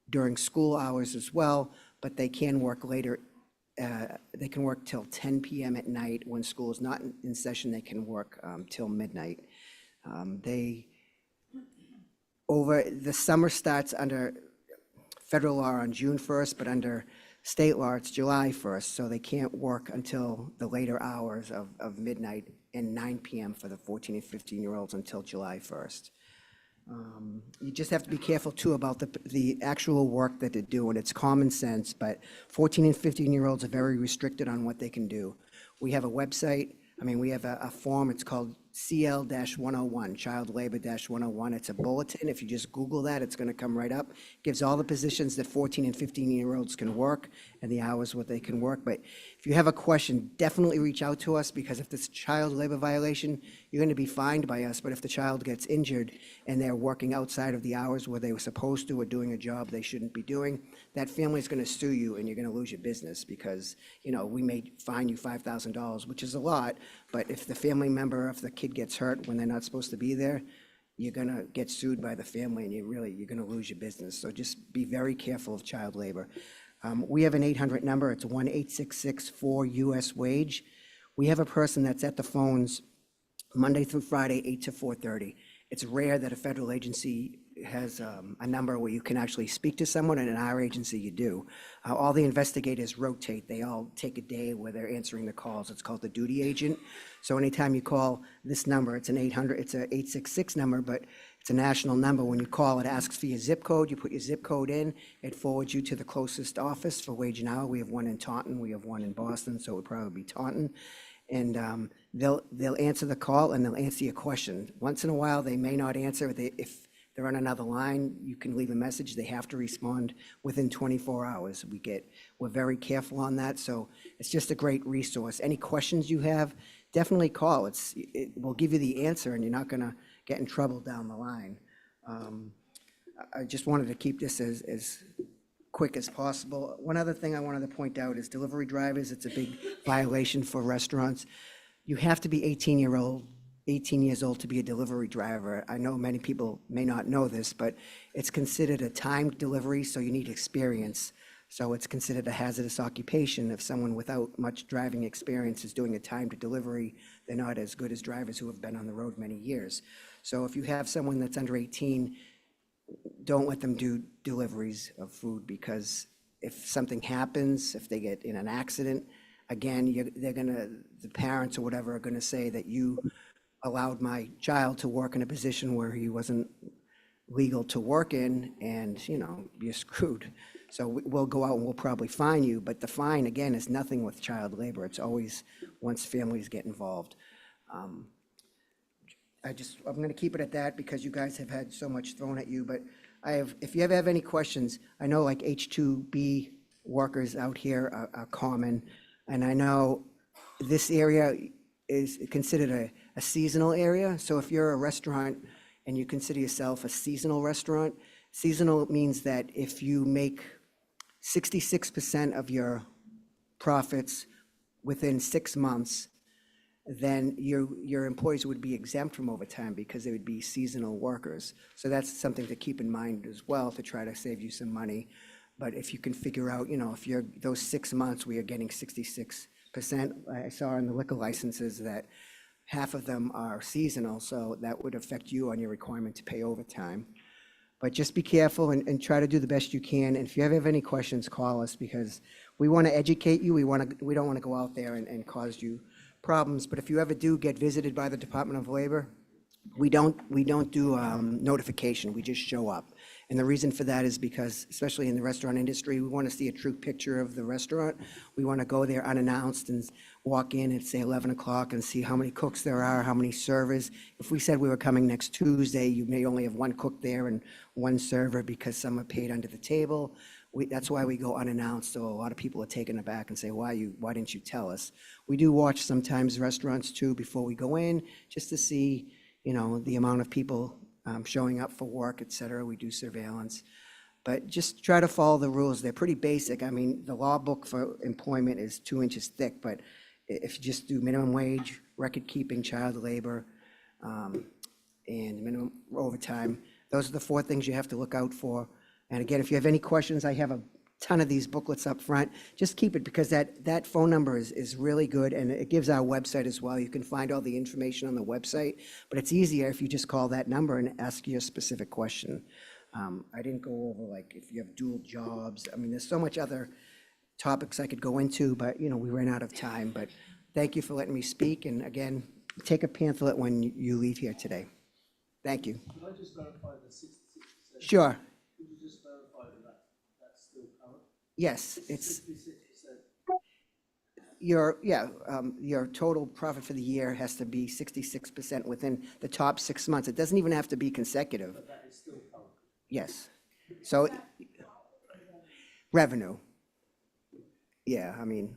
during school hours as well, but they can work later. They can work till 10 p.m. at night. When school is not in session, they can work till midnight. The summer starts under federal law on June 1st, but under state law, it's July 1st, so they can't work until the later hours of midnight and 9 p.m. for the 14 and 15-year-olds until July 1st. You just have to be careful too about the actual work that they're doing. It's common sense, but 14 and 15-year-olds are very restricted on what they can do. We have a website, we have a form, it's called CL-101, Child Labor-101. It's a bulletin. If you just Google that, it's going to come right up. Gives all the positions that 14 and 15-year-olds can work and the hours what they can work. But if you have a question, definitely reach out to us, because if this child labor violation, you're going to be fined by us. But if the child gets injured and they're working outside of the hours where they were supposed to or doing a job they shouldn't be doing, that family's going to sue you and you're going to lose your business, because, we may fine you $5,000, which is a lot. But if the family member, if the kid gets hurt when they're not supposed to be there, you're going to get sued by the family and you're going to lose your business. So just be very careful of child labor. We have an 800 number. It's 1-866-4-US-WAGE. We have a person that's at the phones Monday through Friday, 8 to 4:30. It's rare that a federal agency has a number where you can actually speak to someone, and in our agency you do. All the investigators rotate. They all take a day where they're answering the calls. It's called the duty agent. So anytime you call this number, it's an 866 number, but it's a national number. When you call, it asks for your zip code. You put your zip code in. It forwards you to the closest office for Wage and Hour. We have one in Taunton. We have one in Boston, so it would probably be Taunton. And they'll answer the call and they'll answer your question. Once in a while, they may not answer. If they're on another line, you can leave a message. They have to respond within 24 hours. We're very careful on that, so it's just a great resource. Any questions you have, definitely call. It will give you the answer, and you're not going to get in trouble down the line. I just wanted to keep this as quick as possible. One other thing I wanted to point out is delivery drivers. It's a big violation for restaurants. You have to be 18 years old to be a delivery driver. I know many people may not know this, but it's considered a timed delivery, so you need experience. So it's considered a hazardous occupation. If someone without much driving experience is doing a timed delivery, they're not as good as drivers who have been on the road many years. So if you have someone that's under 18, don't let them do deliveries of food, because if something happens, if they get in an accident, again, the parents or whatever are gonna say that you allowed my child to work in a position where he wasn't legal to work in, and, you're screwed. So we'll go out and we'll probably fine you, but the fine, again, is nothing with child labor. It's always once families get involved. I'm going to keep it at that because you guys have had so much thrown at you, but if you ever have any questions, I know like H-2B workers out here are common, and I know this area is considered a seasonal area. So if you're a restaurant and you consider yourself a seasonal restaurant, seasonal means that if you make 66% of your profits within 6 months, then your employees would be exempt from overtime because they would be seasonal workers. So that's something to keep in mind as well to try to save you some money. But if you can figure out, if you're, those 6 months, we are getting 66%. I saw in the liquor licenses that half of them are seasonal, so that would affect you on your requirement to pay overtime. But just be careful and try to do the best you can. And if you ever have any questions, call us, because we want to educate you. We don't want to go out there and cause you problems. But if you ever do get visited by the Department of Labor, we don't do notification. We just show up. And the reason for that is because, especially in the restaurant industry, we want to see a true picture of the restaurant. We want to go there unannounced and walk in at, say, 11 o'clock and see how many cooks there are, how many servers. If we said we were coming next Tuesday, you may only have one cook there and one server because some are paid under the table. That's why we go unannounced. So a lot of people are taken aback and say, why didn't you tell us? We do watch sometimes restaurants too before we go in, just to see, the amount of people showing up for work, et cetera. We do surveillance. But just try to follow the rules. They're pretty basic. I mean, the law book for employment is 2 inches thick, but if you just do minimum wage, record keeping, child labor, and minimum overtime, those are the 4 things you have to look out for. And again, if you have any questions, I have a ton of these booklets up front. Just keep it, because that phone number is really good, and it gives our website as well. You can find all the information on the website, but it's easier if you just call that number and ask your specific question. I didn't go over, like, if you have dual jobs. I mean, there's so much other topics I could go into, but, we ran out of time. But thank you for letting me speak, and again, take a pamphlet when you leave here today. Thank you. Can I just verify the 66%? Sure. Could you just verify that that's still current? Yes, it's 66%. your total profit for the year has to be 66% within the top 6 months. It doesn't even have to be consecutive. But that is still current. Yes. So revenue. Yeah, I mean,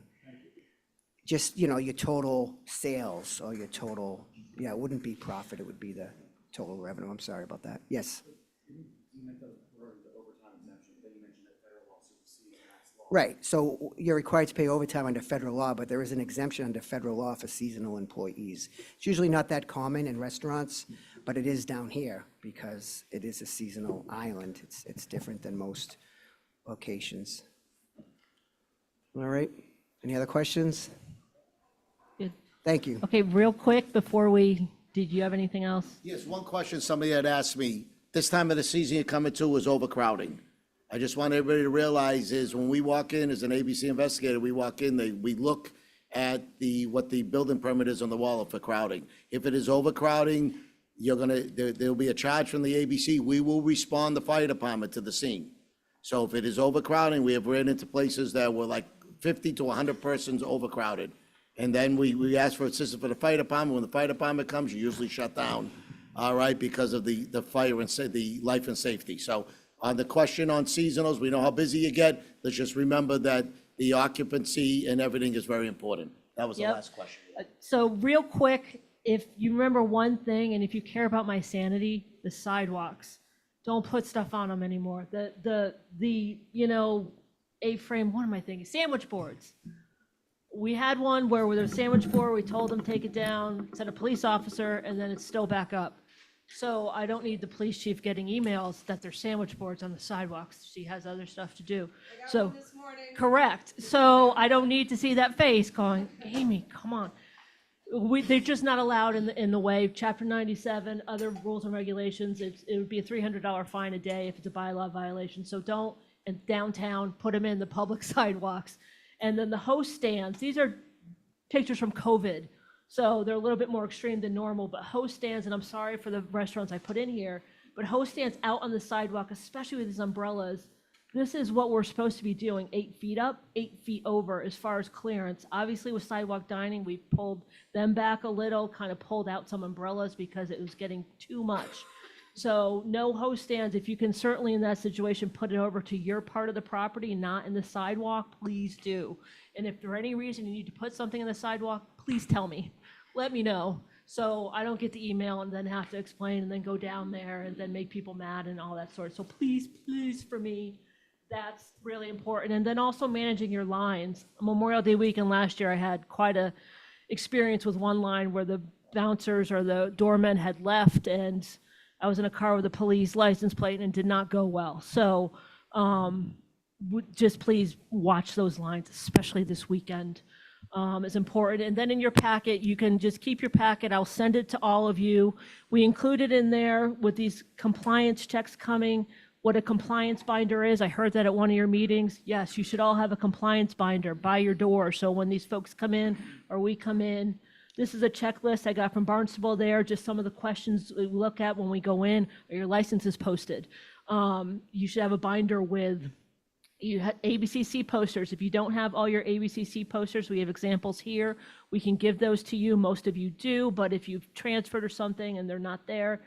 just, your total sales or your total, it wouldn't be profit, it would be the total revenue. I'm sorry about that. Yes. You meant the overtime exemption, then you mentioned that federal law supersedes mass law. Right, so you're required to pay overtime under federal law, but there is an exemption under federal law for seasonal employees. It's usually not that common in restaurants, but it is down here because it is a seasonal island. It's different than most locations. All right, any other questions? Good. Thank you. Okay, real quick did you have anything else? Yes, one question somebody had asked me, this time of the season you're coming to is overcrowding. I just want everybody to realize is when we walk in as an ABC investigator, we walk in, we look at what the building permit is on the wall for crowding. If it is overcrowding, there'll be a charge from the ABC. We will respond the fire department to the scene. So if it is overcrowding, we have ran into places that were like 50 to 100 persons overcrowded. And then we ask for assistance for the fire department. When the fire department comes, you usually shut down, all right, because of the fire and the life and safety. So on the question on seasonals, we know how busy you get. Let's just remember that the occupancy and everything is very important. That was the Yep. last question. So real quick, if you remember one thing, and if you care about my sanity, the sidewalks. Don't put stuff on them anymore. The A-frame, what am I thinking? Sandwich boards. We had one where with a sandwich board, we told them take it down, send a police officer, and then it's still back up. So I don't need the police chief getting emails that there's sandwich boards on the sidewalks. She has other stuff to do. So, correct. So I don't need to see that face going, Amy, come on. They're just not allowed in the way. Chapter 97, other rules and regulations, it would be a $300 fine a day if it's a bylaw violation. So don't, and downtown, put them in the public sidewalks. And then the host stands, these are pictures from COVID. So they're a little bit more extreme than normal, but host stands, and I'm sorry for the restaurants I put in here, but host stands out on the sidewalk, especially with these umbrellas. This is what we're supposed to be doing, 8 feet up, 8 feet over as far as clearance. Obviously with sidewalk dining, we pulled them back a little, kind of pulled out some umbrellas because it was getting too much. So no host stands. If you can certainly in that situation, put it over to your part of the property, not in the sidewalk, please do. And if for any reason you need to put something in the sidewalk, please tell me. Let me know. So I don't get the email and then have to explain and then go down there and then make people mad and all that sort. So please, please, for me, that's really important. And then also managing your lines. Memorial Day weekend last year, I had quite a experience with one line where the bouncers or the doormen had left, and I was in a car with a police license plate and it did not go well. So just please watch those lines, especially this weekend. Is important. And then in your packet, you can just keep your packet. I'll send it to all of you. We included in there with these compliance checks coming, what a compliance binder is. I heard that at one of your meetings. Yes, you should all have a compliance binder by your door. So when these folks come in or we come in, this is a checklist I got from Barnstable there, just some of the questions we look at when we go in. Are your licenses posted? You should have a binder with ABCC posters. If you don't have all your ABCC posters, we have examples here. We can give those to you. Most of you do, but if you've transferred or something and they're not there,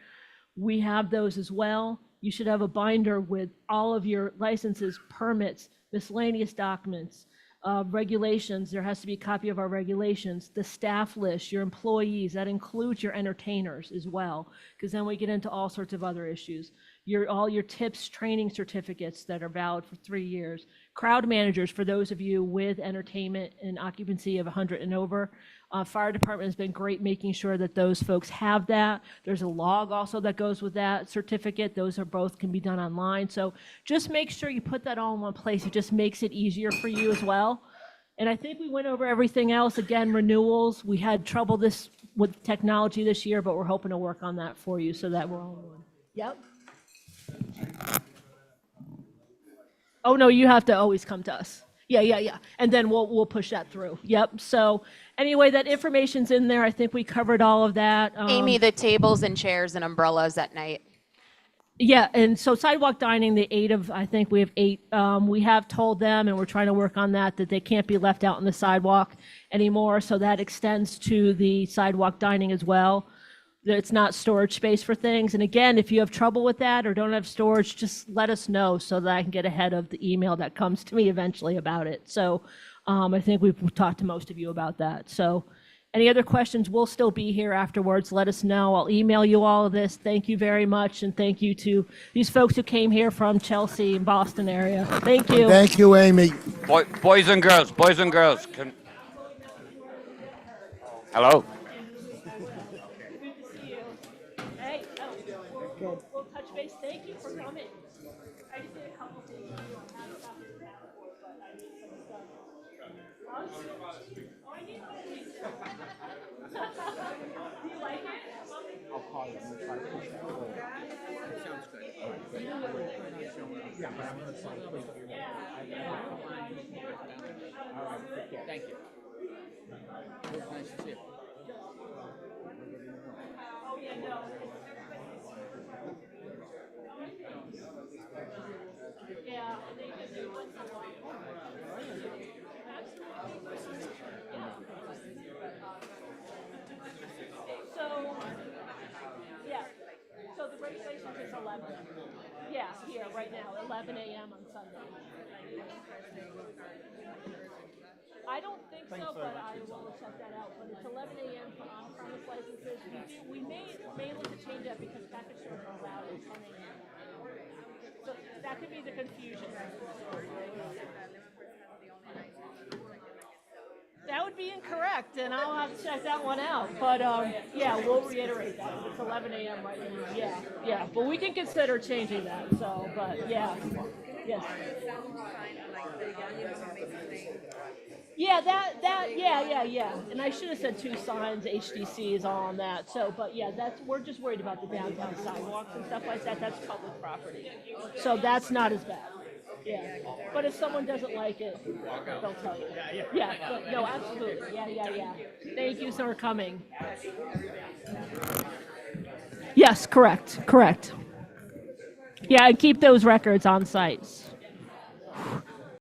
we have those as well. You should have a binder with all of your licenses, permits, miscellaneous documents, regulations. There has to be a copy of our regulations, the staff list, your employees. That includes your entertainers as well, because then we get into all sorts of other issues. All your tips, training certificates that are valid for 3 years. Crowd managers for those of you with entertainment and occupancy of 100 and over. Fire department has been great making sure that those folks have that. There's a log also that goes with that certificate. Those are both can be done online. So just make sure you put that all in one place. It just makes it easier for you as well. And I think we went over everything else. Again, renewals. We had trouble with technology this year, but we're hoping to work on that for you so that we're all in one. Yep. Oh, no, you have to always come to us. Yeah. And then we'll push that through. Yep. So anyway, that information's in there. I think we covered all of that. Amy, the tables and chairs and umbrellas at night. Yeah, and so sidewalk dining, I think we have 8. We have told them, and we're trying to work on that they can't be left out on the sidewalk anymore. So that extends to the sidewalk dining as well. It's not storage space for things. And again, if you have trouble with that or don't have storage, just let us know so that I can get ahead of the email that comes to me eventually about it. So I think we've talked to most of you about that. So any other questions, we'll still be here afterwards. Let us know. I'll email you all of this. Thank you very much. And thank you to these folks who came here from Chelsea and Boston area. Thank you. Thank you, Amy. Boys and girls, hello? Hey, we'll touch base. Thank you for coming. I just did a couple things. I had stuff in the passport, but I need some stuff. Oh, I need one of these. Do you like it? I'll call you. I'm gonna try to push that forward. Sounds good. All right, good. Yeah, but I'm gonna try to push it. All right, take care. Thank you. It was nice to see you. Oh, yeah, no. Yeah, they can do once in a while. So, yeah, so the regulation is 11. Yeah, here, right now, 11 a.m. on Sunday. I don't think so, but I will check that out. But it's 11 a.m. for on-premise licenses. We may look to change that because package stores are allowed at 10 a.m. So that could be the confusion. That would be incorrect, and I'll have to check that one out. But yeah, we'll reiterate that. It's 11 a.m. right now. Yeah. But we can consider changing that. So, but yeah, yes. Yeah, yeah. And I should have said 2 signs. HDC is all on that. So, but yeah, we're just worried about the downtown sidewalks and stuff like that. That's public property, so that's not as bad. Yeah, but if someone doesn't like it, they'll tell you. Yeah, but no, absolutely. Yeah. Thank you for coming. Yes, correct. Yeah, and keep those records on site.